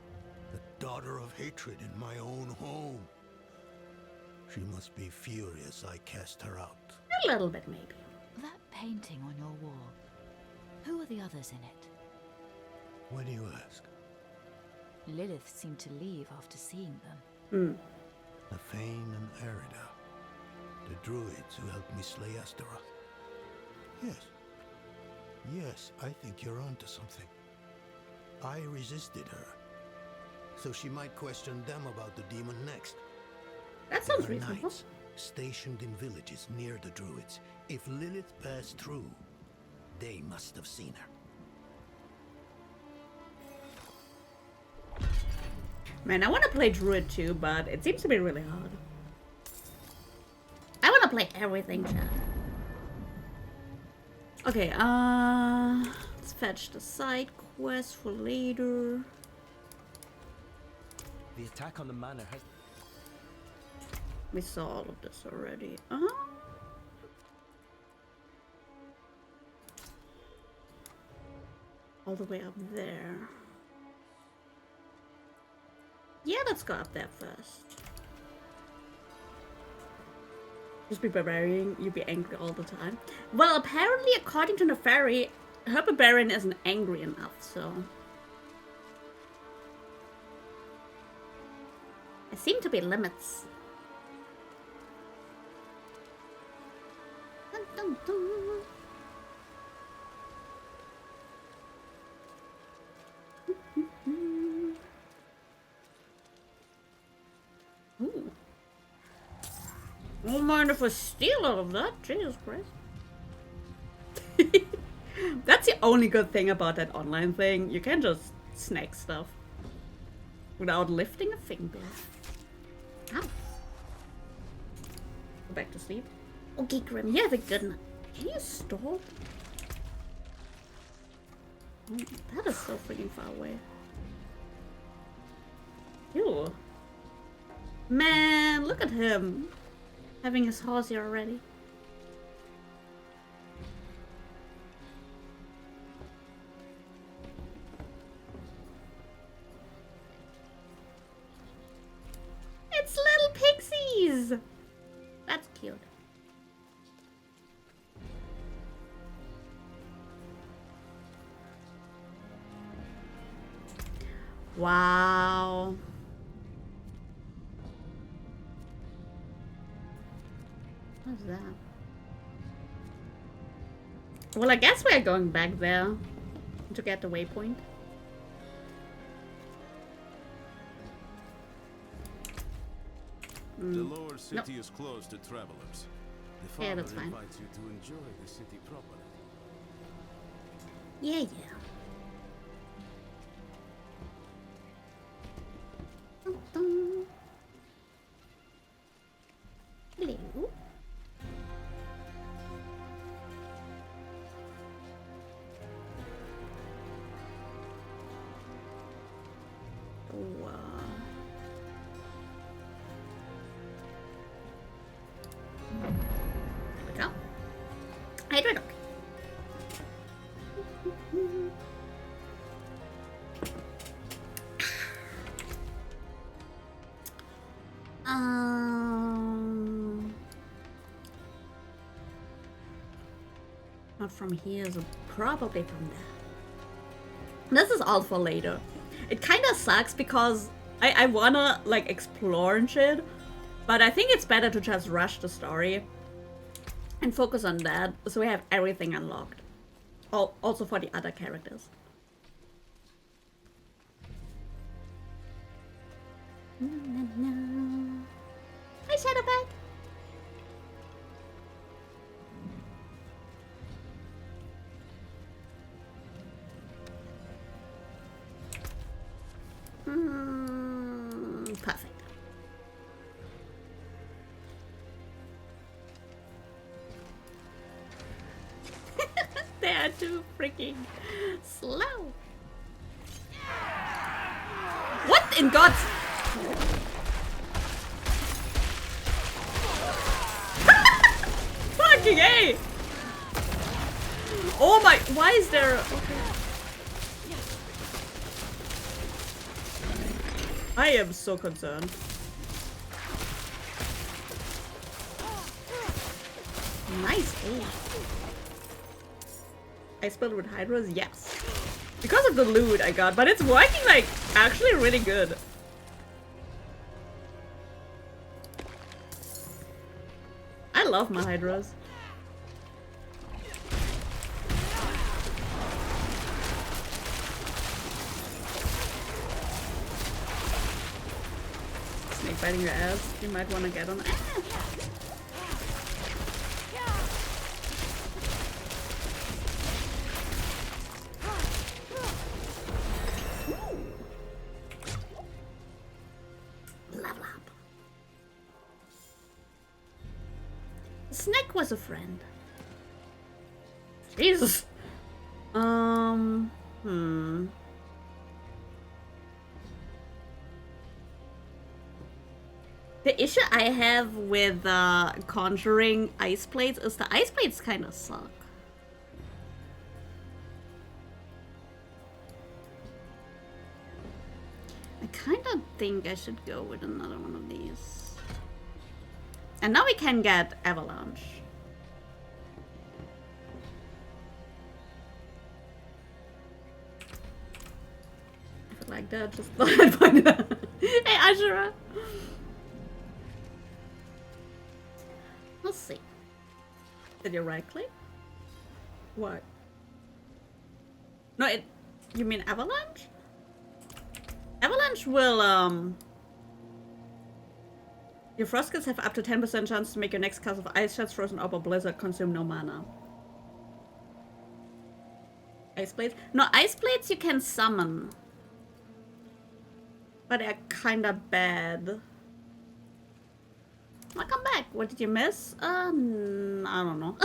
The daughter of hatred in my own home. She must be furious I cast her out. A little bit, maybe. That painting on your wall, who are the others in it? Why do you ask? Lilith seemed to leave after seeing them. Nafane and Erida. The druids who helped me slay Astaroth. Yes, I think you're onto something. I resisted her, so she might question them about the demon next. That sounds There are reasonable. knights stationed in villages near the druids. If Lilith passed through, they must have seen her. Man, I want to play Druid too, but it seems to be really hard. I want to play everything, chat. Okay, let's fetch the side quest for later. The attack on the manor has... We saw all of this already. All the way up there. Yeah, let's go up there first. Just be barbarian, you'll be angry all the time. Well, apparently, according to the fairy, her barbarian isn't angry enough, so... There seem to be limits. Dun, dun, dun. Ooh. Won't mind if I steal out of that. Jesus Christ. That's the only good thing about that online thing. You can just snag stuff without lifting a finger. Ow. Go back to sleep. Okay, Grim, you have a good night. Can you stop? Oh, that is so freaking far away. Ew. Man, look at him. Having his horse here already. It's little pixies! That's cute. Wow. What's that? Well, I guess we're going back there to get the waypoint. The lower city is closed to travelers. The father Yeah, that's fine. invites you to enjoy the city properly. Yeah, yeah. Dun, dun. Hello. Oh, there we go. Hydrodok. Not from here, so probably from there. This is all for later. It kind of sucks because I wanna like explore and shit, but I think it's better to just rush the story and focus on that so we have everything unlocked. Also for the other characters. Hi, Shadowback. Perfect. They are too freaking slow. What in God's... Fucking A! Oh my... Why is there... Okay. I am so concerned. Nice A. I spelled with Hydras? Yes. Because of the loot I got, but it's working like actually really good. I love my Hydras. Snake biting your ass. You might want to get on. Level up. Snake was a friend. Jesus. The issue I have with conjuring ice plates is the ice plates kind of suck. I kind of think I should go with another one of these. And now we can get Avalanche. If you like that, just thought I'd find it out. Hey, Ashura! Let's see. Did you right click? What? No, it. You mean Avalanche? Avalanche will, your frost skills have up to 10% chance to make your next cast of Ice Shards, Frozen Orb, or Blizzard consume no mana. Ice Blades? No, Ice Blades you can summon. But they're kinda bad. Welcome back. What did you miss? I don't know.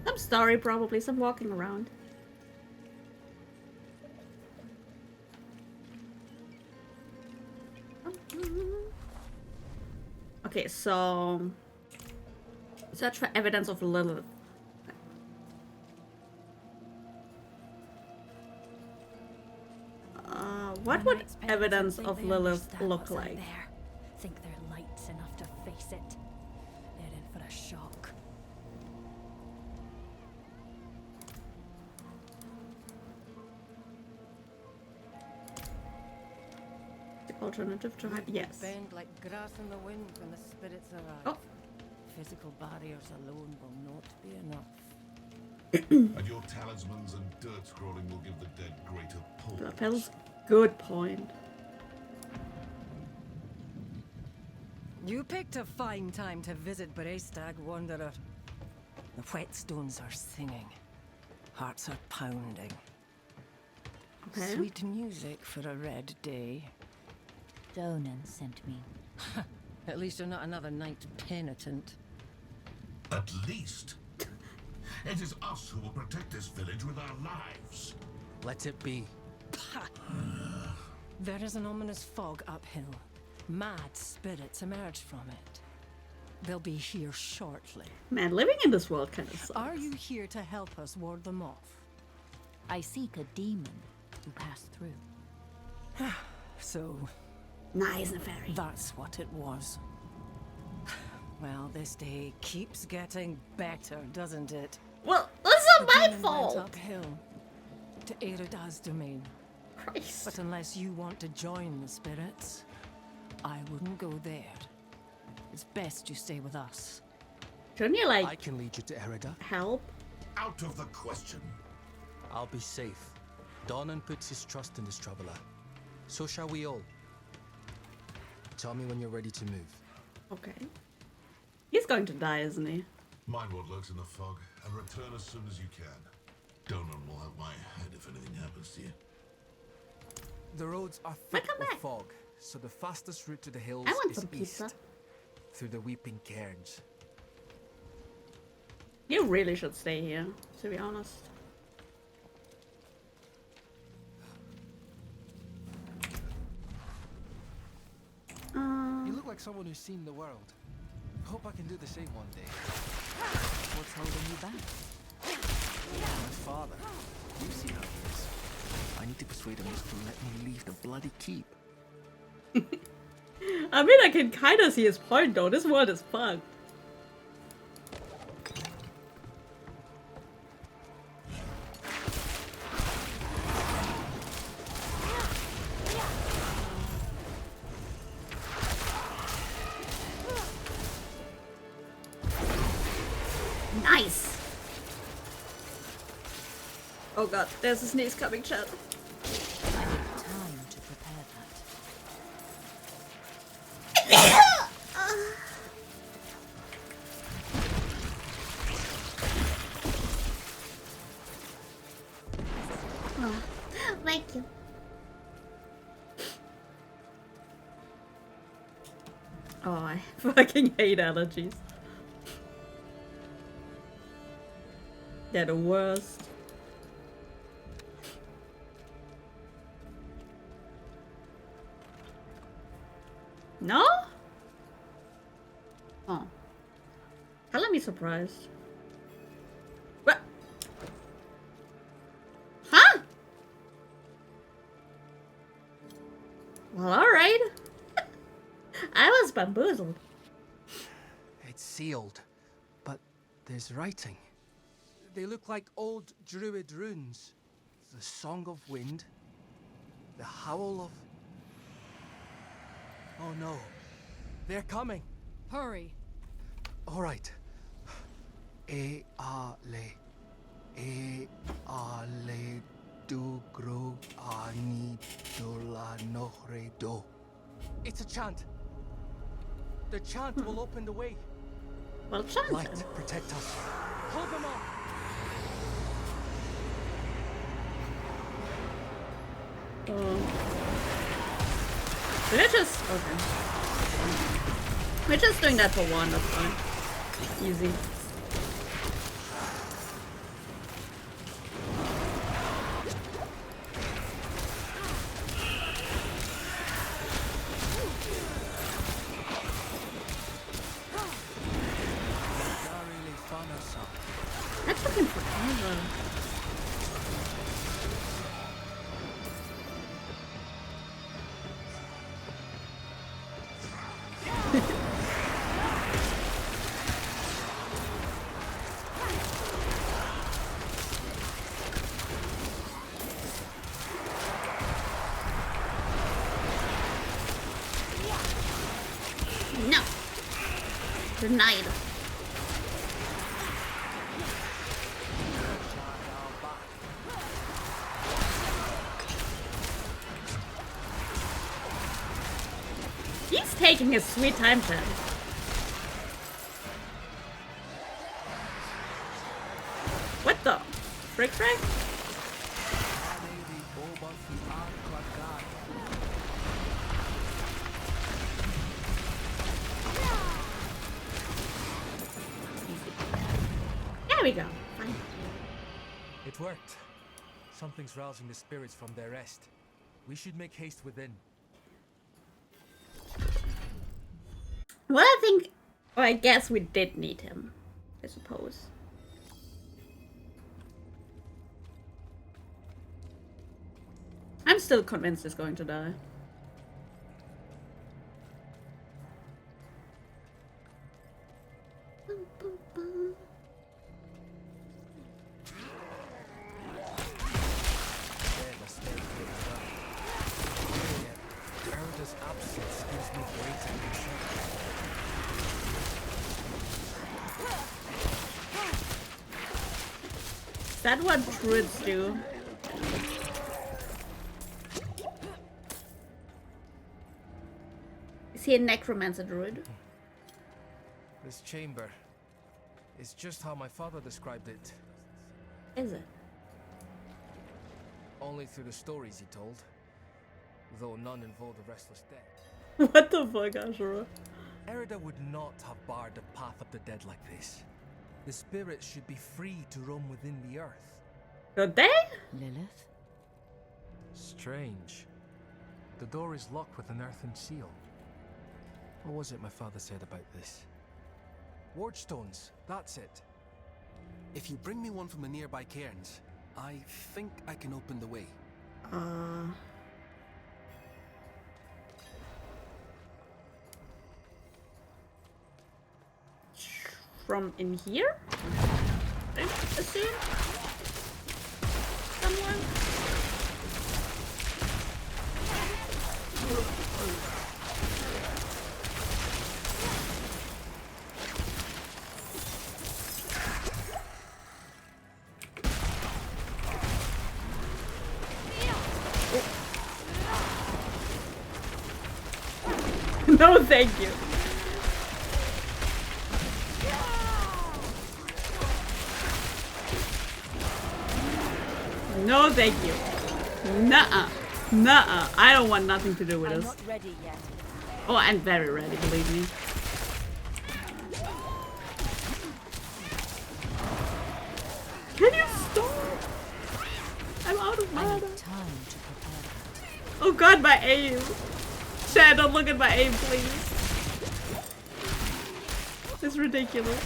Some story probably, some walking around. Okay, so search for evidence of Lilith. What would evidence of Lilith look like? Think they're lights enough to face it. They're in for a shock. The alternative to hide? Yes. Bend like grass in the wind when the spirits arrive. Oh. Physical barriers alone will not be enough. And your talismans and dirt scrolling will give the dead greater pause. Good point. You picked a fine time to visit Berrystag, Wanderer. The whetstones are singing. Hearts are pounding. Okay. Sweet music for a red day. Donan sent me. At least you're not another night penitent. At least. It is us who will protect this village with our lives. Let it be. There is an ominous fog uphill. Mad spirits emerge from it. They'll be here shortly. Man, living in this world kind of sucks. Are you here to help us ward them off? I seek a demon who passed through. So... Nice, Neferi. That's what it was. Well, this day keeps getting better, doesn't it? Well, that's not my fault! Went uphill to Aeru's domain. Christ. But unless you want to join the spirits, I wouldn't go there. It's best you stay with us. Shouldn't you, like... I can lead you to Erida. Help? Out of the question. I'll be safe. Donan puts his trust in this traveler. So shall we all. Tell me when you're ready to move. Okay. He's going to die, isn't he? Mind what lurks in the fog, and return as soon as you can. Donan will have my head if anything happens to you. The roads are thick with fog, so the fastest route to the hills I want is some pizza. east, through the Weeping Cairns. You really should stay here, to be honest. You look like someone who's seen the world. Hope I can do the same one day. What's holding you back? My father. You see how he is. I need to persuade him just to let me leave the bloody keep. I mean, I can kind of see his point, though. This world is fucked. Nice! Oh god, there's a sneeze coming, chat. I need time to prepare Oh, thank you. Oh, I fucking hate allergies. They're the worst. No? Oh. Hell, let me surprised. What? Huh? Well, alright. I bamboozled. It's sealed, but there's writing. They look like old druid runes. The Song of Wind, the Howl of... Oh no, they're coming. Hurry. All right. E a le du gro ani do la nohre do. It's a chant. The chant will open the way. Well, chant. Light, protect us. Hold them up. We're just okay. We're just doing that for one. That's fine. Easy. That's fucking forever. No. Denied. He's taking his sweet time, Chad. What the? Frick? There we go. Fine. It worked. Something's rousing the spirits from their rest. We should make haste within. Well, I think... Well, I guess we did need him. I suppose. I'm still convinced he's going to die. Is that what druids do? Is he a necromancer druid? This chamber is just how my father described it. Is it? Only through the stories he told, though none involved the restless dead. What the fuck, Ashura? Erida would not have barred the path of the dead like this. The spirits should be free to roam within the earth. Could they? Lilith? Strange. The door is locked with an earthen seal. What was it my father said about this? Ward stones, that's it. If you bring me one from the nearby cairns, I think I can open the way. From in here? I assume? Somewhere? No, thank you. No, thank you. Nuh-uh. Nuh-uh. I don't want nothing to do with this. I'm not ready yet. Oh, I'm very ready, believe me. Can you stop? I'm out of mana. Oh god, my aim. Chad, don't look at my aim, please. It's ridiculous.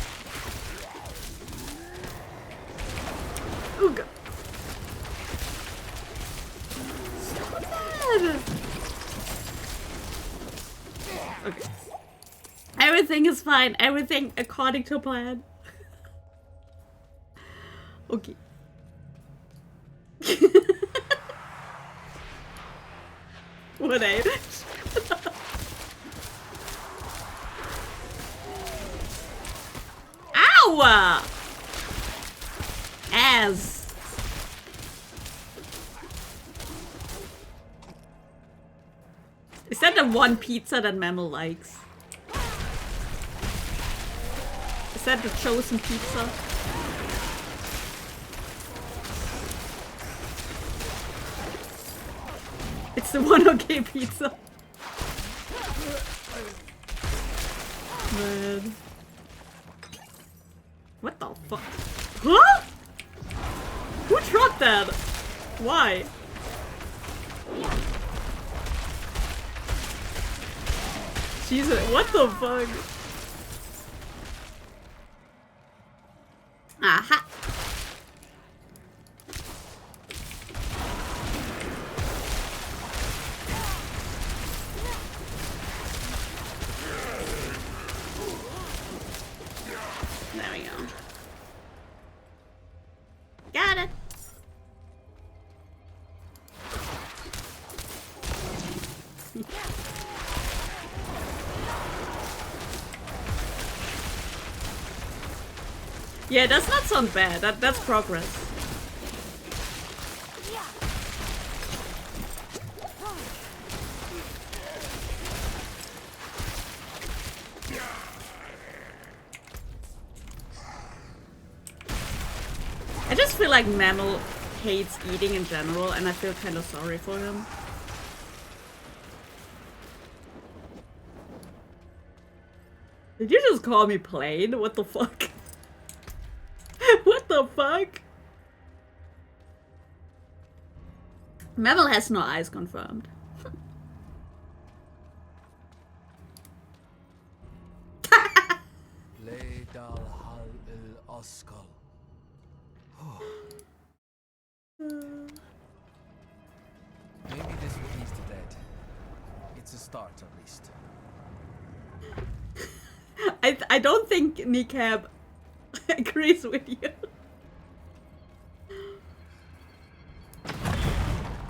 Oh god. Stop that! Okay. Everything is fine. Everything according to plan. Okay. What ain't it? Ow! Ass. Is that the one pizza that Mammal likes? Is that the chosen pizza? It's the one okay pizza. Man. What the fuck? Huh? Who dropped that? Why? Jesus, what the fuck? Aha! There we go. Got it! Yeah, that's not sound bad. That's progress. I just feel like Mammal hates eating in general, and I feel kind of sorry for him. Did you just call me plain? What the fuck? What the fuck? Mammal has no eyes confirmed. Leydal hal il oskal. Maybe this will ease the dead. It's a start, at least. I don't think Kneecap agrees with you.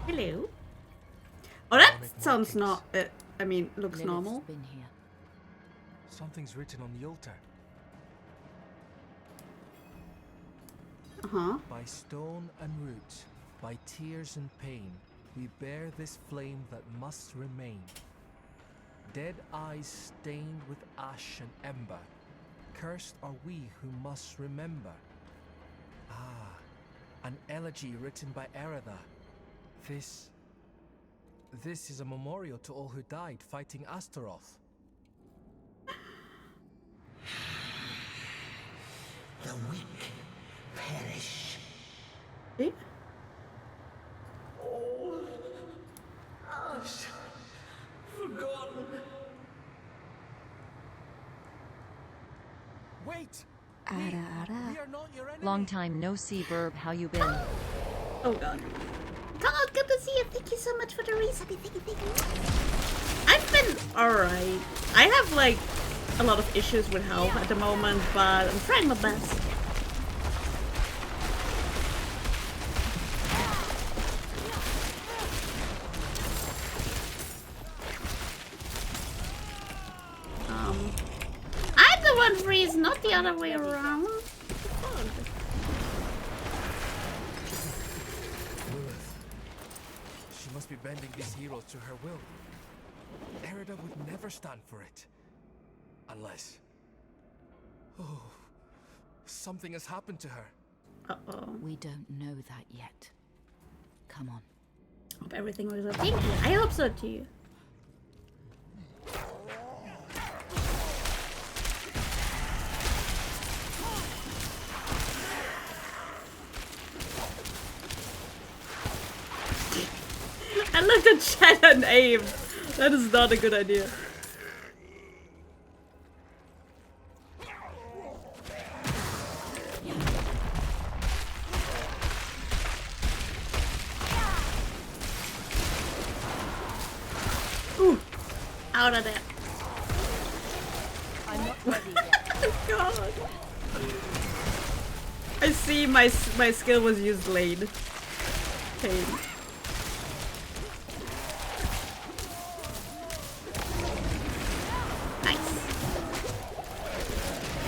Hello. Oh, that sounds not. I mean, looks normal. Been here. Something's written on the altar. By stone and root, by tears and pain, we bear this flame that must remain. Dead eyes stained with ash and ember, cursed are we who must remember. Ah, an elegy written by Erida. This is a memorial to all who died fighting Astaroth. The weak perish. Eh? All ash forgotten. Wait! Long time no see, Burb. How you been? Oh god. Oh, good to see you. Thank you so much for the reason. Thank you. I've been alright. I have like a lot of issues with health at the moment, but I'm trying my best. I'm the one freeze, not the other way around. She must be bending these heroes to her will. Erida would never stand for it. Unless... Oh, something has happened to her. Uh-oh. We don't know that yet. Come on. Hope everything was okay. I hope so too. I looked at chat and aim. That is not a good idea. Ooh, out of there. I'm see my skill was used late. Okay. Nice.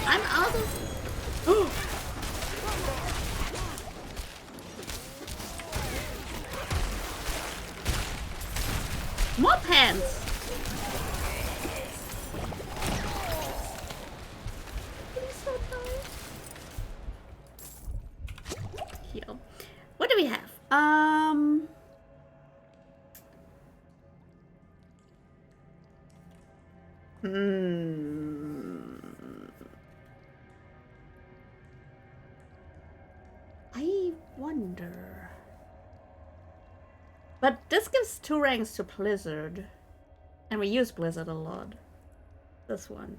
I'm out of. Oh. More pants. Heal. What do we have? I wonder. But this gives 2 ranks to Blizzard. And we use Blizzard a lot. This one.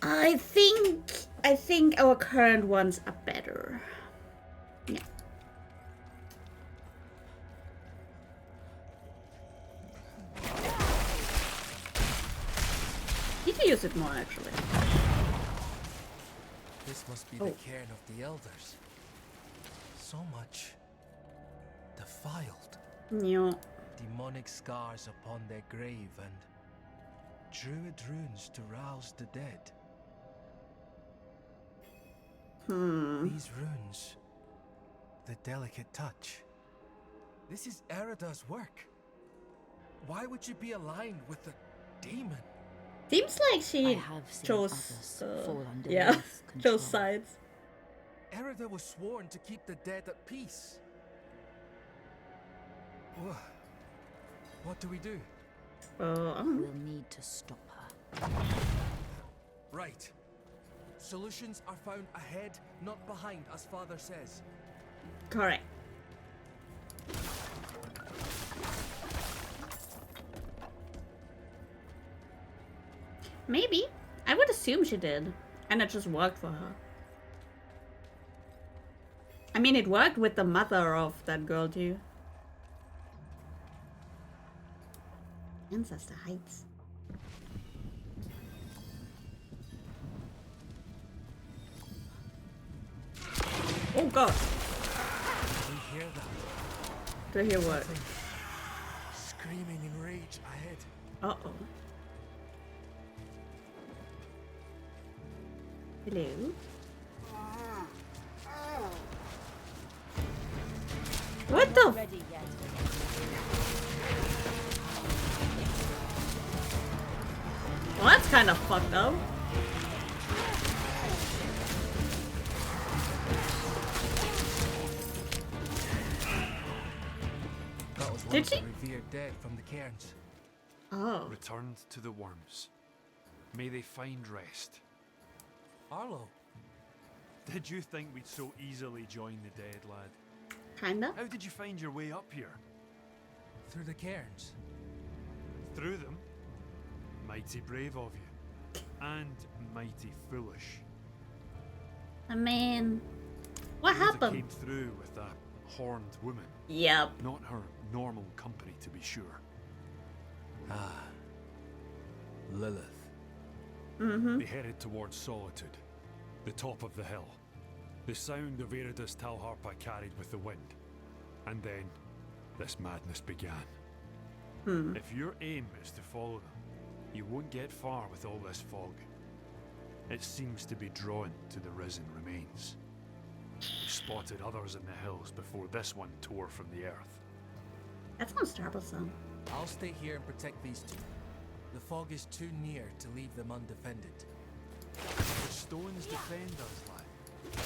I think our current ones are better. Yeah. Need to use it more actually. This must be the cairn of the elders. So much defiled. Yeah. Demonic scars upon their grave and druid runes to rouse the dead. These runes, the delicate touch. This is Erida's work. Why would she be aligned with the demon? Seems like she chose chose sides. Erida was sworn to keep the dead at peace. What do we do? We'll need to stop her. Right. Solutions are found ahead, not behind, as Father says. Correct. Maybe. I would assume she did. And it just worked for her. I mean, it worked with the mother of that girl too. Ancestor Heights. Oh god. Do you hear that? Do you hear what? Screaming in rage ahead. Uh-oh. Hello? What the? Well, that's kind of fucked up. That was Did she? a revered dead from the cairns. Oh. Returned to the worms. May they find rest. Arlo. Did you think we'd so easily join the dead, lad? Kinda. How did you find your way up here? Through the cairns. Through them? Mighty brave of you. And mighty foolish. I mean, what happened? Came through with that horned woman. Yep. Not her normal company, to be sure. Ah. Lilith. They headed towards Solitude, the top of the hill. The sound of Erida's Talharpa carried with the wind. And then, this madness began. If your aim is to follow them, you won't get far with all this fog. It seems to be drawn to the risen remains. We spotted others in the hills before this one tore from the earth. That sounds troublesome. I'll stay here and protect these two. The fog is too near to leave them undefended. The stones defend us, lad.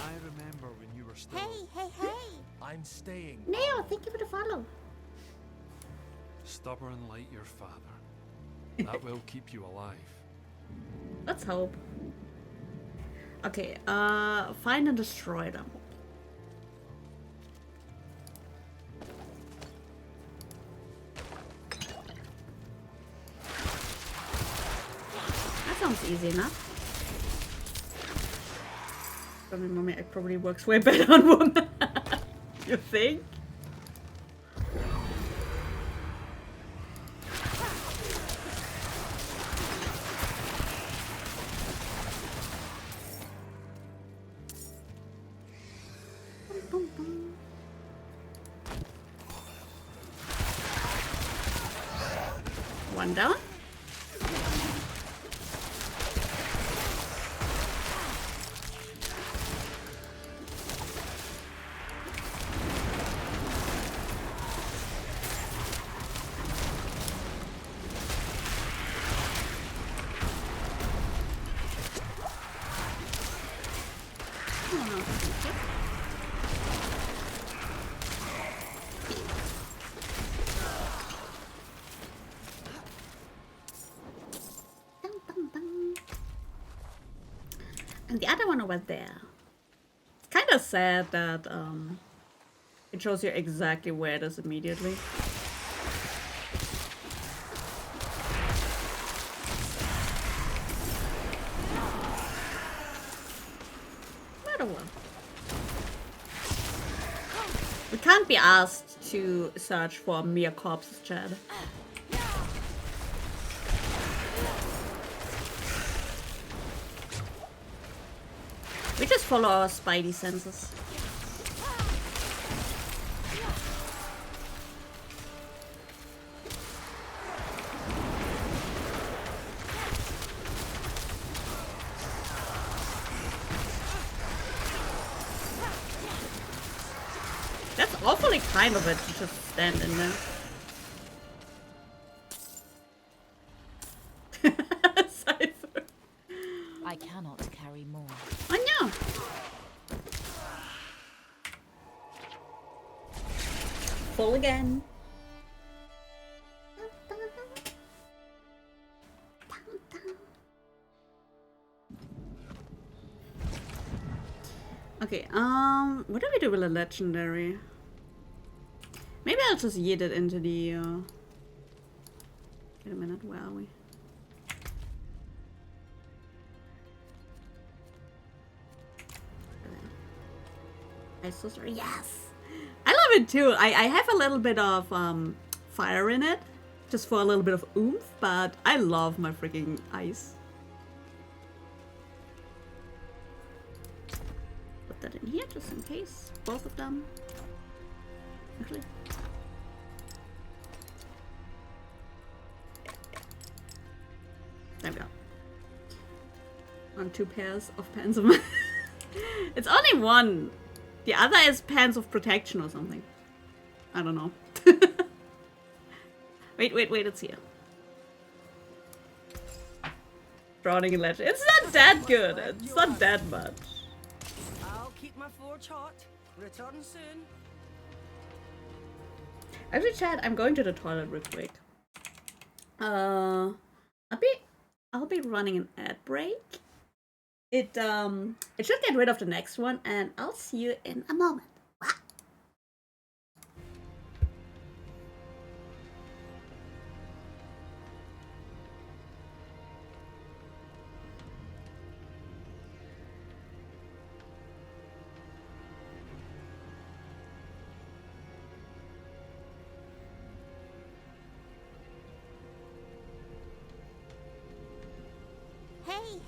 I remember when you were still... Hey! I'm staying. Neo, thank you for the follow. Stubborn like your father. That will keep you alive. Let's hope. Okay, find and destroy them. That sounds easy enough. I mean, mommy, it probably works way better on women. You think? One down. And the other one over there. It's kind of sad that it shows you exactly where it is immediately. Another one. We can't be asked to search for mere corpses, Chad. We just follow our spidey senses. That's awfully kind of it to just stand in there. I cannot carry more. I know. Full again. Okay, what do we do with a legendary? Maybe I'll just yeet it into the, wait a minute, where are we? Yes! I love it too. I have a little bit of fire in it, just for a little bit of oomph, but I love my freaking ice. Put that in here just in case. Both of them. Actually. There we go. On 2 pairs of pants of It's only one. The other is pants of protection or something. I don't know. wait, it's here. Drowning in legend. It's not that good. It's not that much. I'll keep my forge hot. Return soon. Actually, Chad, I'm going to the toilet real quick. I'll be running an ad break. It should get rid of the next one, and I'll see you in a moment. Hey!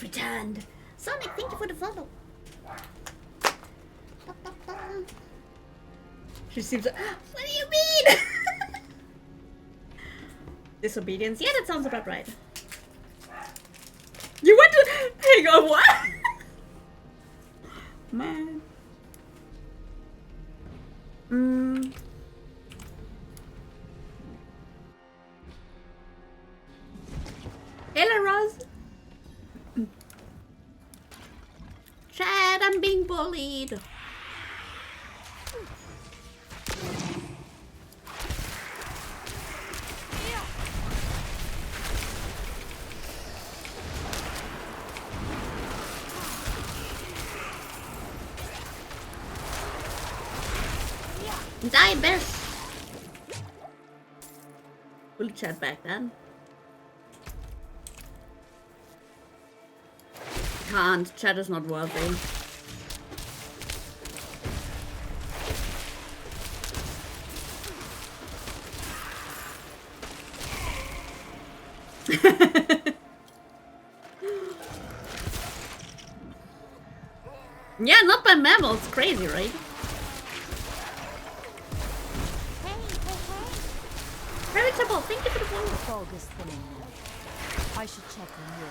have returned. Sonic, thank you for the follow. She seems. What do you mean? Disobedience? Yeah, that sounds about right. You went to. Hang on, what? Man. Hello, Roz. Chad, I'm being bullied. Die, bitch. We'll chat back then. Can't. Chat is not worthy. Yeah, not by mammals. It's crazy, right? Veritable, thank you for the follow. Fog is thinning now. I should check on you.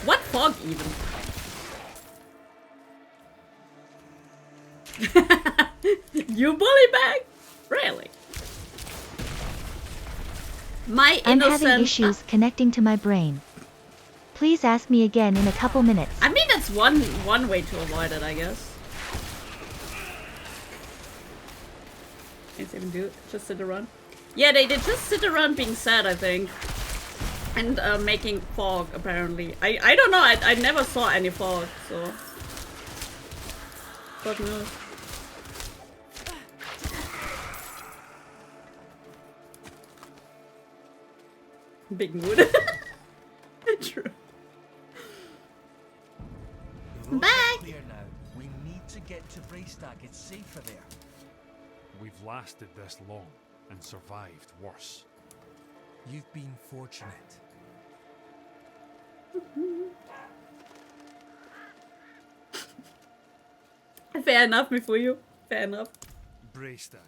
What fog even? You bully back? Really? My I'm innocent... having issues connecting to my brain. Please ask me again in a couple minutes. I mean, that's one way to avoid it, I guess. Can't even do it. Just sit around. Yeah, they did just sit around being sad, I think. And making fog, apparently. I don't know, I never saw any fog, so... God knows. Big mood. True. Bye! Clear now. We need to get to Braystag. It's safer there. We've lasted this long and survived worse. You've been fortunate. Fair enough, Mifuyu. Fair enough. Braystag.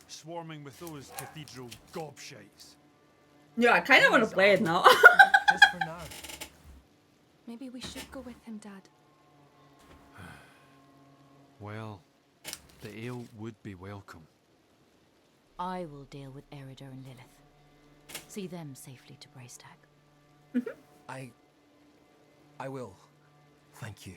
Swarming with those cathedral gobshites. Yeah, I kind of want to play it now. Just for now. Maybe we should go with him, Dad. Well, the ale would be welcome. I will deal with Erider and Lilith. See them safely to Braystag. I will. Thank you.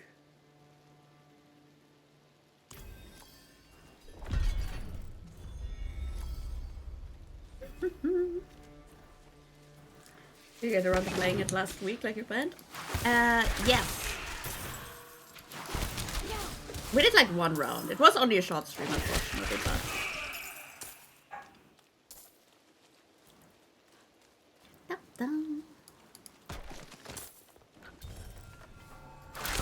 You get around to playing it last week like you planned? Yes. We did like one round. It was only a short stream, unfortunately, but...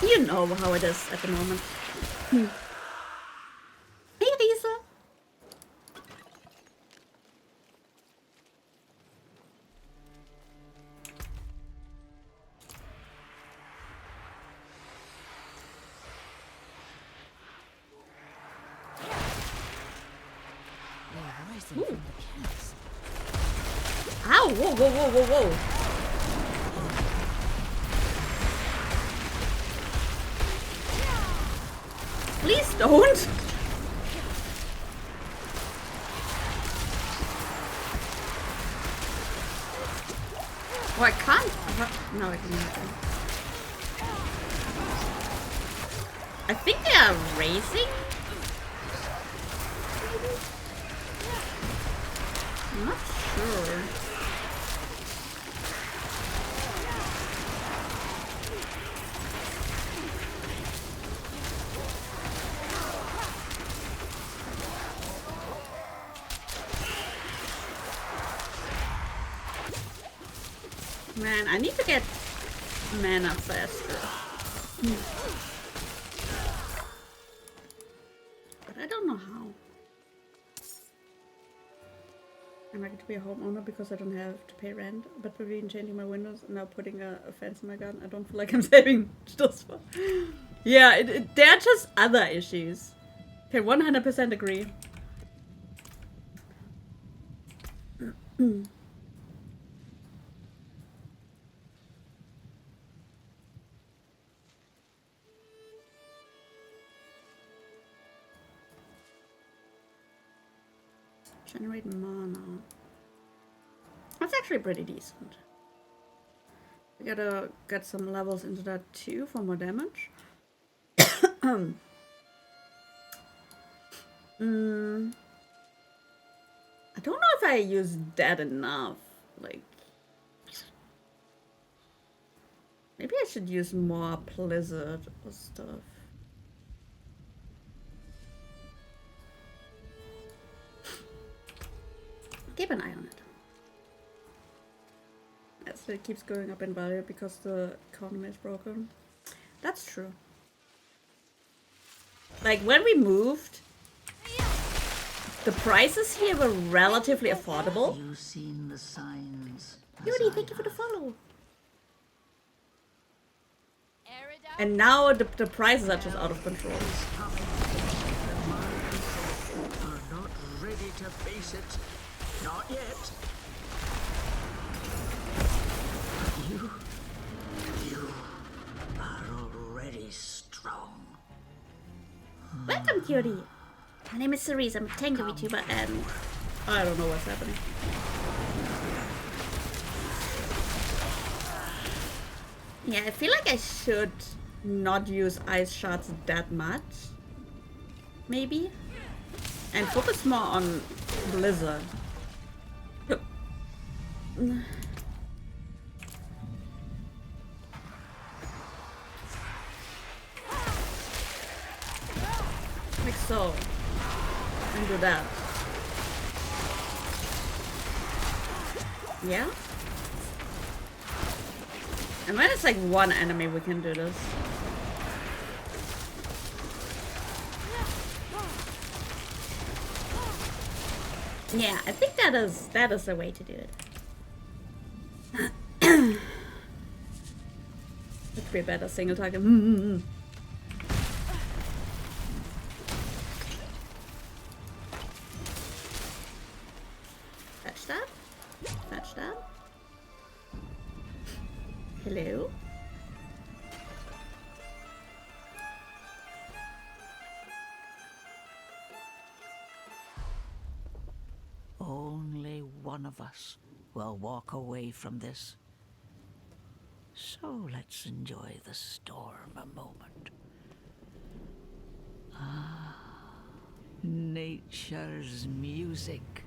You know how it is at the moment. Hey, Lisa. Rising from the camps. Ow! Whoa, whoa, whoa, whoa, whoa! Please don't! Oh, I can't. No, I can. I think they are racing. I'm not sure. Man, I need to get mana faster. But I don't know how. Am I get to be a homeowner because I don't have to pay rent. But between changing my windows and now putting a fence in my garden, I don't feel like I'm saving just for... Yeah, there are just other issues. Okay, 100% agree. Generate mana. That's actually pretty decent. We gotta get some levels into that too for more damage. I don't know if I use that enough. Like, maybe I should use more Blizzard or stuff. Keep an eye on it. Yes, it keeps going up in value because the economy is broken. That's true. Like, when we moved, the prices here were relatively affordable. You've seen the signs. Yuri, thank you for the follow. And now the prices are just out of control. Are not ready to face it. Not yet. You are already strong. Welcome, Yuri. My name is Cerise. I'm a tango VTuber and I don't know what's happening. Yeah, I feel like I should not use ice shards that much. Maybe. And focus more on Blizzard. Like so. And do that. Yeah? And when it's like one enemy, we can do this. Yeah, I think that is the way to do it. That could be a better single target. Fetch that. Fetch that. Hello. Only one of us will walk away from this. So let's enjoy the storm a moment. Ah, nature's music.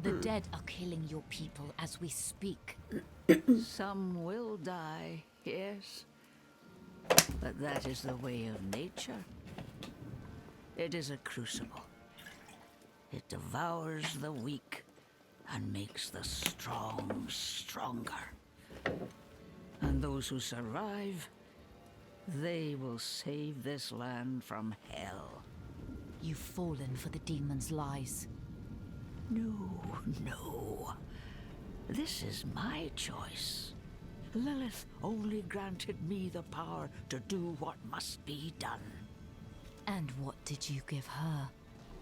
The dead are killing your people as we speak. Some will die, yes. But that is the way of nature. It is a crucible. It devours the weak and makes the strong stronger. And those who survive, they will save this land from hell. You've fallen for the demon's lies. No. This is my choice. Lilith only granted me the power to do what must be done. And what did you give her?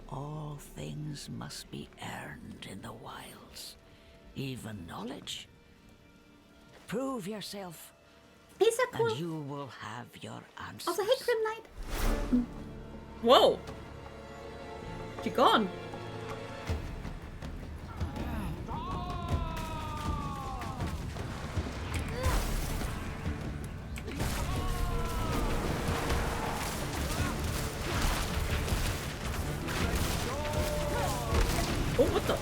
All things must be earned in the wilds, even knowledge. Prove yourself, He's so cool. and you will have your answers. Also, hey, Grim Knight. Whoa! She gone. Oh, what the?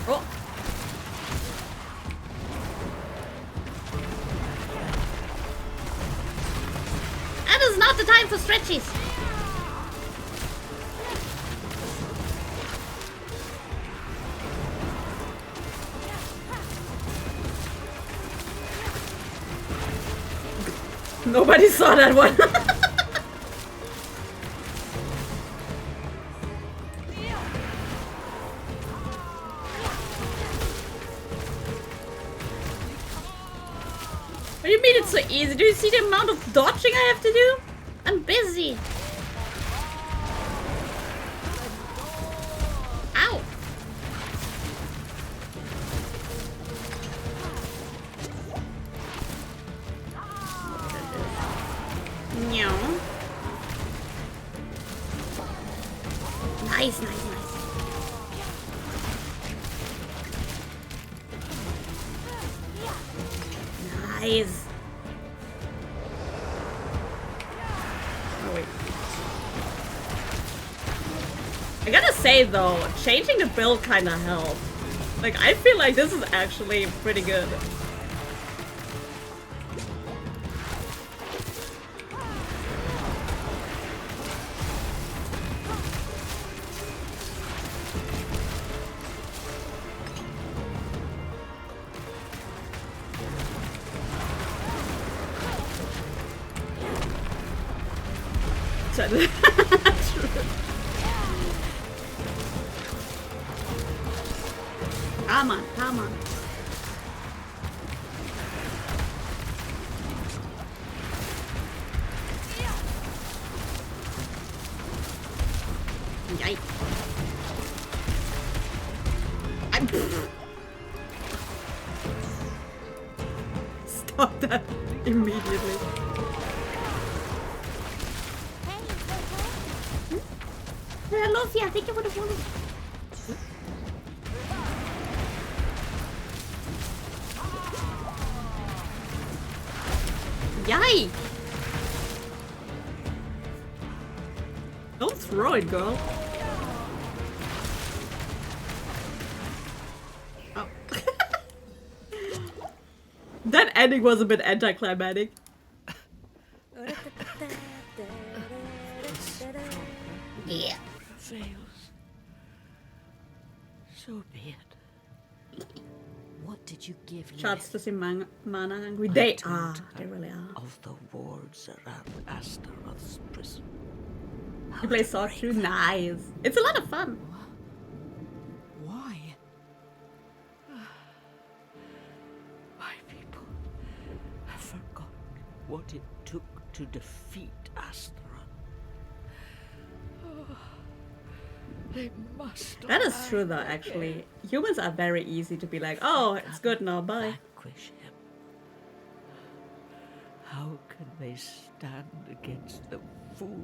Oh. That the time for stretches. Nobody saw that one. What do you mean it's so easy? Do you see the amount of dodging I have to do? I'm busy. Ow. No. Nice, nice, nice. Nice. Oh, wait. I gotta say though, changing the build kinda helped. Like, I feel like this is actually pretty good. Come on, come on. Yikes. Stop that immediately. Hello, Luffy, I think I would have wanted. Yikes! Don't throw it, girl. Oh. That ending was a bit anticlimactic. Yeah. Fails. So be it. What did you give Shots to see mana hungry. I They told are. her They really are. Of the wards around Astaroth's prison. You play Saw 2? Nice. It's a lot of fun. Why? My people have forgotten what it took to defeat Astaroth. They must. That is true though, actually. Humans are very easy to be like, oh, it's good now, bye. Vanquish him. How can they stand against the full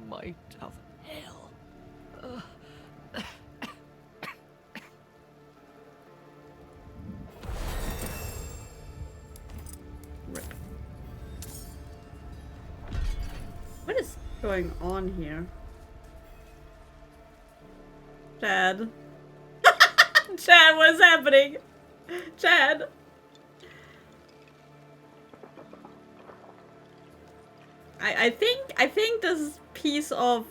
might of hell? What is going on here? Chad. Chad, what's happening? Chad. I think this piece of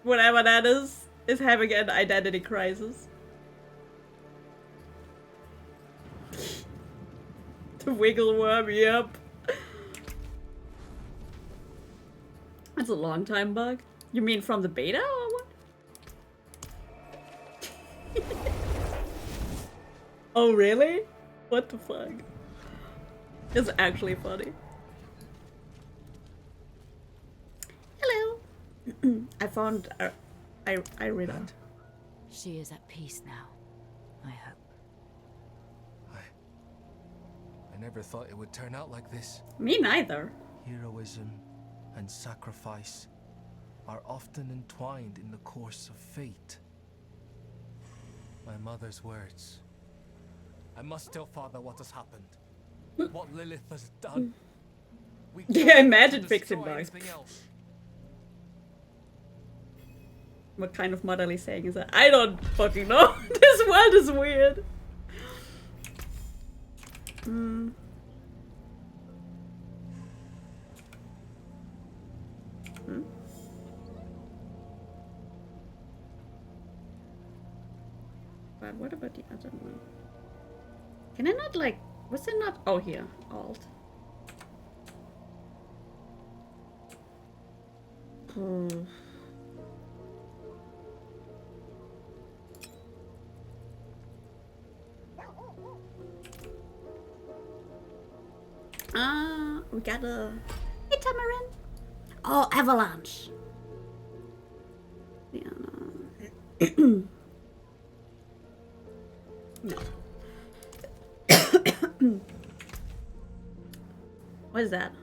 whatever that is having an identity crisis. The wiggle worm, yep. That's a long time bug. You mean from the beta or what? Oh really? What the fuck? It's actually funny. Hello. I found Aeru. She is at peace now, I hope. I never thought it would turn out like this. Me neither. Heroism and sacrifice are often entwined in the course of fate. My mother's words. I must tell Father what has happened. What Lilith has done. We Yeah, imagine fixing bugs. anything else. What kind of motherly saying is that? I don't fucking know. This world is weird. But what about the other one? Can I not like... Was it not... Oh, here. Alt. We got a... Hey, Tamarin! Oh, Avalanche! Yeah, no. No. What is that?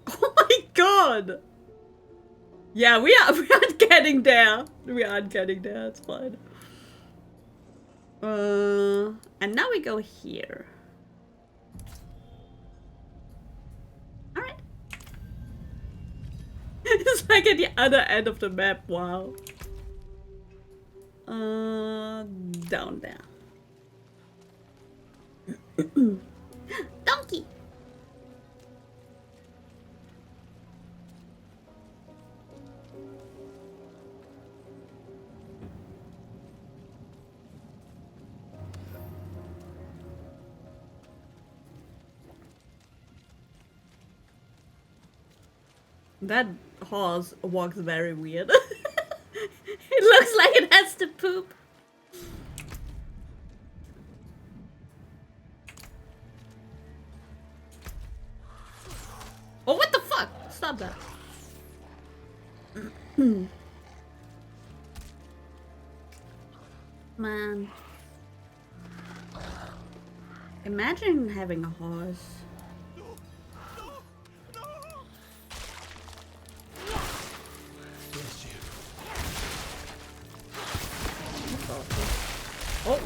Oh my god! Yeah, we aren't getting there. We aren't getting there, it's fine. And now we go here. Alright. It's like at the other end of the map, wow. Down there. Donkey! That horse walks very weird. It looks like it has to poop. Oh, what the fuck? Stop that. Man. Imagine having a horse. Oh.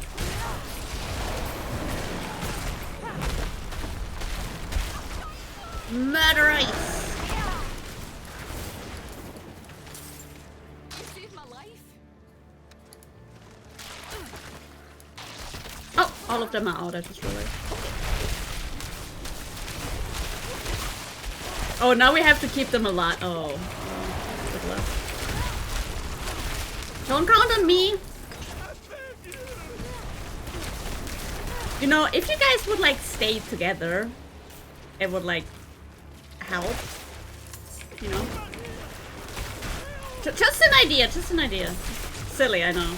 Murder ice. You saved my life. Oh, all of them are out, I just realized. Oh, now we have to keep them alive. Oh. Good luck. Don't count on me. You know, if you guys would like stay together, it would like help. You know? Just an idea, just an idea. Silly, I know.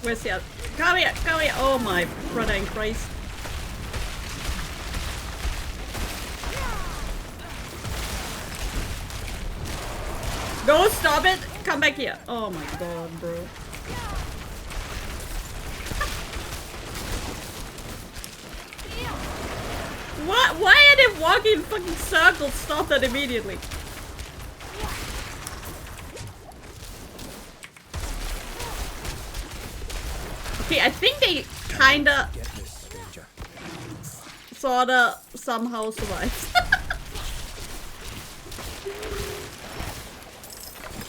Where's the other? Come here, come here! Oh my brother in Christ. Go, stop it! Come back here! Oh my god, bro. What? Why are they walking in fucking circles? Stop that immediately. Okay, I think they kinda, sorta, somehow survived.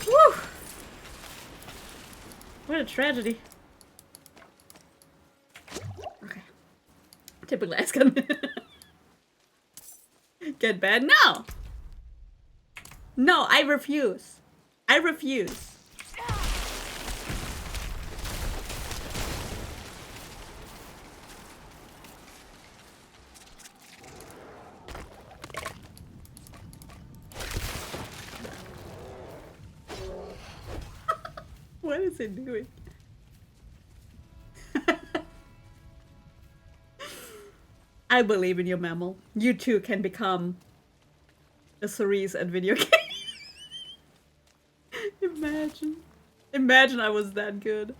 Whew. What a tragedy. Okay. Typical Ascan. Get bad? No! No, I refuse. I refuse. What is it doing? I believe in you, mammal. You too can become a Cerise at video game. Imagine. Imagine I was that good.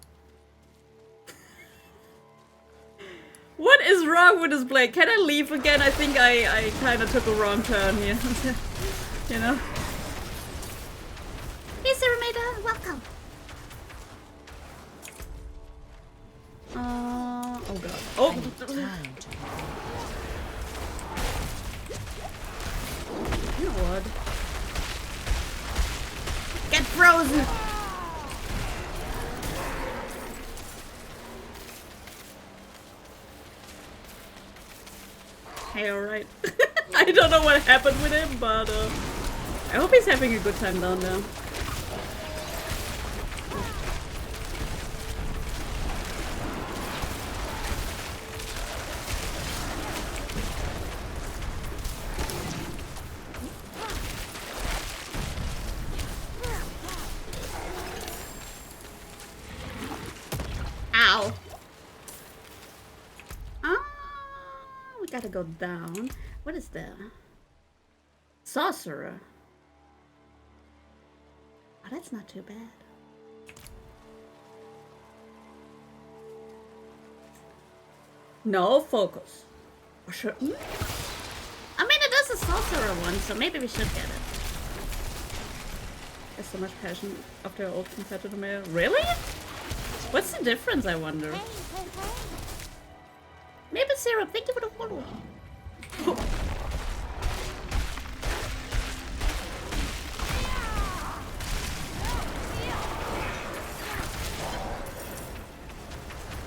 What is wrong with this Blake? Can I leave again? I think I kind of took a wrong turn here. You know? Hey, Cerimeda, welcome. Oh god. Oh! You know what? frozen. Hey, alright. I don't know what happened with him, but I hope he's having a good time down there. Ow. We gotta go down. What is that? Sorcerer. Oh, that's not too bad. No focus. Or should, I mean, it is a sorcerer one, so maybe we should get it. There's so much passion after old compared to the male. Really? What's the difference, I wonder? Maple syrup, thank you for the follow.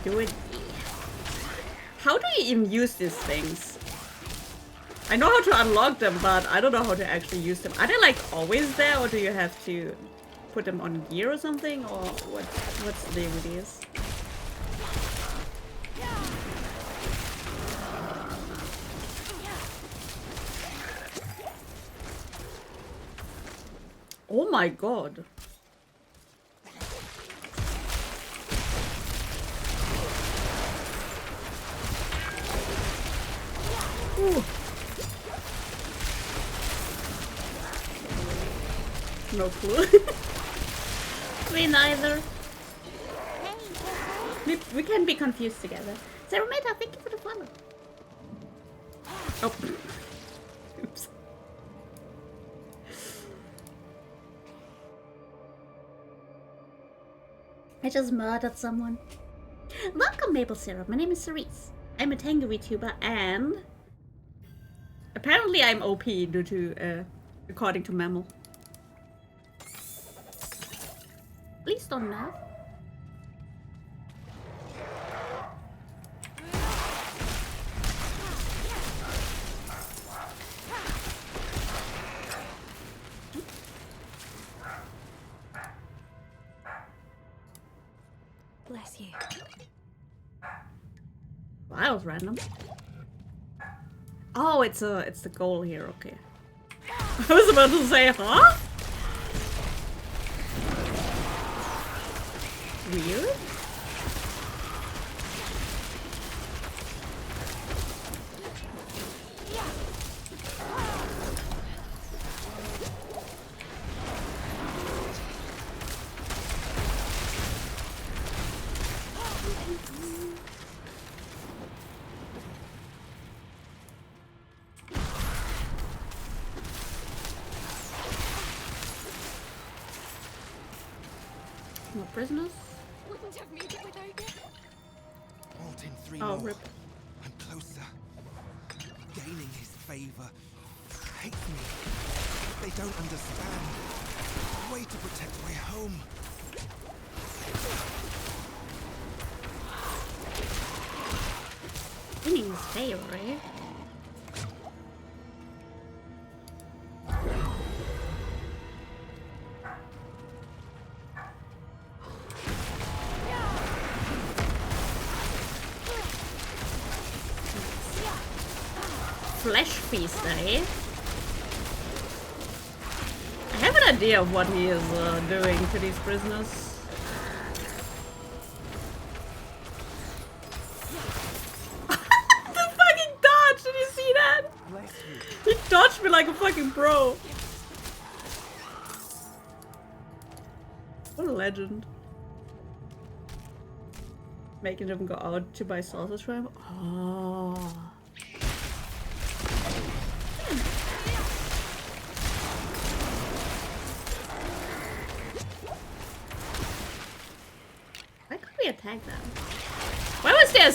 Do it. How do you even use these things? I know how to unlock them, but I don't know how to actually use them. Are they like always there, or do you have to put them on gear or something, or what's the deal with these? Oh my god. Ooh. No clue. Me neither. We can be confused together. CeriYun, thank you for the follow. Oh. Oops. I just murdered someone. Welcome, Maple Syrup. My name is Cerise. I'm a Tengu VTuber and apparently I'm OP due to, according to Mammal. Please don't know. Bless you. Wow, that was random. Oh, it's the goal here. Okay. I was about to say, huh? Weird. No prisoners? Wouldn't have made it without you. Halt in 3 Oh, more. rip. I'm closer. Gaining his favor. Hate me. They don't understand. A way to protect my home. Winning his favor, right? Flesh feast, eh? I have an idea of what he is doing to these prisoners. The fucking dodge! Did you see that? He dodged me like a fucking pro. What a legend. Making them go out to buy sausage for him. Oh. Why could we attack them? Why was there a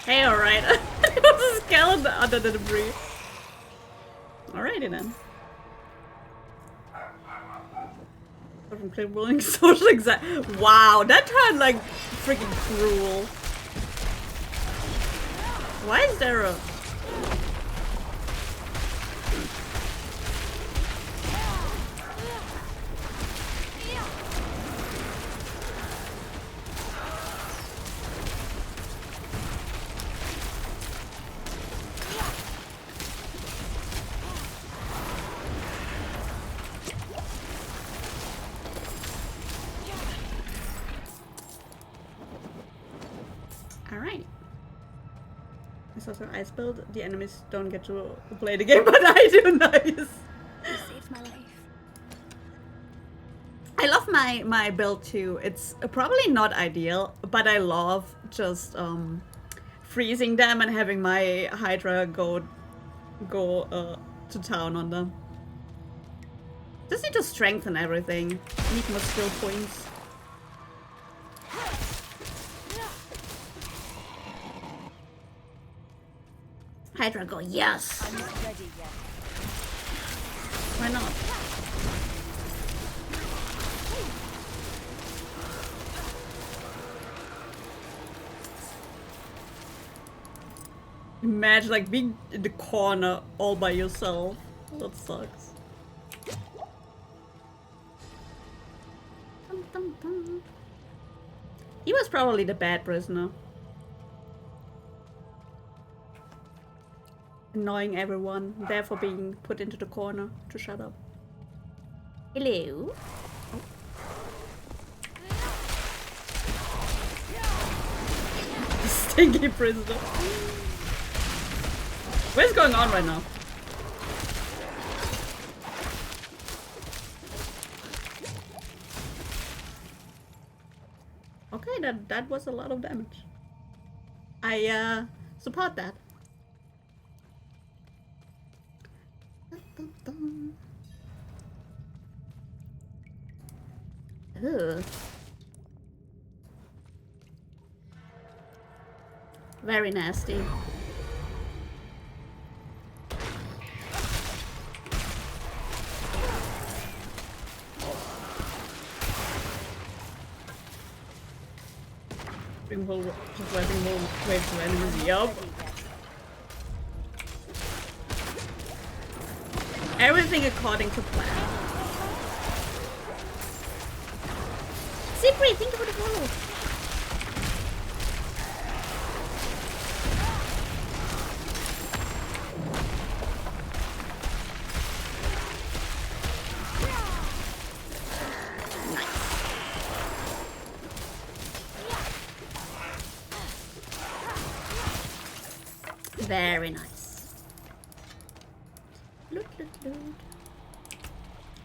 Hey, alright. There was a skeleton under the debris. Alrighty then. From crippling social anxiety. Wow, that turned like freaking cruel. Why is there a... Alright. It's also an ice build. The enemies don't get to play the game, but I do. Nice. You saved my life. I love my build too. It's probably not ideal, but I love just freezing them and having my Hydra go to town on them. Just need to strengthen everything. Need more skill points. Hydra go, yes! I'm not ready yet. Why not? Imagine like being in the corner all by yourself. That sucks. Dum, dum, dum. He was probably the bad prisoner. Annoying everyone, therefore being put into the corner to shut up. Hello? Oh. Stinky prisoner. What's going on right now? Okay, that was a lot of damage. I support that. Ugh. Very nasty. Just letting more waves of enemies. Yup. Everything according to plan. Cypri, think about the follow. Very nice. Loot, loot, loot.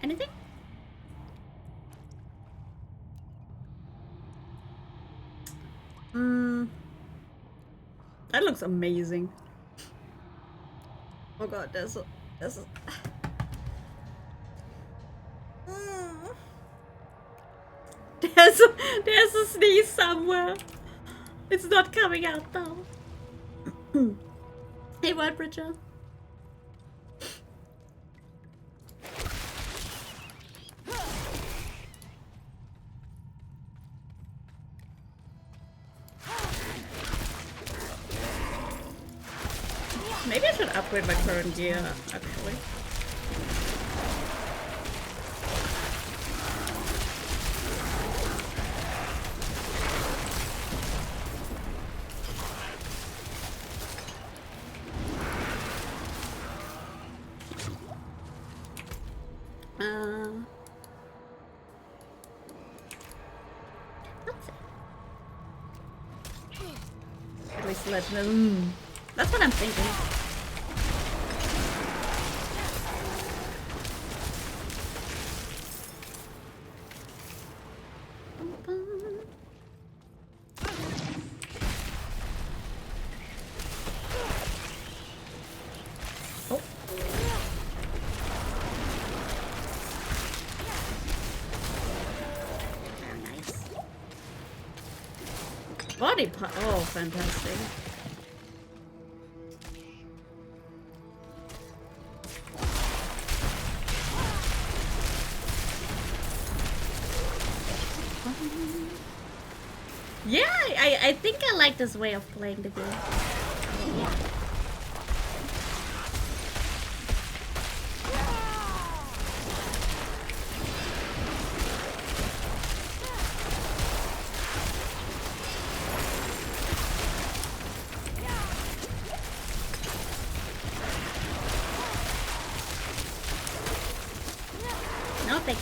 Anything? That looks amazing. Oh god, there's a there's a sneeze somewhere. It's not coming out though. Hey, what, Bridger? Maybe I should upgrade my current gear, actually. At least let them. That's what I'm thinking. Body part. Oh, fantastic. Yeah, I think I like this way of playing the game. Yeah. No, thank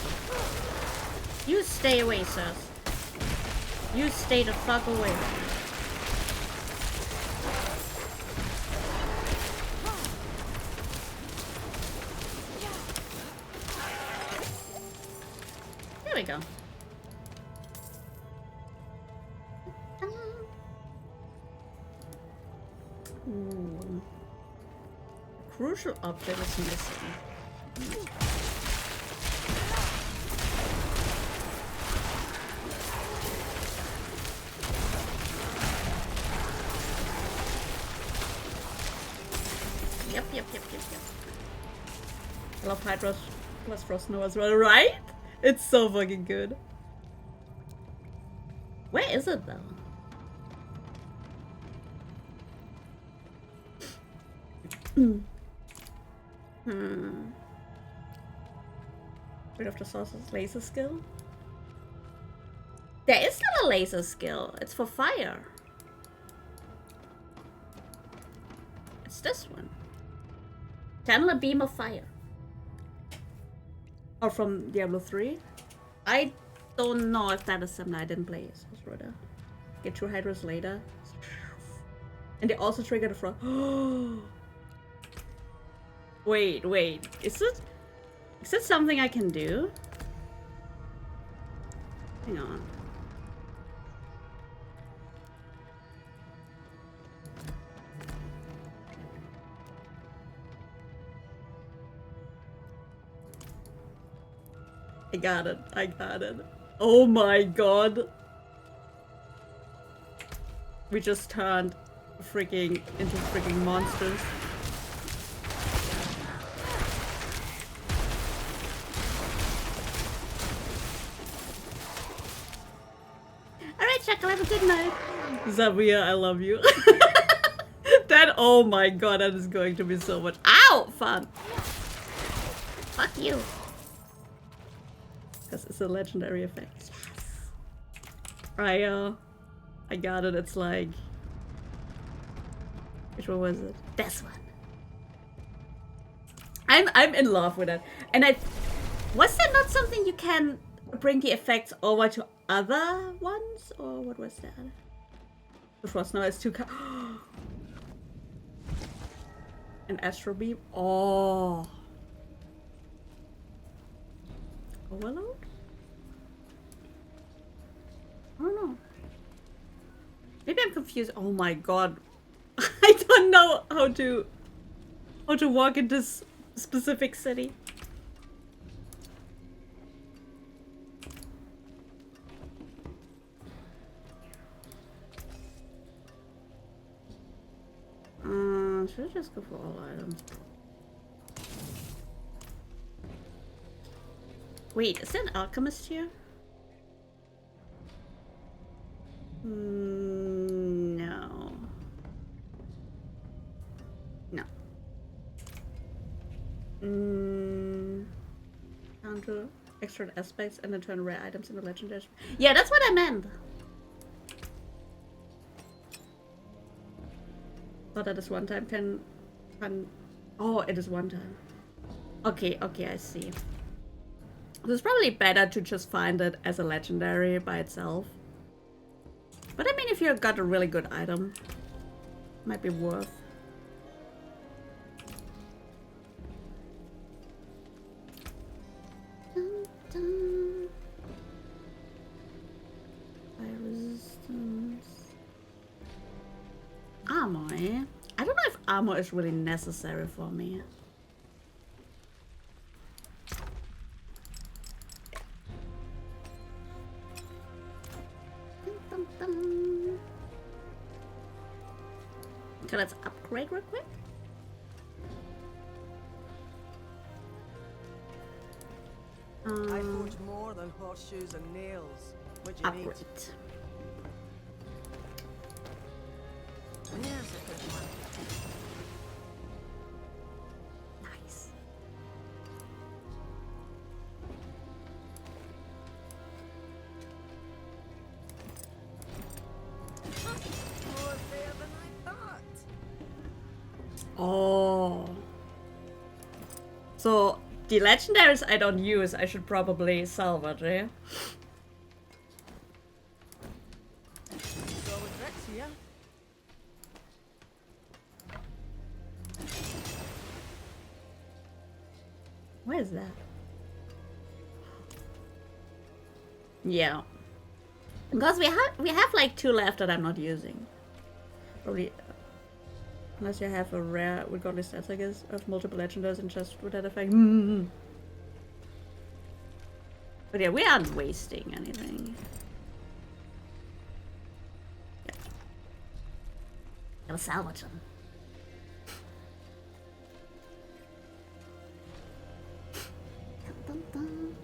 you. You stay away, sirs. You stay the fuck away. There we go. Ooh. A crucial object is missing. Yep. I love Hydra plus Frost Snow as well, right? It's so fucking good. Where is it though? Rid of the source's laser skill? There is still a laser skill. It's for fire. It's this one. Channel a beam of fire. Or from Diablo 3. I don't know if that is something I didn't play. So get 2 Hydras later. And they also trigger the frog. Wait. Is it something I can do? Hang on. I got it. Oh my god. We just turned into freaking monsters. Alright, Chuckle, have a good night. Zavia, I love you. Oh my god, that is going to be so much. Ow! Fun. Fuck you. Because it's a legendary effect. Yes. I got it. It's like, which one was it? This one. I'm in love with it. And was that not something you can bring the effects over to other ones, or what was that? The Frost now is 2. An Astral Beam. Oh. Overload? I don't know. Maybe I'm confused. Oh my god. I don't know how to walk in this specific city. Should I just go for all items? Wait, is there an alchemist here? No. Counter extra aspects and then turn rare items into legendary. Yeah, that's what I meant. Oh, that is one time. Can oh, it is one time. Okay, I see. So it's probably better to just find it as a legendary by itself. But I mean, if you got a really good item, might be worth. Fire resistance. Armor, eh? I don't know if armor is really necessary for me. Okay, let's upgrade real quick. I forge more than horseshoes and nails. What do you need? Here's a good one. Nice. More fair than I thought. Oh. So the legendaries I don't use, I should probably salvage, eh? So with Rex here. What is that? Yeah. Because we have like 2 left that I'm not using. Probably unless you have a rare with godly stats, I guess, of multiple legendaries and just with that effect. But yeah, we aren't wasting anything. Yeah. Gotta salvage them. Dun, dun, dun.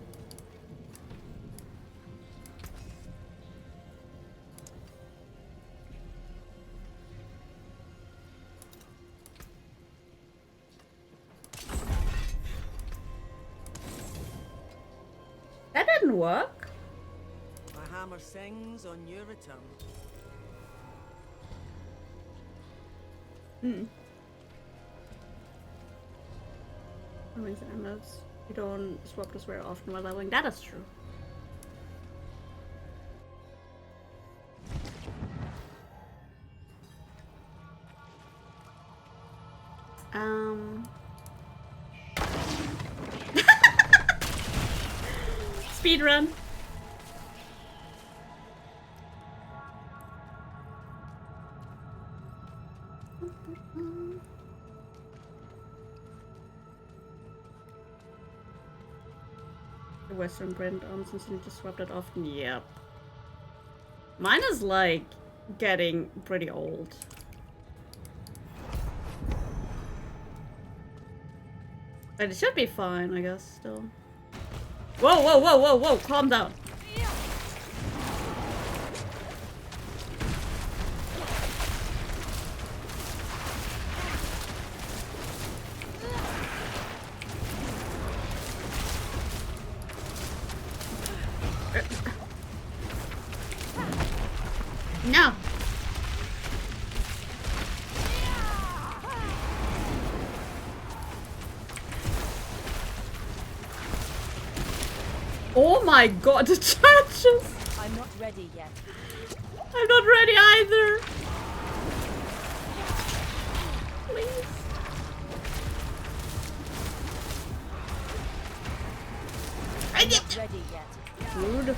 That didn't work. My hammer sings on your return. For reason, unless you don't swap this very often while leveling. That is true. Speed run. The Western print on since you need to swap that often. Yep. Mine is like getting pretty old. But it should be fine, I guess, still. Whoa, whoa, whoa, whoa, whoa, calm down. No. Oh my god, the charges! I'm not ready yet. I'm not ready either. Please. I'm not ready yet. Rude.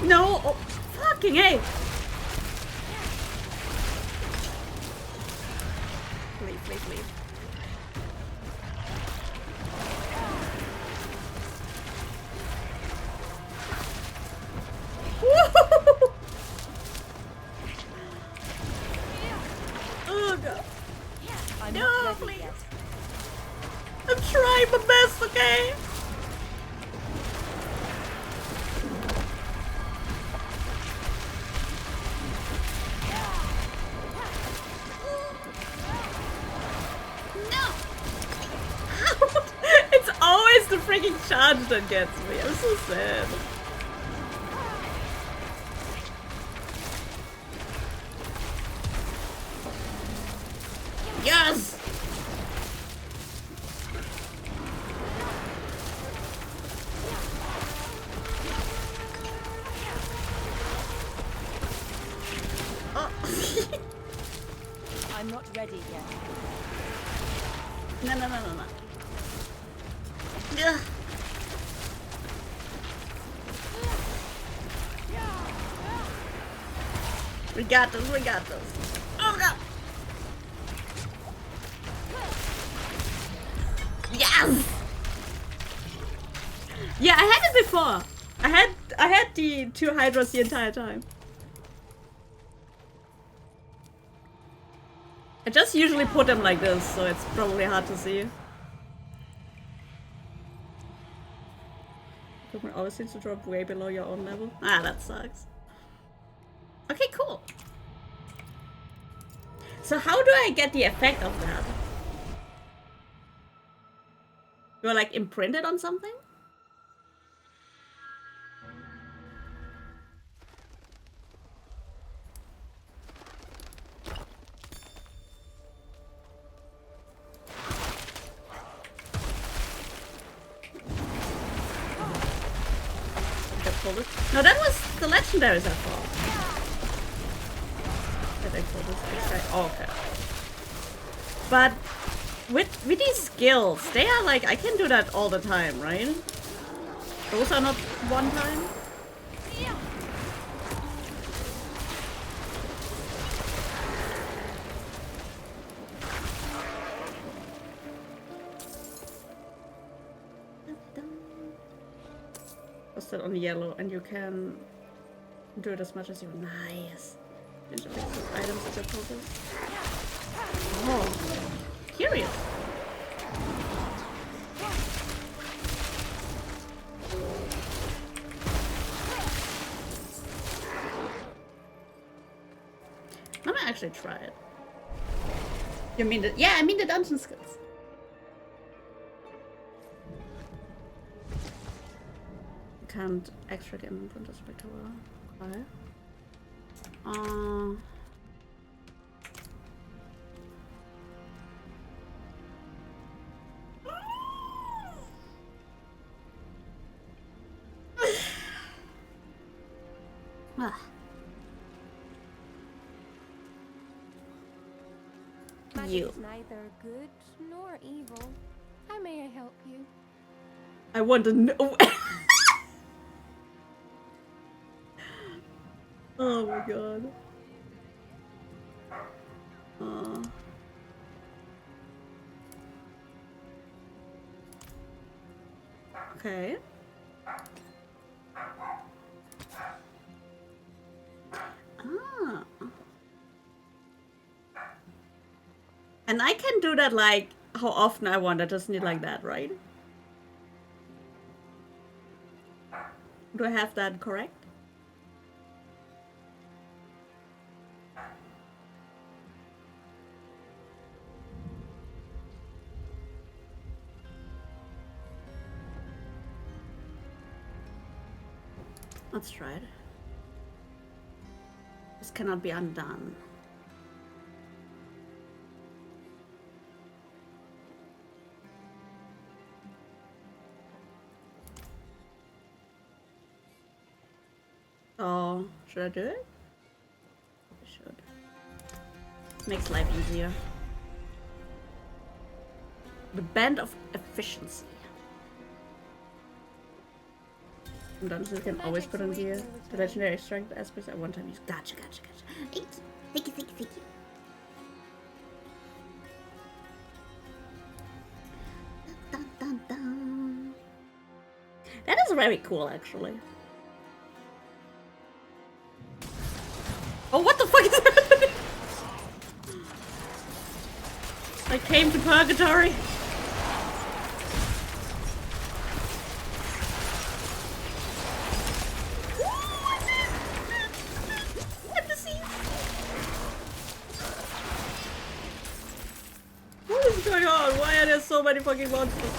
No! Oh, fucking hey! Leave, leave. Oh god. No, please. I'm trying my best, okay? It's always the freaking charge that gets me. I'm so sad. Yes! Oh. I'm not ready yet. No. Ugh. We got this. Oh god! Yes! Yeah, I had it before. I had the 2 hydras the entire time. I just usually put them like this, so it's probably hard to see. Pokemon always seems to drop way below your own level. Ah, that sucks. Okay, cool. So how do I get the effect of that? Do I like imprint it on something? No, that was the legendaries I thought. Did I pull this extra? Oh, okay. But with these skills, they are like, I can do that all the time, right? Those are not one time? Posted on yellow, and you can do it as much as you want. Nice. Items at your focus. Oh, curious. I'm gonna actually try it. You mean the— yeah, I mean the dungeon skills. Can't extract in front of spectacle. Okay. Magic is neither good nor evil. How may I help you? I want to know. Oh my god. Okay. Ah. And I can do that like how often I want. I just need like that, right? Do I have that correct? Let's try it. This cannot be undone. Oh, should I do it? I should. Makes life easier. The band of efficiency. Dungeons can always put on gear. The legendary strength aspects at one time use. Gotcha, gotcha, gotcha. Thank you. Thank you, thank you, thank you. Dun, dun, dun. That is very cool, actually. Oh, what the fuck is happening? I came to purgatory. What is going on? Why are there so many fucking monsters?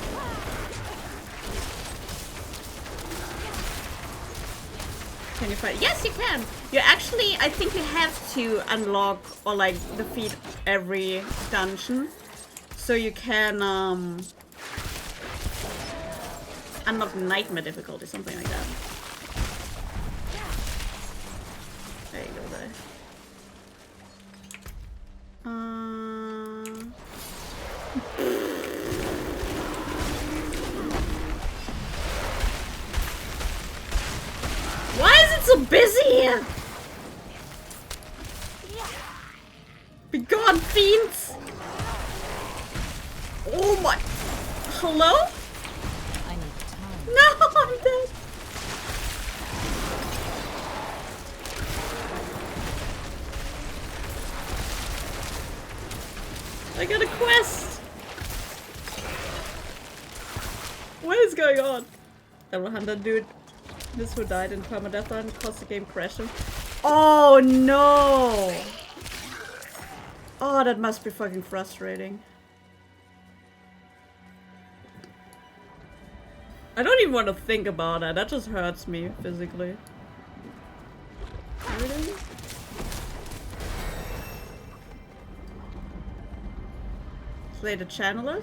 Can you fight? Yes, you can. You actually, I think you have to unlock or like defeat every dungeon, so you can unlock nightmare difficulty, something like that. There you go, there. Why is it so busy here? Be gone, fiends! Oh my... Hello? I need time. No, I'm dead. I got a quest! What is going on? Level 100 dude. This who died in permadeath run caused the game crashing. Oh no! Oh, that must be fucking frustrating. I don't even want to think about that. That just hurts me physically. There it is. Slay the channelers.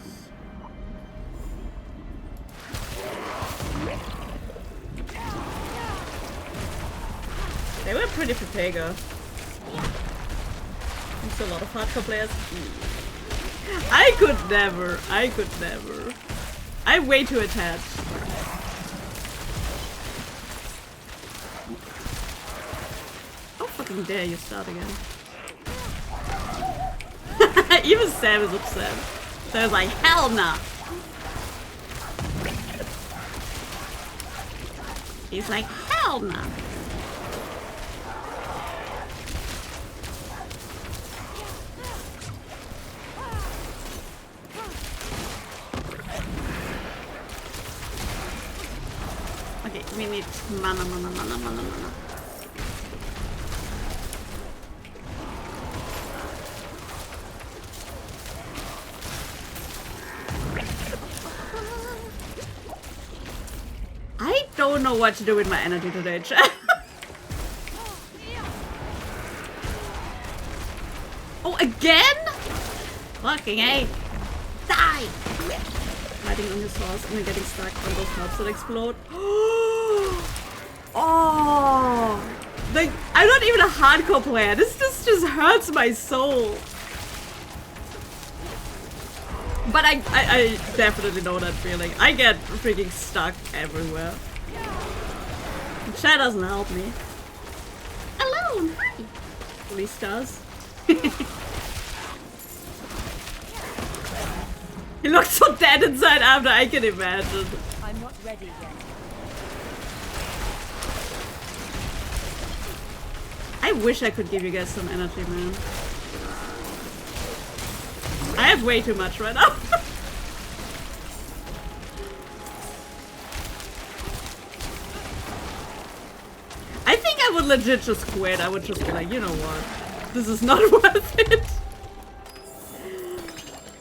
They were pretty Protega. There's a lot of hardcore players. I could never. I'm way too attached. How fucking dare you start again? Even Sam is upset. So I was like, hell nah. He's like, hell nah. Okay, we need mana. I don't know what to do with my energy today, chat. Oh, again? Fucking A. Die! Riding on his horse and then getting stuck on those mobs that explode. Oh! Like, I'm not even a hardcore player. This just hurts my soul. But I definitely know that feeling. I get freaking stuck everywhere. Chat doesn't help me. Alone, hi! Police does. He looked so dead inside after, I can imagine. I'm not ready yet. I wish I could give you guys some energy, man. I have way too much right now. I think I would legit just quit. I would just be like, you know what? This is not worth it.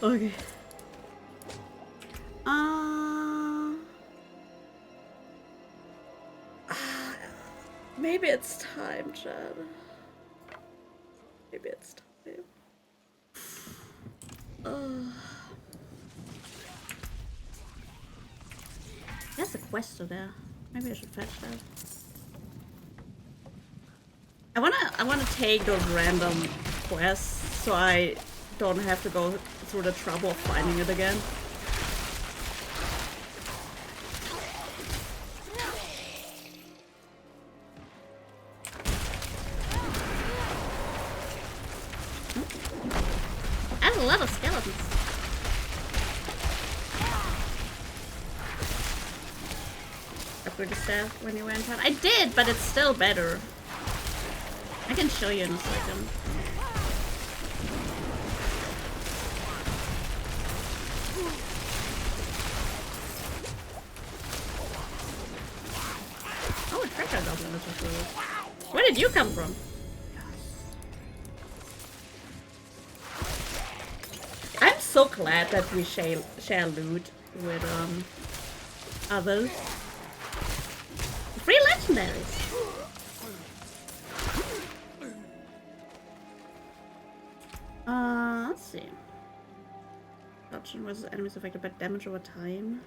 Okay. Maybe it's time, Chad. Maybe it's time. There's a quest there. Maybe I should fetch that. I wanna take those random quests so I don't have to go through the trouble of finding it again. That's a lot of skeletons. Upgrade the staff when you went out. I did, but it's still better. I can show you in a second. Oh, a treasure goblin is just really. Where did you come from? I'm so glad that we share loot with others. Free legendaries. Let's see. Dodging versus enemies affected by damage over time.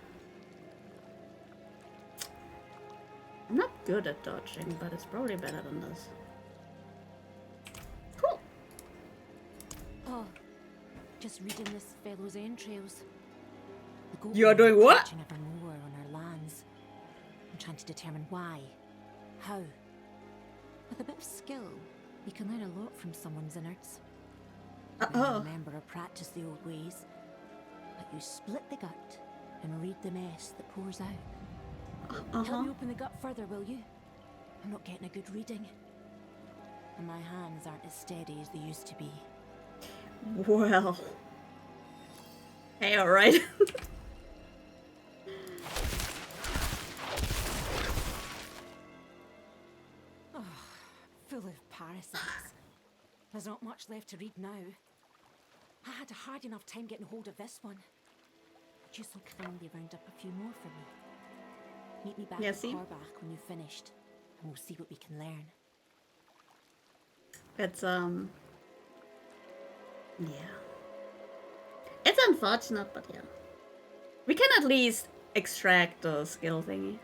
I'm not good at dodging, but it's probably better than this. Cool. Oh, just reading this fellow's entrails. You're doing what? Ever more on our lands. I'm trying to determine why, how. With a bit of skill, you can learn a lot from someone's innards. Remember or practice the old ways, but you split the gut and read the mess that pours out. Help me open the gut further, will you? I'm not getting a good reading, and my hands aren't as steady as they used to be. Well, Hey, alright. Oh, full of parasites. There's not much left to read now. I had a hard enough time getting hold of this one. Would you so kindly round up a few more for me? Meet me back at Korbach when you've finished, and we'll see what we can learn. It's yeah. It's unfortunate, but yeah. We can at least extract the skill thingy.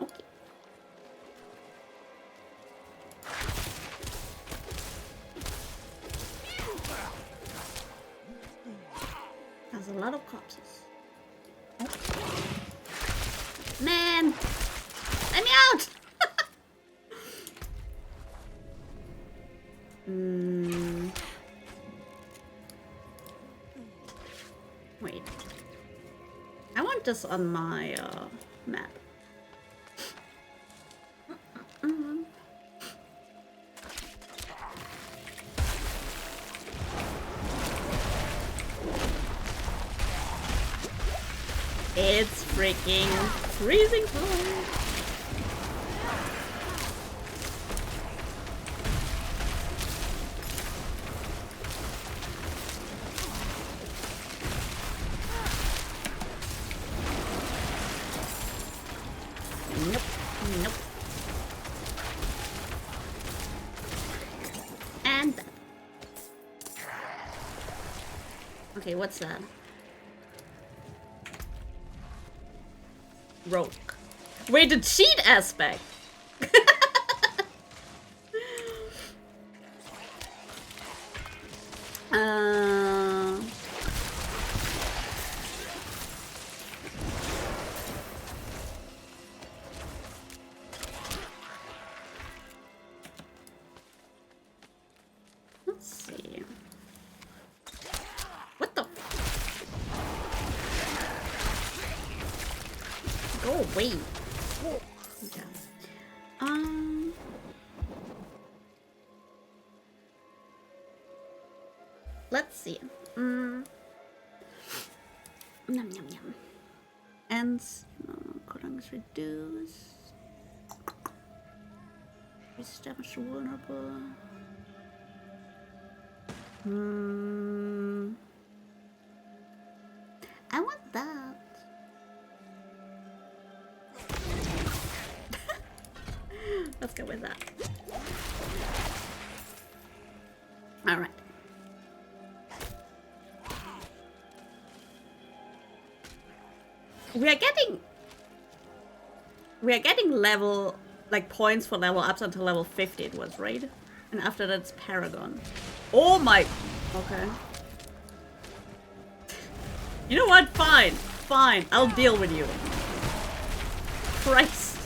Okay. There's a lot of corpses. Man! Let me out! Wait. I want this on my map. It's freaking freezing cold. Nope. Nope. And that. Okay, what's that? Rogue. Wait, the cheat aspect. Let's see. What the? Go away. Okay. Let's see. Yum yum yum. And Kodang's reduced. Is damage vulnerable. I want that. Let's go with that. All right. We are getting level, like points for level ups until level 50 it was, right? And after that it's Paragon. Oh my, okay. You know what? Fine, fine. I'll deal with you. Christ.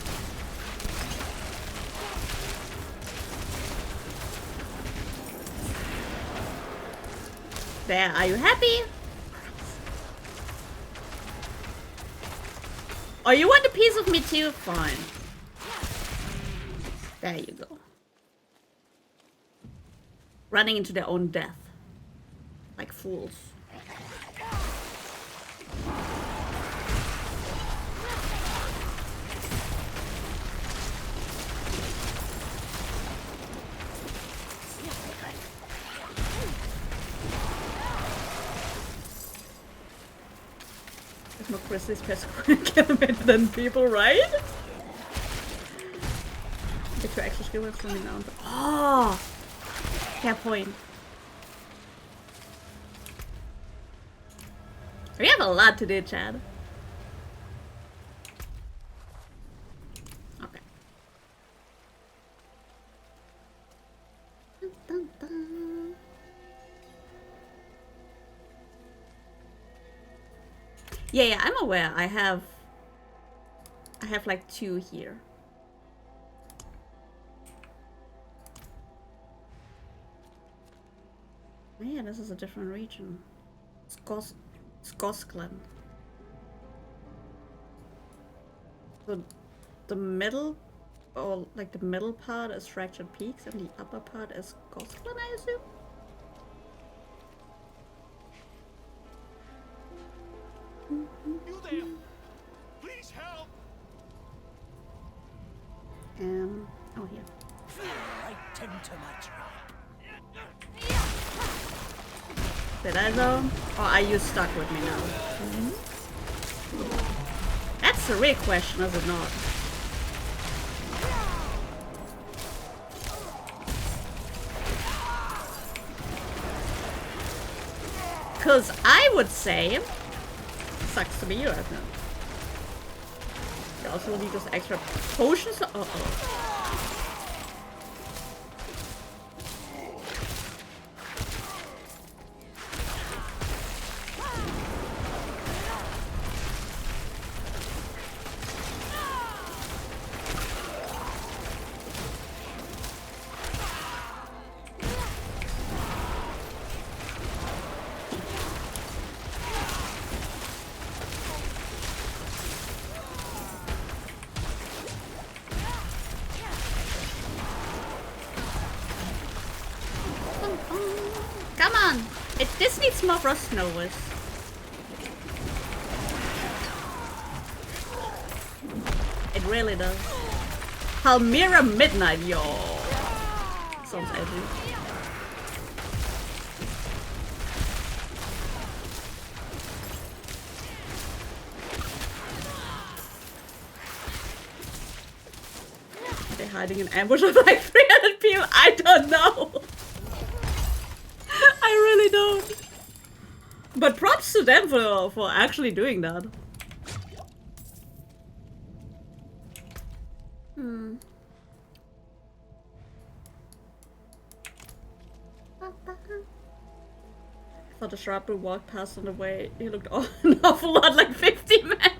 There, are you happy? Oh, you want a piece of me too? Fine. There you go. Running into their own death. Like fools. Democracy's best better than people, right? Get your extra skill from me now. Oh! Fair point. We have a lot to do, Chad. Okay. Dun, dun, dun. Yeah, I'm aware. I have like 2 here. Oh, yeah, this is a different region. Skoskland. So the middle, or like the middle part is Fractured Peaks and the upper part is Skoskland, I assume? Oh, here. Right into my trap. Did I though? Or are you stuck with me now? That's the real question, is it not? Because I would say, sucks to be you, I think. You also need those extra potions. Uh-oh. Come on! This needs more frost novas. It really does. Palmyra Midnight, yo! Sounds edgy. Are they hiding in ambush of like 300 people? I don't know! I really don't. But props to them for actually doing that. I thought the sharp would walk past on the way. He looked an awful lot like 50 men.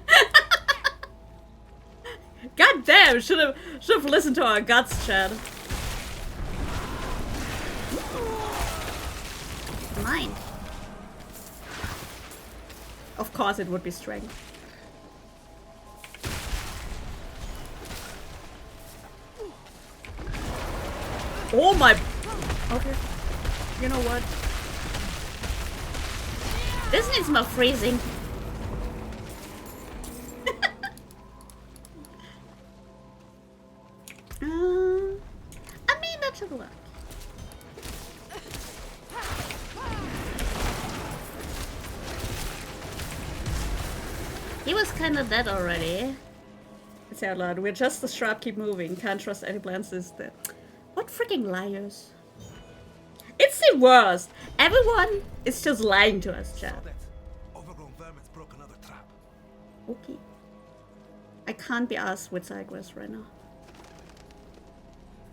God damn, should have listened to our guts, Chad. Mine. Of course it would be strength. Oh my... Okay. You know what? This needs more freezing. I mean, that should work. He was kind of dead already. It's out loud. We're just the sharp, keep moving. Can't trust any plans is dead. What freaking liars. It's the worst. Everyone is just lying to us, chat. Overgrown vermin's broke another trap. Okay. I can't be asked with side quests right now.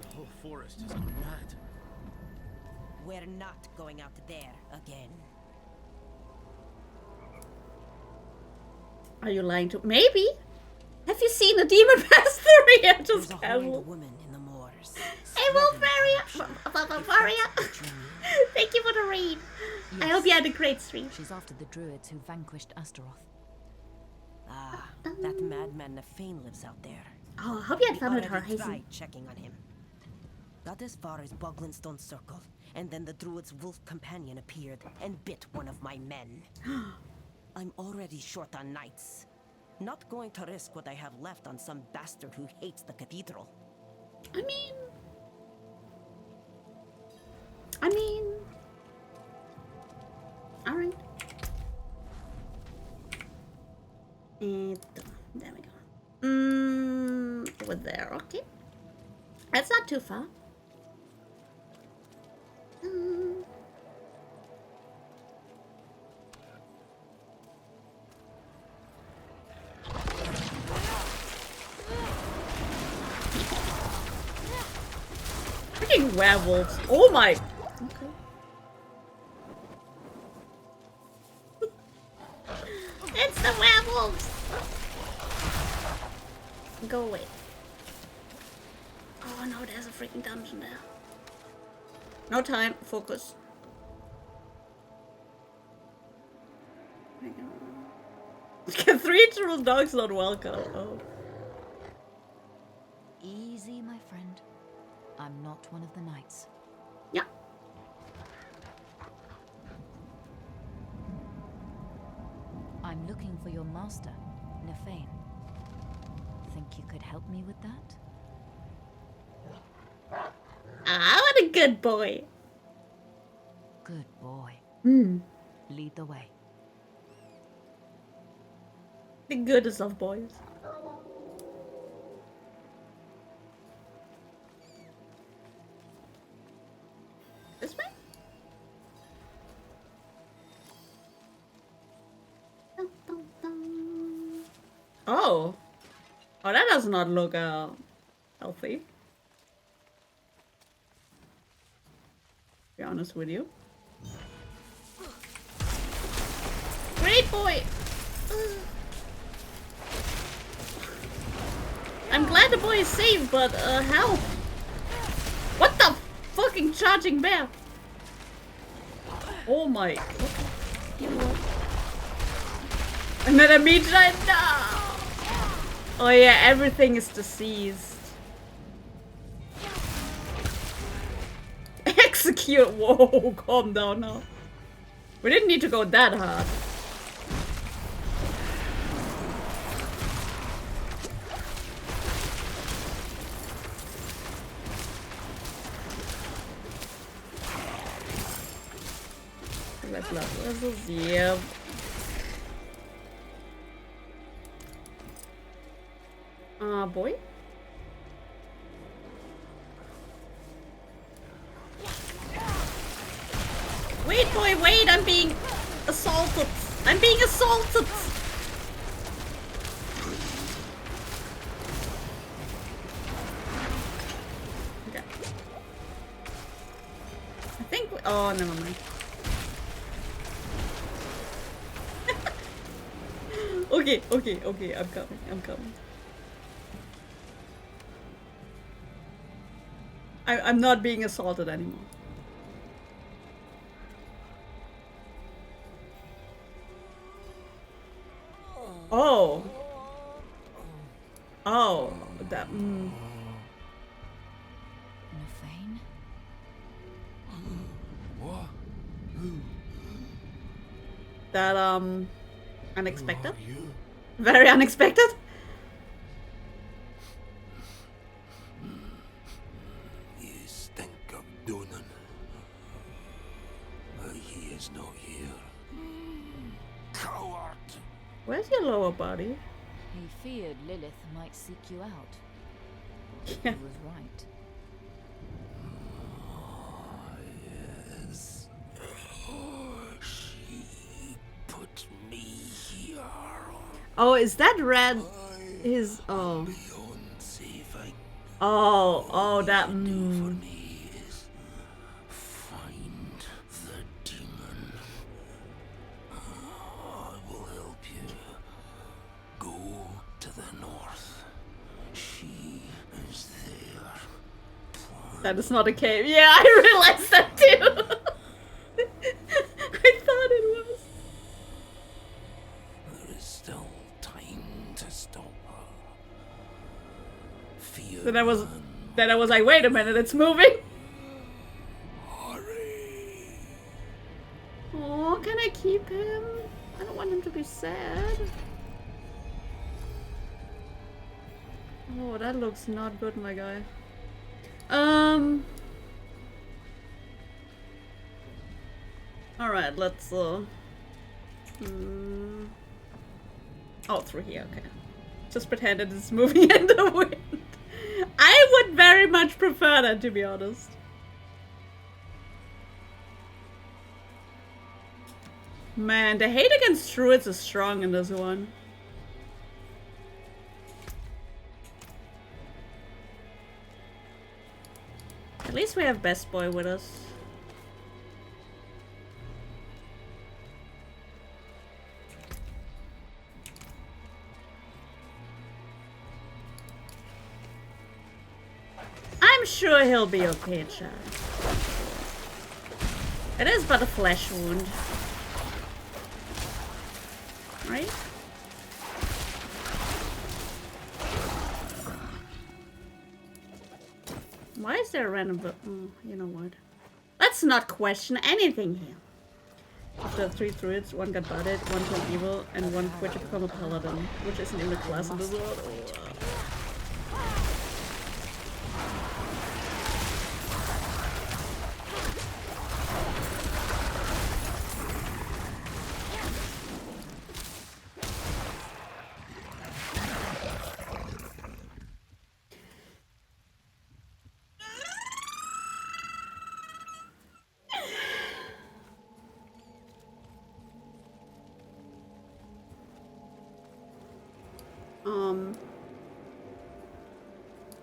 The whole forest has gone mad. We're not going out there again. Are you lying to— Maybe? Have you seen a demon pass through here? Just casual. Woman in the moors. Hey, Wolfaria! Thank you for the raid. Yes. I hope you had a great stream. She's after the druids who vanquished Astaroth. Ah, that madman Nefane lives out there. Oh, I hope you had fun with We her, already Hazen. tried checking on him. Got as far as Boglinstone Circle, and then the druid's wolf companion appeared and bit one of my men. I'm already short on knights. Not going to risk what I have left on some bastard who hates the cathedral. I mean... Alright. And there we go. Over there, okay. That's not too far. Freaking werewolves. Oh my. Okay. It's the werewolves. Go away. Oh no, there's a freaking dungeon there. No time. Focus. 3 turtle dogs not welcome. Oh. Easy, my friend. I'm not one of the knights. Yeah. I'm looking for your master, Nefane. Think you could help me with that? Ah, what a good boy. Good boy. Hmm. Lead the way. The goodest of boys. This way? Oh. Oh, that does not look healthy. To be honest with you. Great boy! I'm glad the boy is safe, but help! What the fucking charging bear? Oh my. Another meteorite? No! Oh yeah, everything is deceased. Execute! Whoa, calm down now. We didn't need to go that hard. Levels, yeah. Boy? Wait, boy, wait, I'm being assaulted. I'm being assaulted. Okay. I think oh, never mind. Okay, I'm coming. I'm not being assaulted anymore. Oh. Oh, that. Nefane? What? That unexpected. Very unexpected. You stink of Dunan. He is not here. Coward! Where's your lower body? He feared Lilith might seek you out. Yeah. He was right. Yes. She put me here. Oh, is that red? His oh. Oh, that. Find the demon. I will help you. Go to the north. She is there. That is not a cave. Yeah, I realized that too. I thought it was. There is still time to stop her. Fear. Then I was like, wait a minute, it's moving. Hurry. Oh, can I keep him? I don't want him to be sad. Oh, that looks not good, my guy. Alright, let's oh, through here, okay. Just pretend it is moving in the wind. I would very much prefer that, to be honest. Man, the hate against druids is strong in this one. At least we have Best Boy with us. I'm sure he'll be okay, Chad. It is but a flesh wound. Right? Why is there a random you know what? Let's not question anything here. After 3 druids, 1 got butted, 1 turned evil, and 1 quit to become a paladin, which isn't even a class in this world.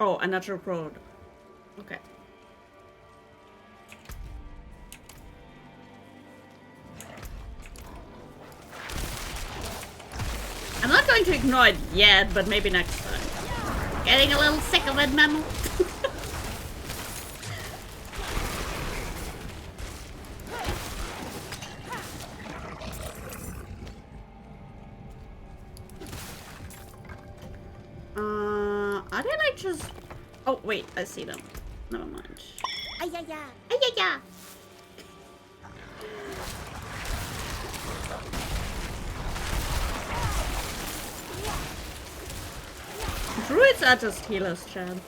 Oh, a natural road. Okay. I'm not going to ignore it yet, but maybe next time. Getting a little sick of it, mammal. Are they like just... Oh, wait, I see them. Never mind. Ayaya! Ayaya! Druids are just healers, Chad.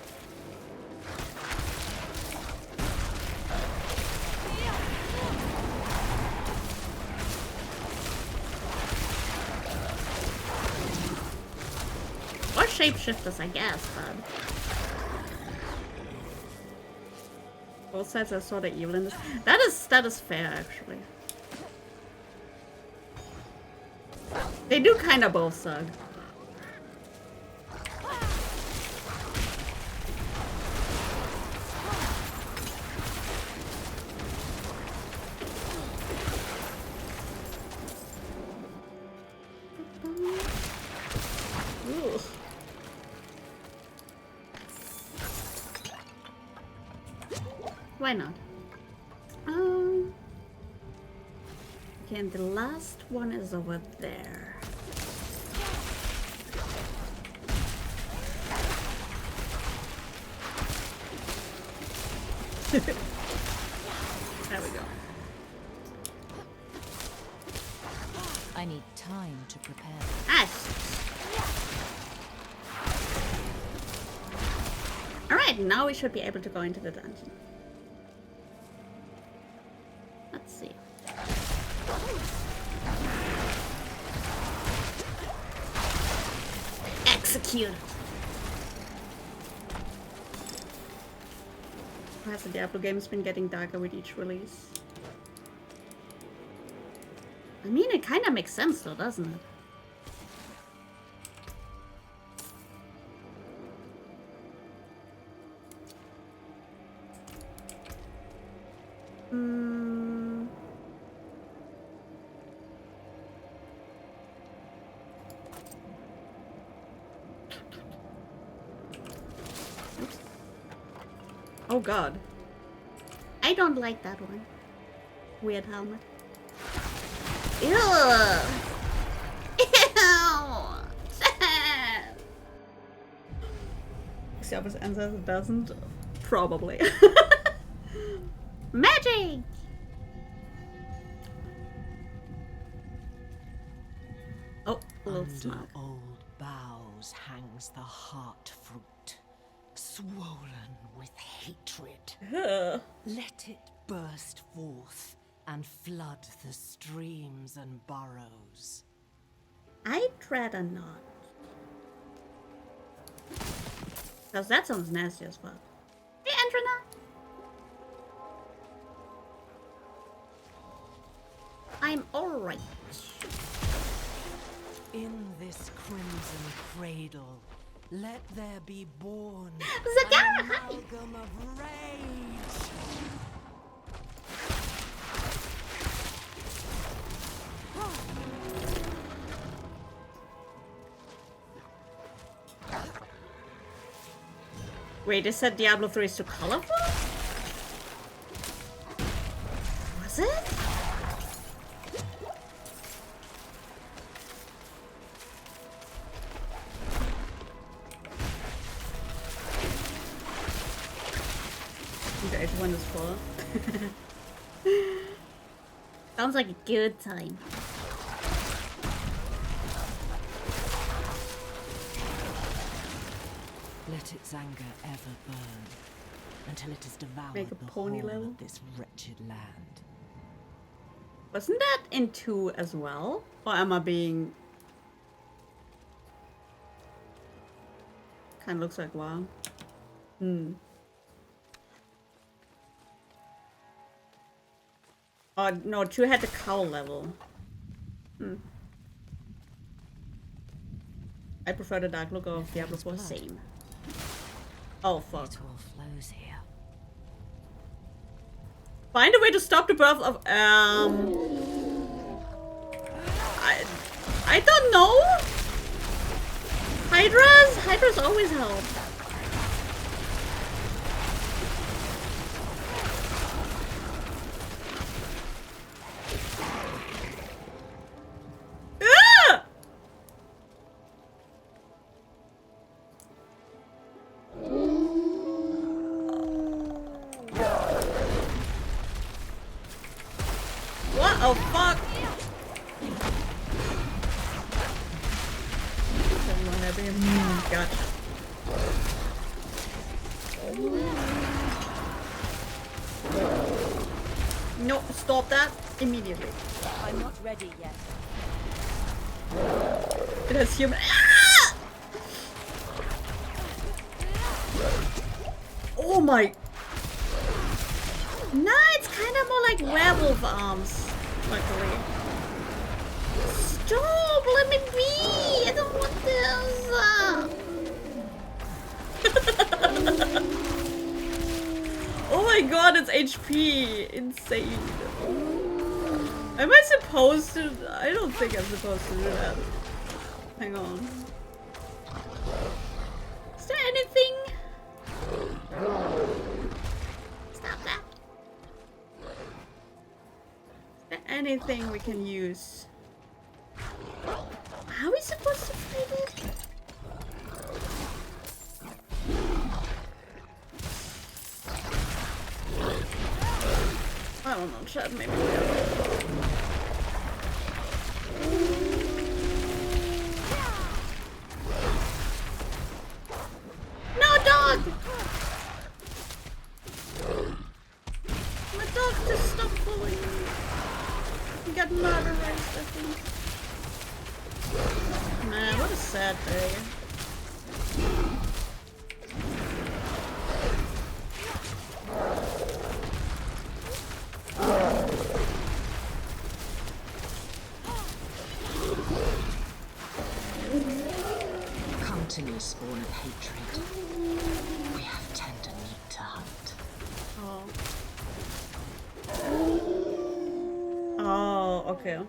Or shapeshifters, I guess, but... Both sides are sort of evil in this. That is fair, actually. They do kind of both suck. Why not? Okay, and the last one is over there. There we go. I need time to prepare. Alright, now we should be able to go into the dungeon. Let's see. Execute! Has the Diablo game's been getting darker with each release? I mean, it kind of makes sense though, doesn't it? Oh god. I don't like that one. Weird helmet. Ew! Ew! The opposite answer is it doesn't. Probably. Magic! Oh, a little Under smoke. old boughs hangs the heart fruit, swollen with hatred. Ugh. Let it burst forth and flood the streams and burrows. I'd rather not. Because that sounds nasty as fuck. Hey, Andrina! I'm alright. In this crimson cradle, let there be born Zagara, an amalgam of rage. Wait, they said Diablo 3 is too colorful? Was it? Okay, one is full. Sounds like a good time. Let its anger ever burn, until it has devoured Make a the pony whole level? of this wretched land. Wasn't that in 2 as well? Or am I being... Kinda looks like WoW. Oh, no, 2 had the cowl level. I prefer the dark look of Diablo 4. Same. Oh fuck. It all flows here. Find a way to stop the birth of I don't know. Hydras always help. Ah! What the fuck? Gotcha. No, stop that immediately. I'm not ready yet. It has human. Ah! Oh my. Nah, it's kind of more like werewolf arms, luckily. Stop! Let me be! I don't want this! Oh my god, it's HP! Insane. Am I supposed to? I don't think I'm supposed to do that. Hang on. Is there anything? Stop that. Is there anything we can use? How are we supposed to play this? I don't know, Chad, maybe. No, dog! My dog just stopped bullying me. He got murderized, I think. Man, what a sad day. Come to me, spawn of hatred. We have tender meat to hunt. Oh, okay.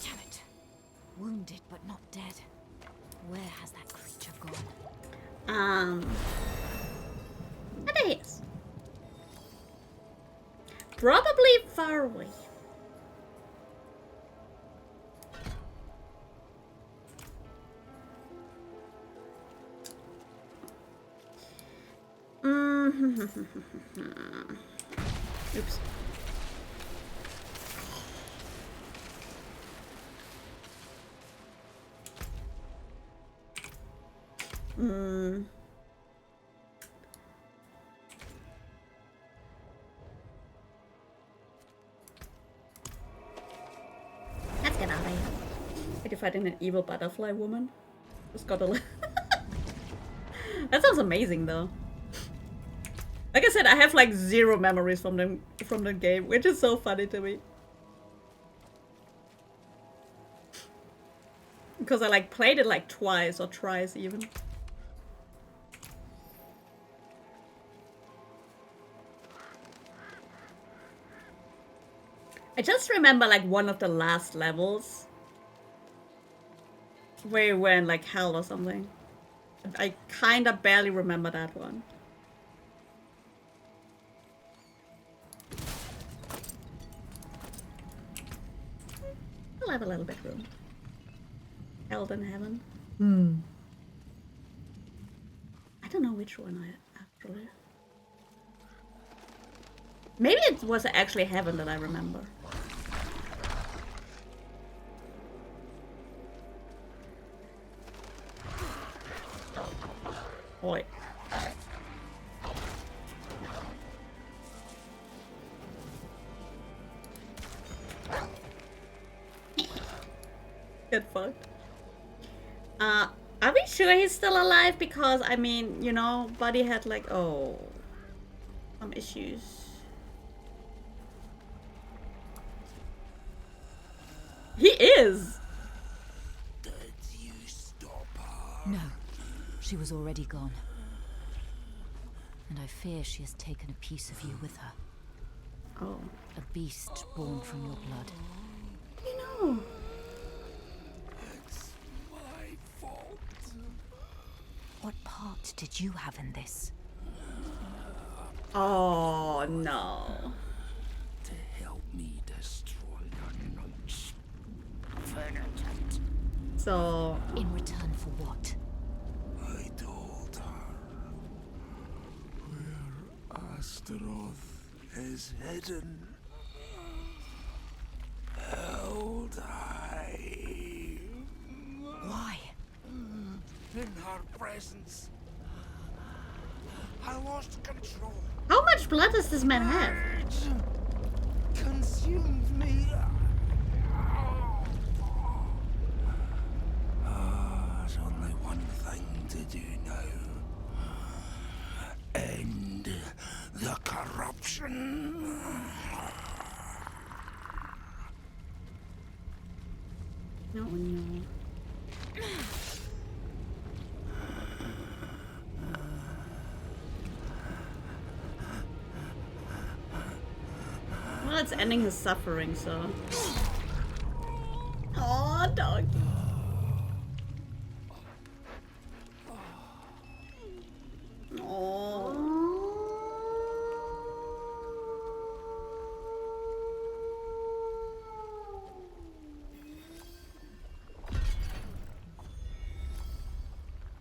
Damn it. Wounded but not dead. Where has that creature gone? What it is? Probably far away. Oops. Let's get out of here. Like you're fighting an evil butterfly woman. Just got a. That sounds amazing, though. Like I said, I have like 0 memories from the game, which is so funny to me. Because I like played it like twice or thrice even. I just remember like one of the last levels where you were in like hell or something. I kinda barely remember that one. I'll have a little bit room. Hell in heaven. I don't know which one I actually. Maybe it was actually heaven that I remember. Oi. Get fucked. Are we sure he's still alive? Because, I mean, you know, Buddy had like, oh, some issues. He is. Did you stop her? No, she was already gone. And I fear she has taken a piece of you with her. Oh. A beast born from your blood. You know. It's my fault. What part did you have in this? Oh no. To help me destroy your knight's Fanart. So in return for what? I told her where Astaroth is hidden. Held high. Why? In her presence, I lost control. how much blood does this man have? Consumed me. There's only one thing to do now. End the corruption. No, no. Well, it's ending his suffering, so. Oh, doggy.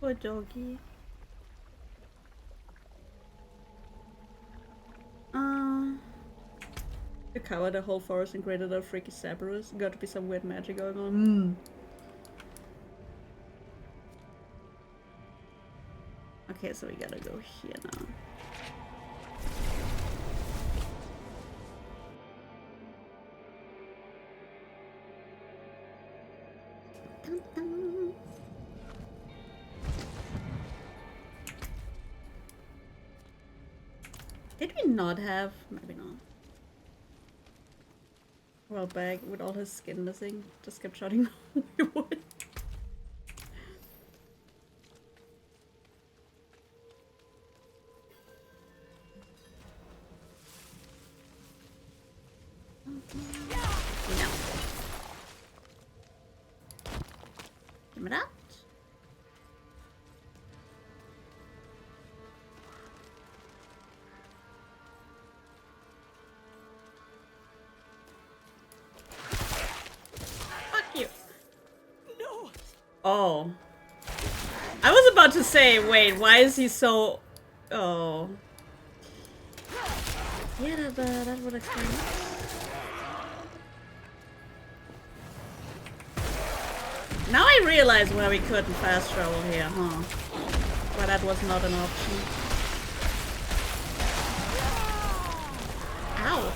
Poor doggy. To cover the whole forest and created a freaky Cerberus. Got to be some weird magic going on. Okay, so we gotta go here now. Dun, dun. Did we not have? Maybe not. Well, back with all his skin missing, just kept shouting we would. No. Give me that. Oh. I was about to say, wait, why is he so... Oh. Yeah, that would explain it. Now I realize why we couldn't fast travel here, huh? Why that was not an option. Ow.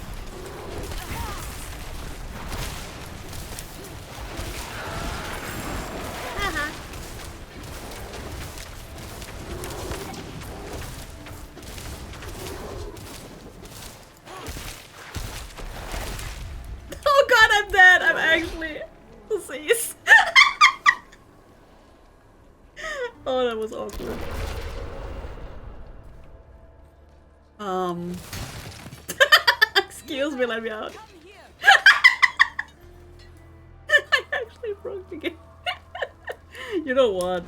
Oh god, I'm dead! I'm actually deceased. Oh, that was awkward. Excuse me, let me out. I actually broke the game. You know what?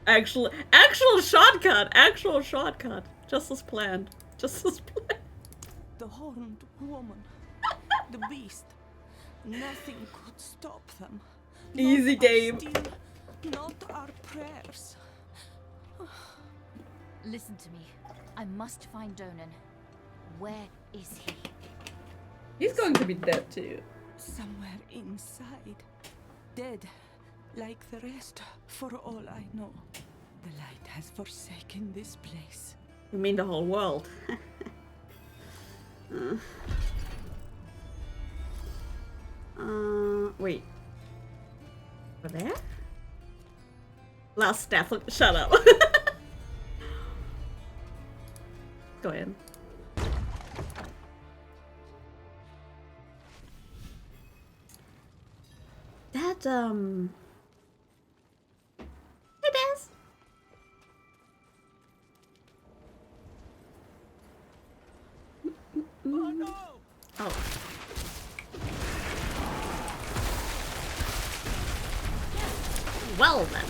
Actual shortcut. Just as planned. Just as planned. The horned woman. The beast. Nothing could stop them. Easy game. Not our prayers. Listen to me. I must find Donan. Where is he? He's going to be dead too. Somewhere inside. Dead. Like the rest, for all I know. The light has forsaken this place. You mean the whole world? Wait. Over there? Last staff. Shut up. Go in. That Hey, Des. Oh. Well then.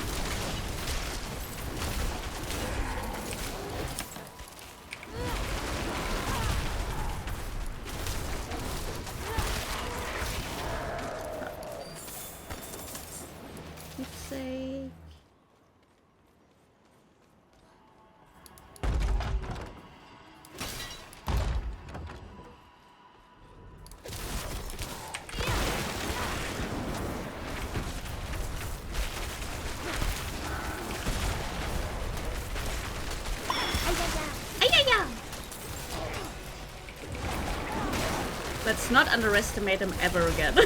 Let's say. Let's not underestimate him ever again.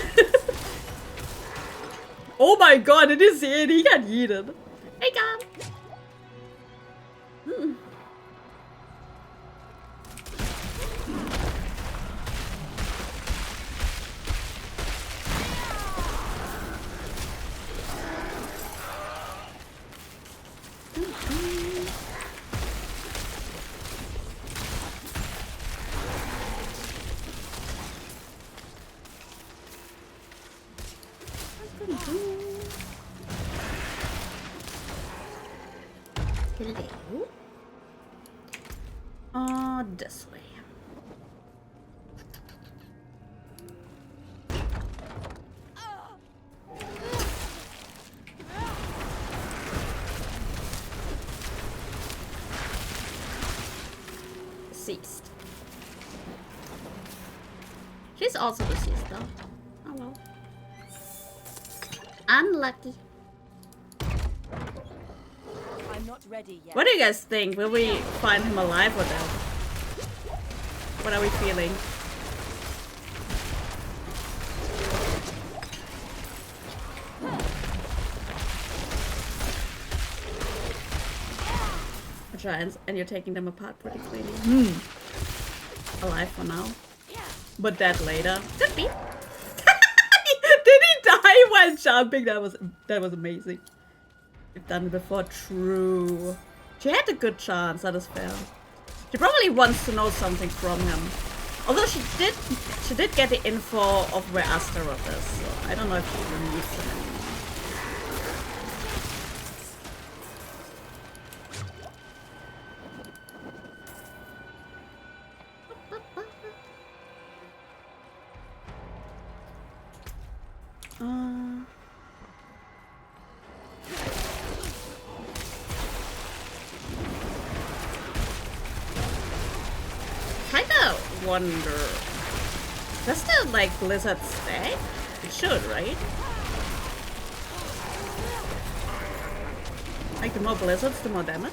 Oh my god, it is it. He got yeeted. Hey, God. Hello. This way. Deceased. She's also deceased though. Oh well. Unlucky. I'm not ready yet. What do you guys think? Will we find him alive or dead? What are we feeling? Giants, and you're taking them apart pretty cleanly. Alive for now, but dead later. Could be. Did he die while jumping? That was amazing. We've done it before. True. She had a good chance. That is fair. She probably wants to know something from him. Although she did get the info of where Astaroth is, so I don't know if she even needs him anymore. Wonder. Does the like blizzard stay? It should, right? Like the more blizzards, the more damage.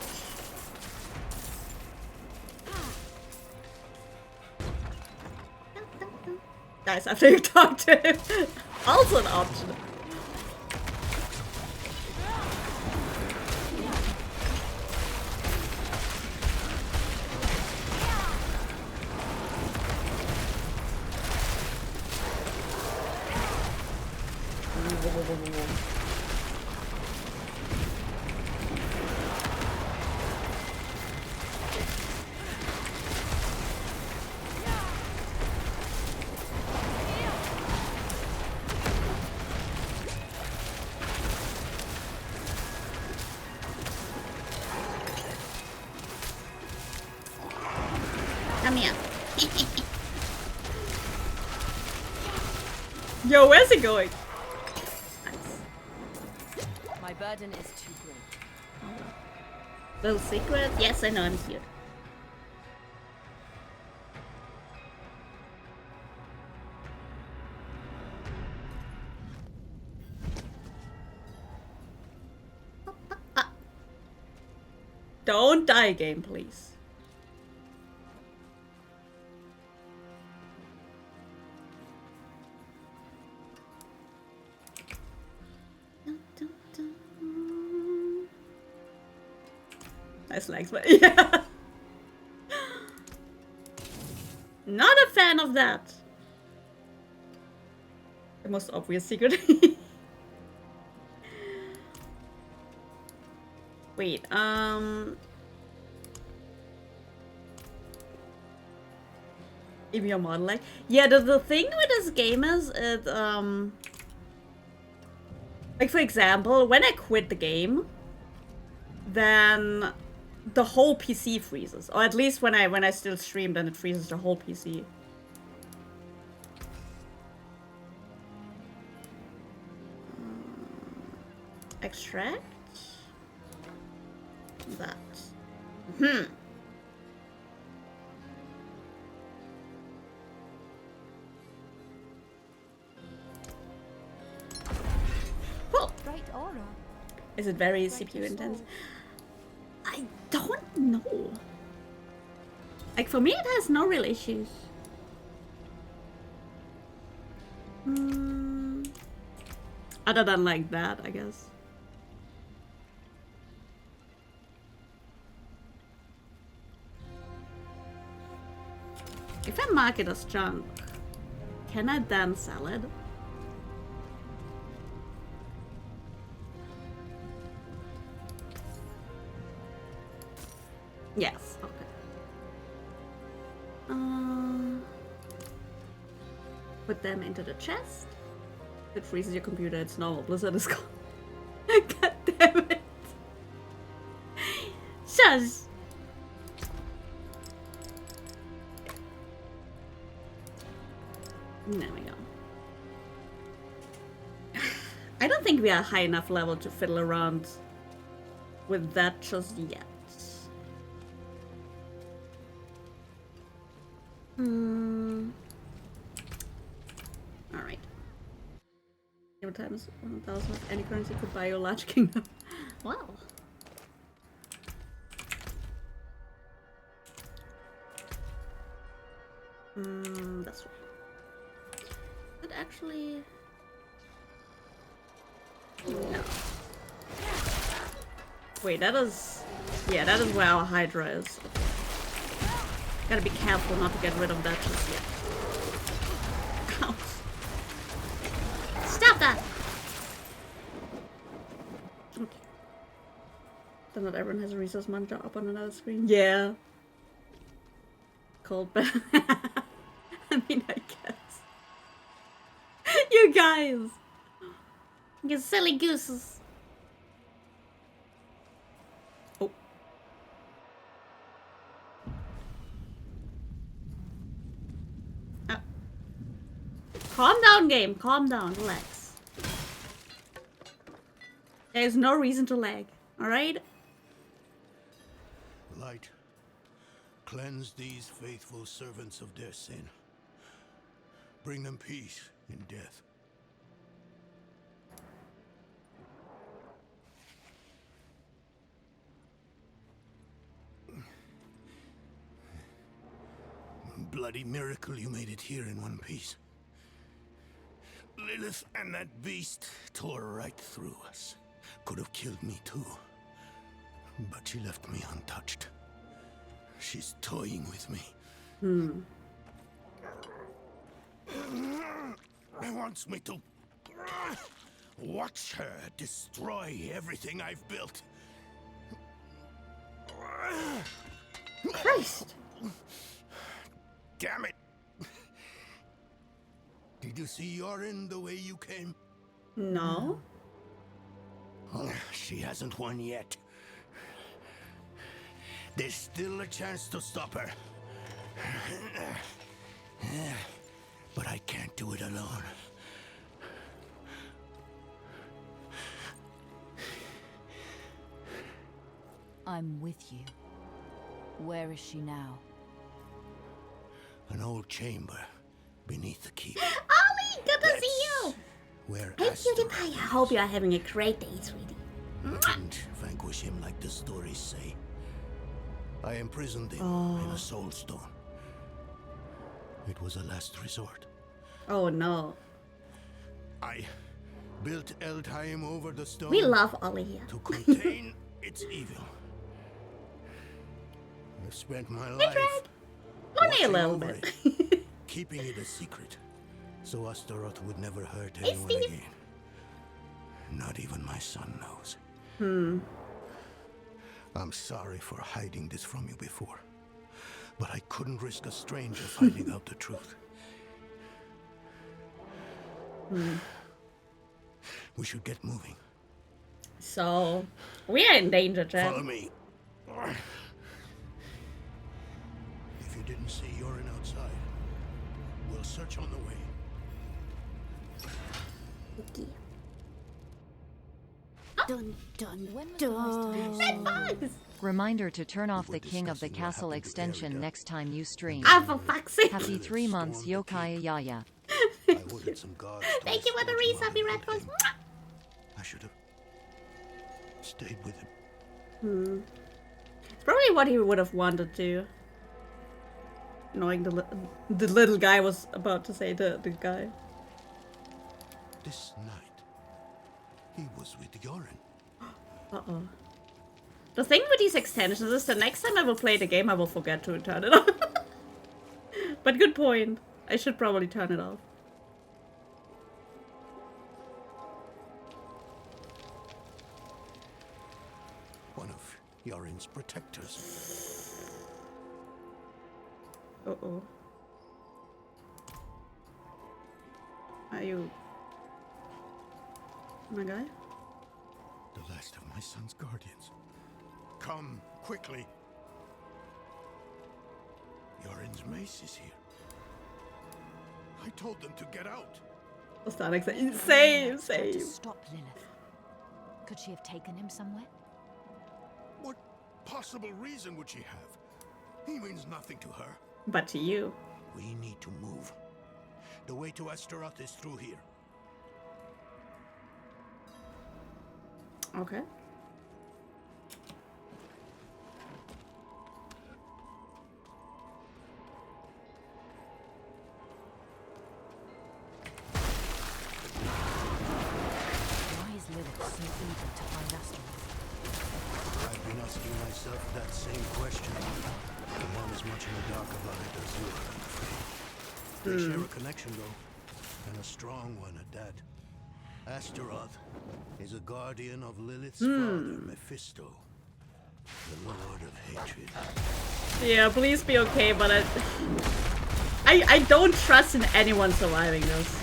Guys, after you talk to him, also an option. Come here. Yo, where's it going? Nice. My burden is too great. Little secret? Yes, I know I'm here. Don't die, game, please. Nice legs, but yeah. Not a fan of that. The most obvious secret. Wait, if you're modeling. Yeah, the thing with this game is it like for example, when I quit the game, then the whole PC freezes. Or at least when I still stream, then it freezes the whole PC. Extract that. Cool. Bright aura. Is it very CPU intense? I don't know. Like for me, it has no real issues. Other than like that, I guess. If I mark it as junk, can I then sell it? Yes, okay. Put them into the chest. It freezes your computer, it's normal. Blizzard is gone. God damn it. Shush. There we go. I don't think we are high enough level to fiddle around with that just yet. Alright. Every times 1,000 of any currency could buy you a large kingdom. Wow. That's right. But actually... No. Wait, that is... Yeah, that is where our Hydra is. Gotta be careful not to get rid of that just yet. Ouch. Stop that! Okay. So not everyone has a resource manager up on another screen. Yeah. Cold but I mean, I guess. You guys! You silly gooses. Oh. Calm down, game. Calm down. Relax. There's no reason to lag. Alright? Light, cleanse these faithful servants of their sin. Bring them peace in death. Bloody miracle you made it here in one piece. Lilith and that beast tore right through us. Could have killed me too. But she left me untouched. She's toying with me. Wants me to watch her destroy everything I've built. Christ! Damn it! Did you see Yorin the way you came? No. She hasn't won yet. There's still a chance to stop her. But I can't do it alone. I'm with you. Where is she now? An old chamber beneath the keep. Ollie, good to see you! Where Hey, PewDiePie, I hope you are having a great day, sweetie. and vanquish him like the stories say. I imprisoned him in a soul stone. It was a last resort. Oh no. I built Eldheim over the stone. We love Ollie here. To contain its evil. I've spent my life only a watching little over bit. it, keeping it a secret, so Astaroth would never hurt anyone again. Not even my son knows. I'm sorry for hiding this from you before, but I couldn't risk a stranger finding out the truth. We should get moving. So, we are in danger, Chad. Follow me. If you didn't see urine outside, we'll search on the way. Okay. Dun dun dun. Reminder to turn off the King of the Castle extension next time you stream. Ah, for fuck's sake. Happy 3 months, Yokai Yaya. I ordered some guards. Thank you for the resub, you red rose. I should have stayed with him. It's probably what he would have wanted to. Knowing the little guy was about to say the guy. This night, he was with Yorin. Uh-oh. The thing with these extensions is the next time I will play the game, I will forget to turn it off. But good point. I should probably turn it off. One of Yorin's protectors. Uh-oh. Are you my guy? The last of my son's guardians. Come, quickly. Yorin's mace is here. I told them to get out. Ostanik's insane. To stop Lilith. Could she have taken him somewhere? What possible reason would she have? He means nothing to her. But to you. We need to move. The way to Astaroth is through here. Okay. I've been asking myself that same question. The one as much in the dark about it as you are, I'm afraid. They share a connection, though, and a strong one at that. Astaroth is a guardian of Lilith's father, Mephisto, the Lord of Hatred. Yeah, please be okay, but I don't trust in anyone surviving this.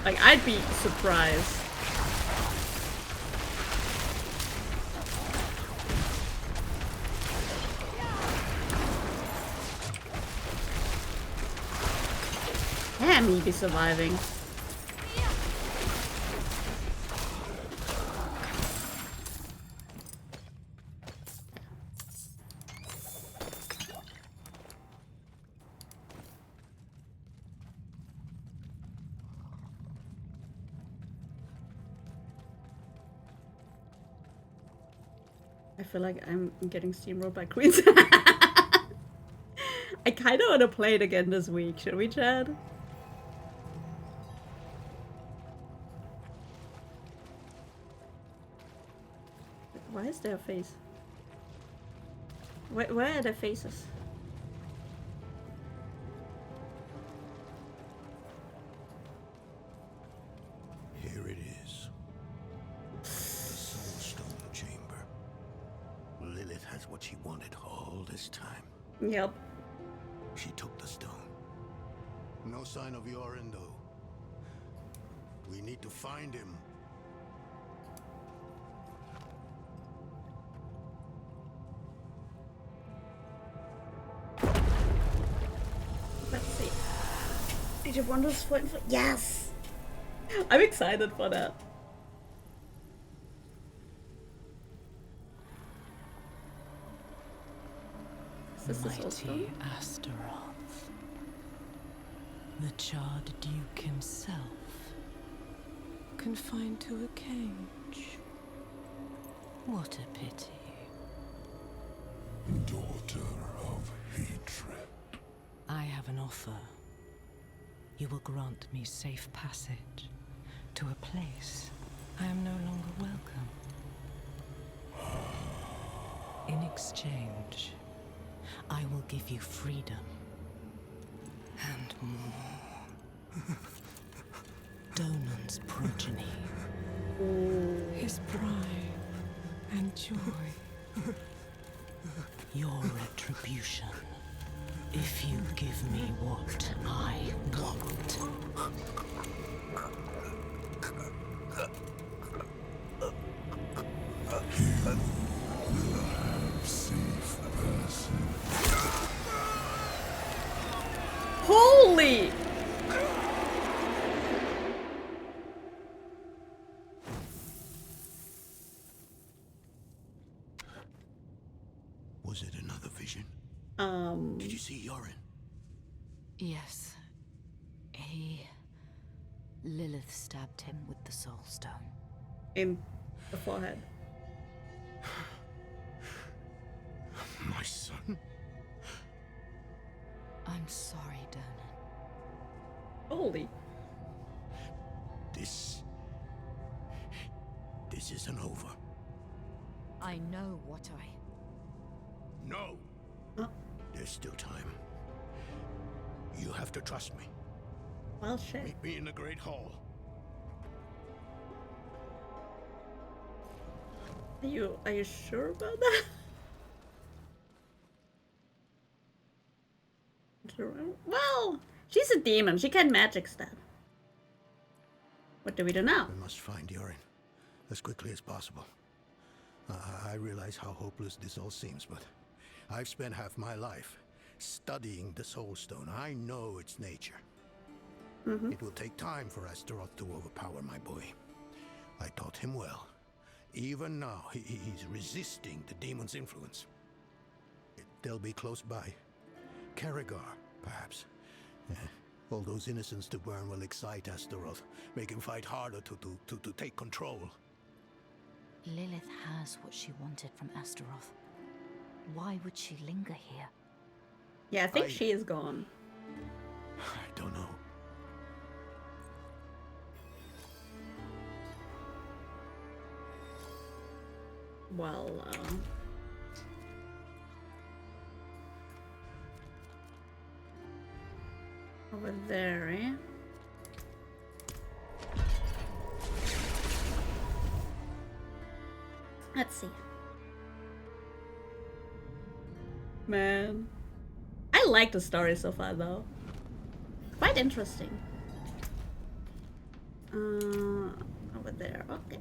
Like, I'd be surprised. Can he be surviving? I feel like I'm getting steamrolled by queens. I kind of want to play it again this week. Should we, Chad? Why is there a face? Where are their faces? Here it is. The Soul Stone Chamber. Lilith has what she wanted all this time. Yep. She took the stone. No sign of Yorin, though. We need to find him. Let's see. Age of Wonders 4 and 4. Yes! I'm excited for that. Mighty Astaroth, the charred duke himself, confined to a cage. What a pity. Daughter of hatred. I have an offer. You will grant me safe passage to a place I am no longer welcome. In exchange, I will give you freedom and more. Donan's progeny, his pride, and joy. Your retribution. If you give me what I want. Will have safe passage. Holy! Was it another vision? Did you see Yorin? Yes. Lilith stabbed him with the soul stone. In the forehead. My son? I'm sorry, Donan. Holy. This isn't over. I know what I... No! There's still time. You have to trust me. Well, shit. Meet me in the Great Hall. Are you sure about that? Well, she's a demon. She can magic stuff. What do we do now? We must find Yorin as quickly as possible. I realize how hopeless this all seems, but I've spent half my life studying the Soul Stone. I know its nature. It will take time for Astaroth to overpower my boy. I taught him well. Even now, he's resisting the demon's influence. They'll be close by. Karigar, perhaps. All those innocents to burn will excite Astaroth, make him fight harder to take control. Lilith has what she wanted from Astaroth. Why would she linger here? Yeah, I think she is gone. I don't know. Well, over there, eh? Let's see. Man. I like the story so far, though. Quite interesting. Over there, okay.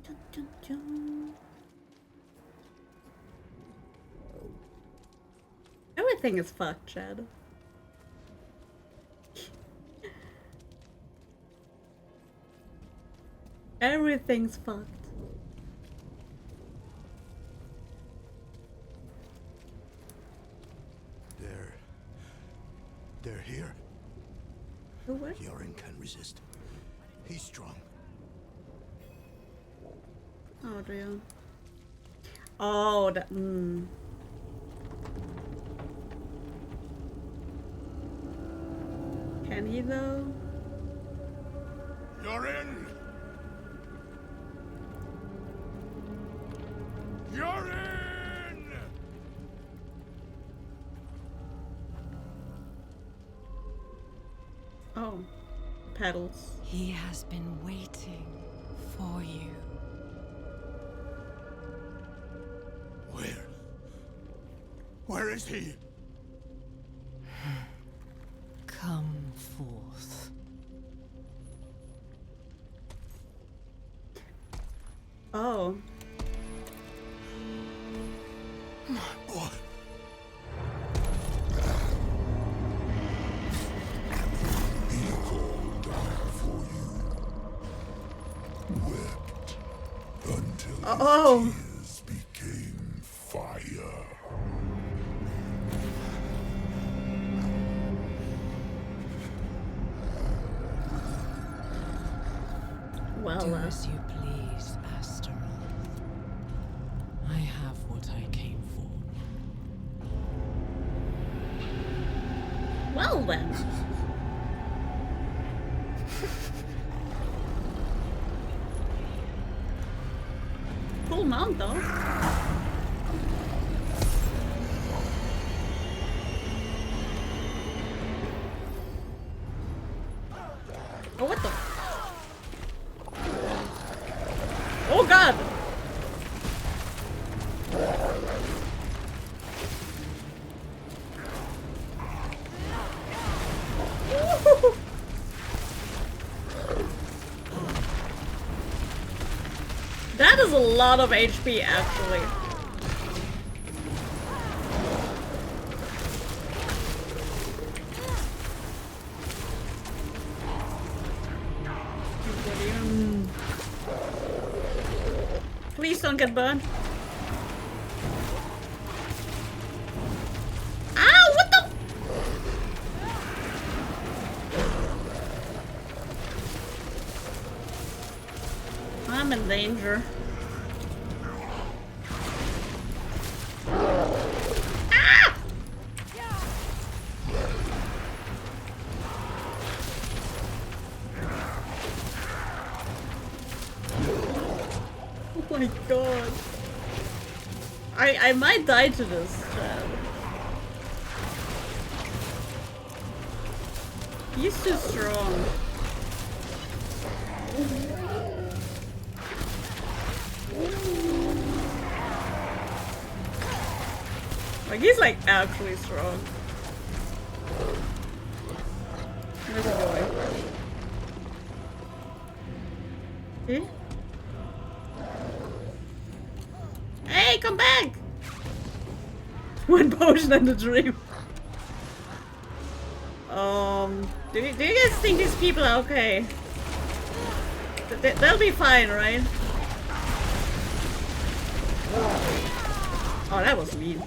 Dun, dun, dun. Everything is fucked, Chad. Everything's fucked. They're here. Who what? Yorin can resist. He's strong. Oh, do you? Oh, that. Can he though? Yorin! Yorin! Oh, petals. He has been waiting for you. Where is he? Come forth. Oh. My boy. He called out for you. Wept until his tears became fire. Well, do as you please, Astaroth. I have what I came for. Well then. Cool mount though. Oh, what the? Oh god! That is a lot of HP, actually. Please don't get burned. Ow! What the? I'm in danger. Ah! Oh my god. I might die to this, Chad. He's too strong. Like, he's like actually strong. Where's he going? Eh? Hey, come back! One potion and a dream. Do you guys think these people are okay? They'll be fine, right? Oh, that was mean.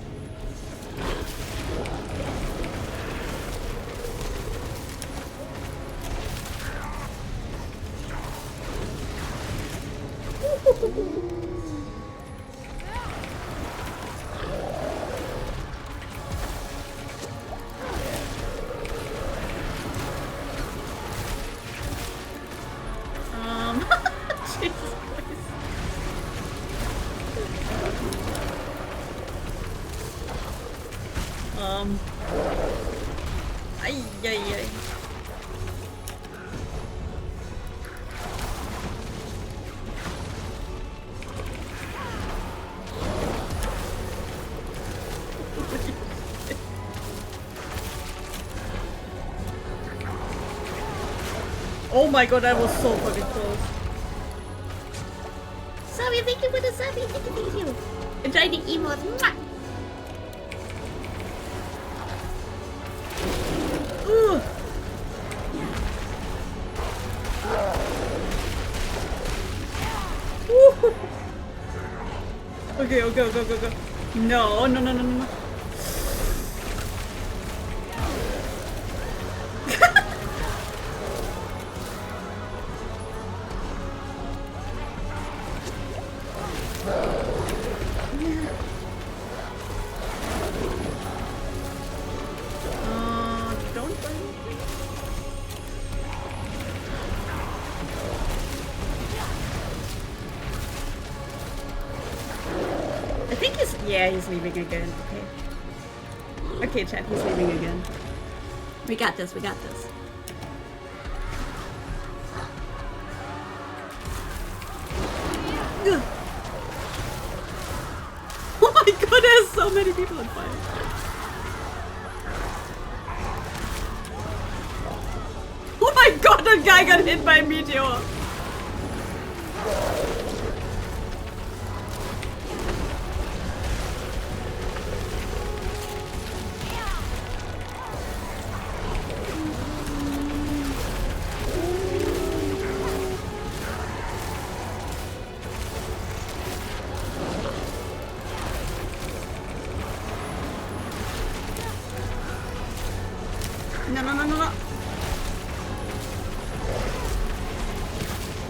Jesus Christ. Ay, ay, ay. Oh my god, that was so fucking close. Sorry, thank you for the sub. Thank you. Enjoy the emotes. Mwah! Ooh. Ooh. Okay, go. No. Yeah, he's leaving again. Okay. Okay, chat, he's leaving again. We got this. Ugh. Oh my god, there's so many people on fire. Oh my god, that guy got hit by a meteor. No.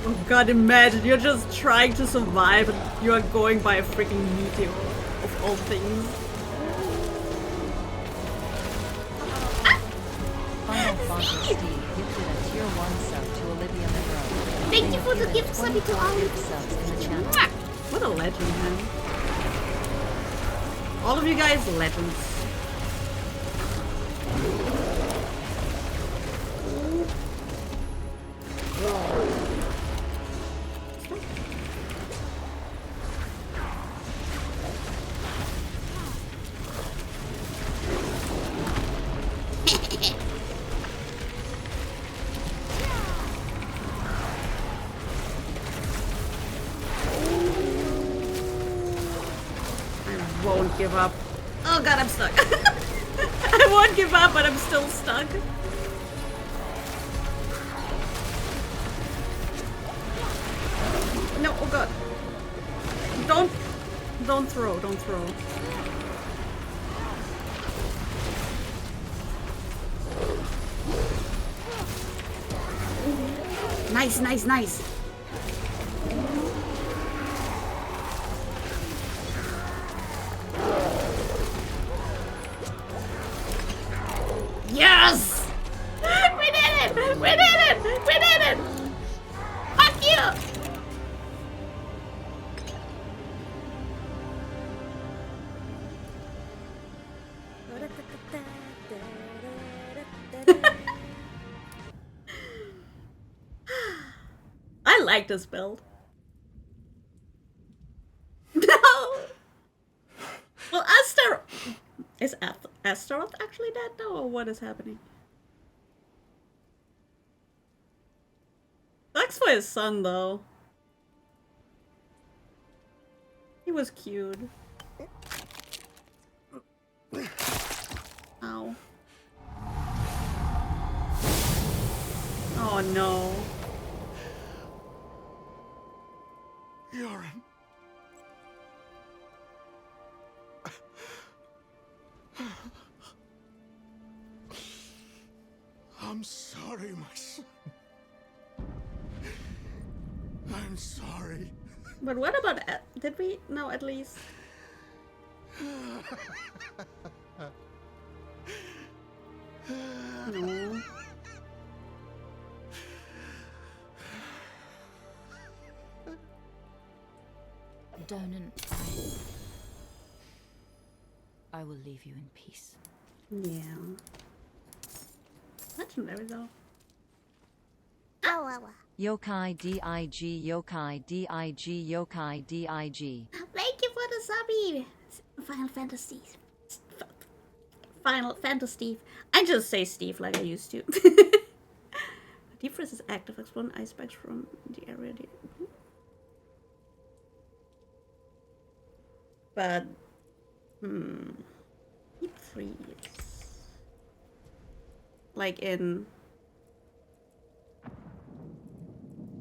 Oh god, imagine you're just trying to survive and you are going by a freaking meteor of all things. Final Fantasy gifted a tier 1 sub to Olivia Monroe. Thank you for the gift sub to all subs in the channel. What a legend, man. All of you guys, legends. give up. Oh god, I'm stuck. I won't give up, but I'm still stuck. No, oh god. Don't throw. Nice. Yes! We did it! Fuck you! I like this build. No! Well, is Astaroth actually dead now, or what is happening? Sucks for his son, though. He was cute. Ow. Oh no. Yoren. I'm sorry, my son. I'm sorry. But what about... did we know at least? No. Donan, I will leave you in peace. Yeah. Legendary though. Yokai dig, yokai dig, yokai dig. Thank you for the subby. Final Fantasy Steve. I just say Steve like I used to. Deep freeze is active. Exploding ice spikes from the area. But deep freeze. Like in...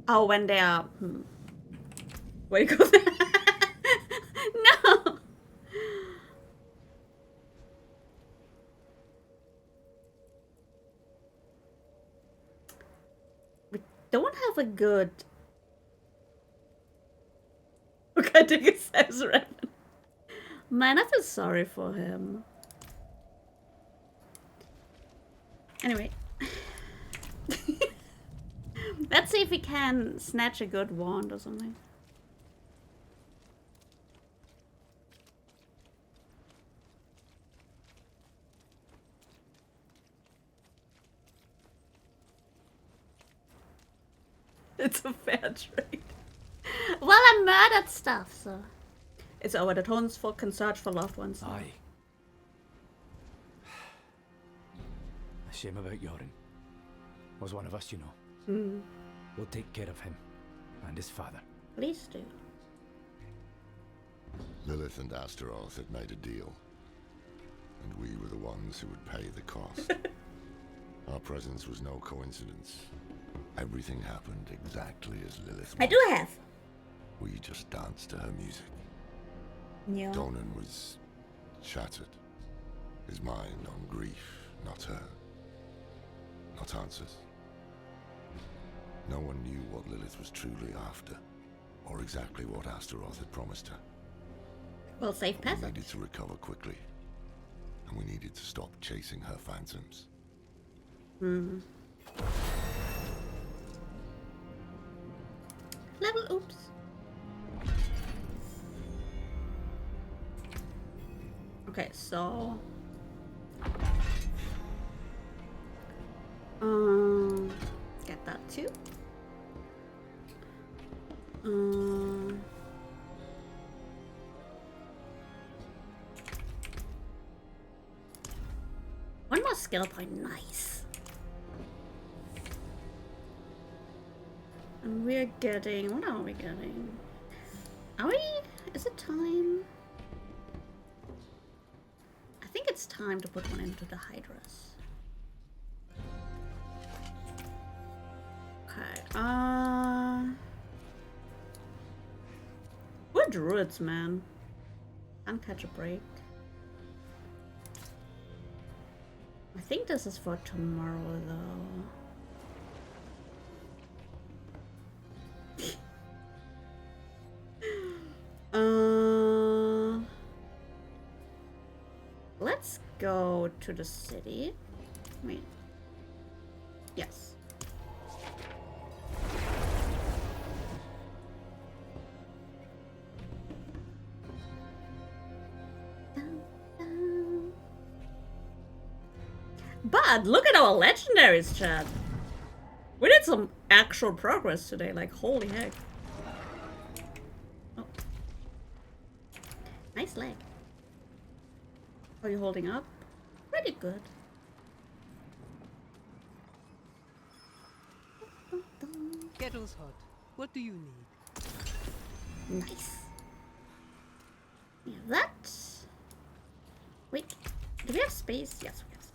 Oh, when they are... Where you go there? No! We don't have a good... Look, I think it says Revan. Man, I feel sorry for him. Anyway. Let's see if we can snatch a good wand or something. It's a fair trade. Well, I murdered stuff, so... It's over. The townsfolk can search for loved ones. Aye. A shame about Yoren. Was one of us, you know. We'll take care of him and his father. Please do. Lilith and Astaroth had made a deal, and we were the ones who would pay the cost. Our presence was no coincidence. Everything happened exactly as Lilith wanted. I do have. We just danced to her music. Yeah. Donan was shattered. His mind on grief, not her. Not answers. No one knew what Lilith was truly after, or exactly what Astaroth had promised her. Well, safe passage. We needed to recover quickly, and we needed to stop chasing her phantoms. Level, oops. Okay, so... get that too. One more skill point, nice. And we're getting, what are we getting? Are we, is it time? time to put one into the Hydras. Okay, we're druids, man. Can't catch a break. I think this is for tomorrow, though. Let's go to the city. Wait. Yes. But look at our legendaries, chat. We did some actual progress today, like holy heck. Oh. Nice leg. Are you holding up? Pretty good. Kettle's hot. What do you need? Nice. We have that. Wait, do we have space? Yes, we have space.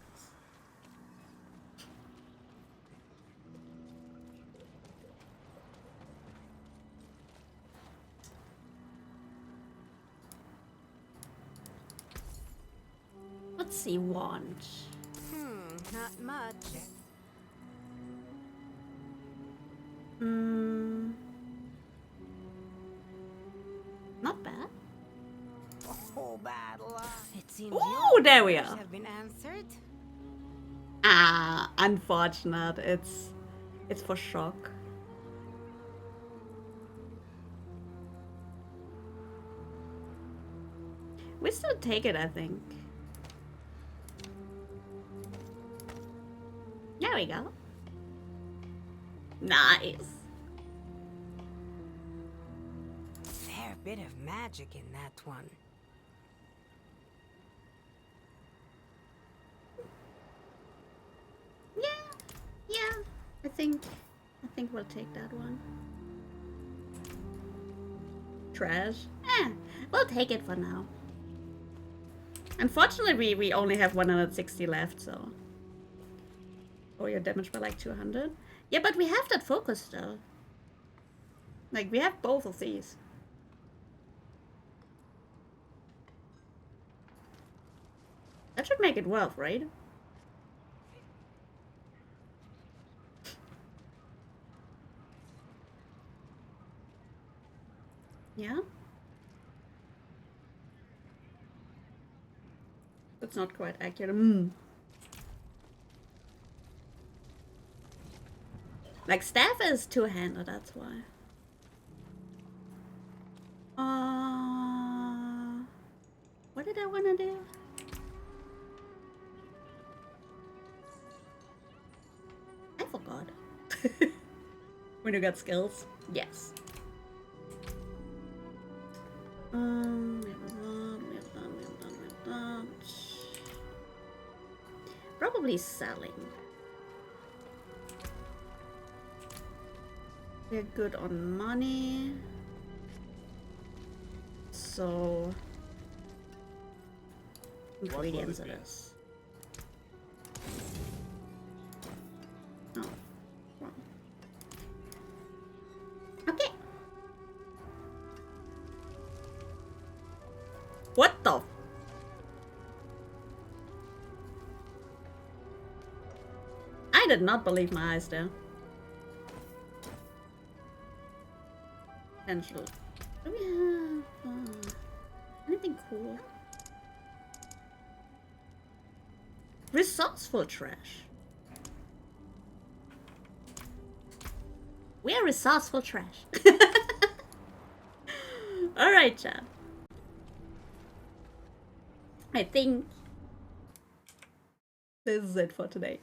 Let's see, wand. Not much. Not bad. Oh, bad luck. It seems Ooh, there we prayers are. have been answered. Ah, unfortunate. It's for shock. We still take it, I think. There we go. Nice. Fair bit of magic in that one. Yeah, I think we'll take that one. Trash. We'll take it for now. Unfortunately, we only have 160 left, so. Oh, you're damaged by like 200. Yeah, but we have that focus though. Like we have both of these. That should make it worth, right? Yeah? That's not quite accurate. Like, staff is two-handed, that's why. What did I want to do? I forgot. When you got skills? Yes. We have that. Probably selling. We're good on money. So ingredients it is. Oh, wrong. Okay. What the? I did not believe my eyes there. Potential. Do we have anything cool? Resourceful trash. We are resourceful trash. Alright, chat. I think this is it for today.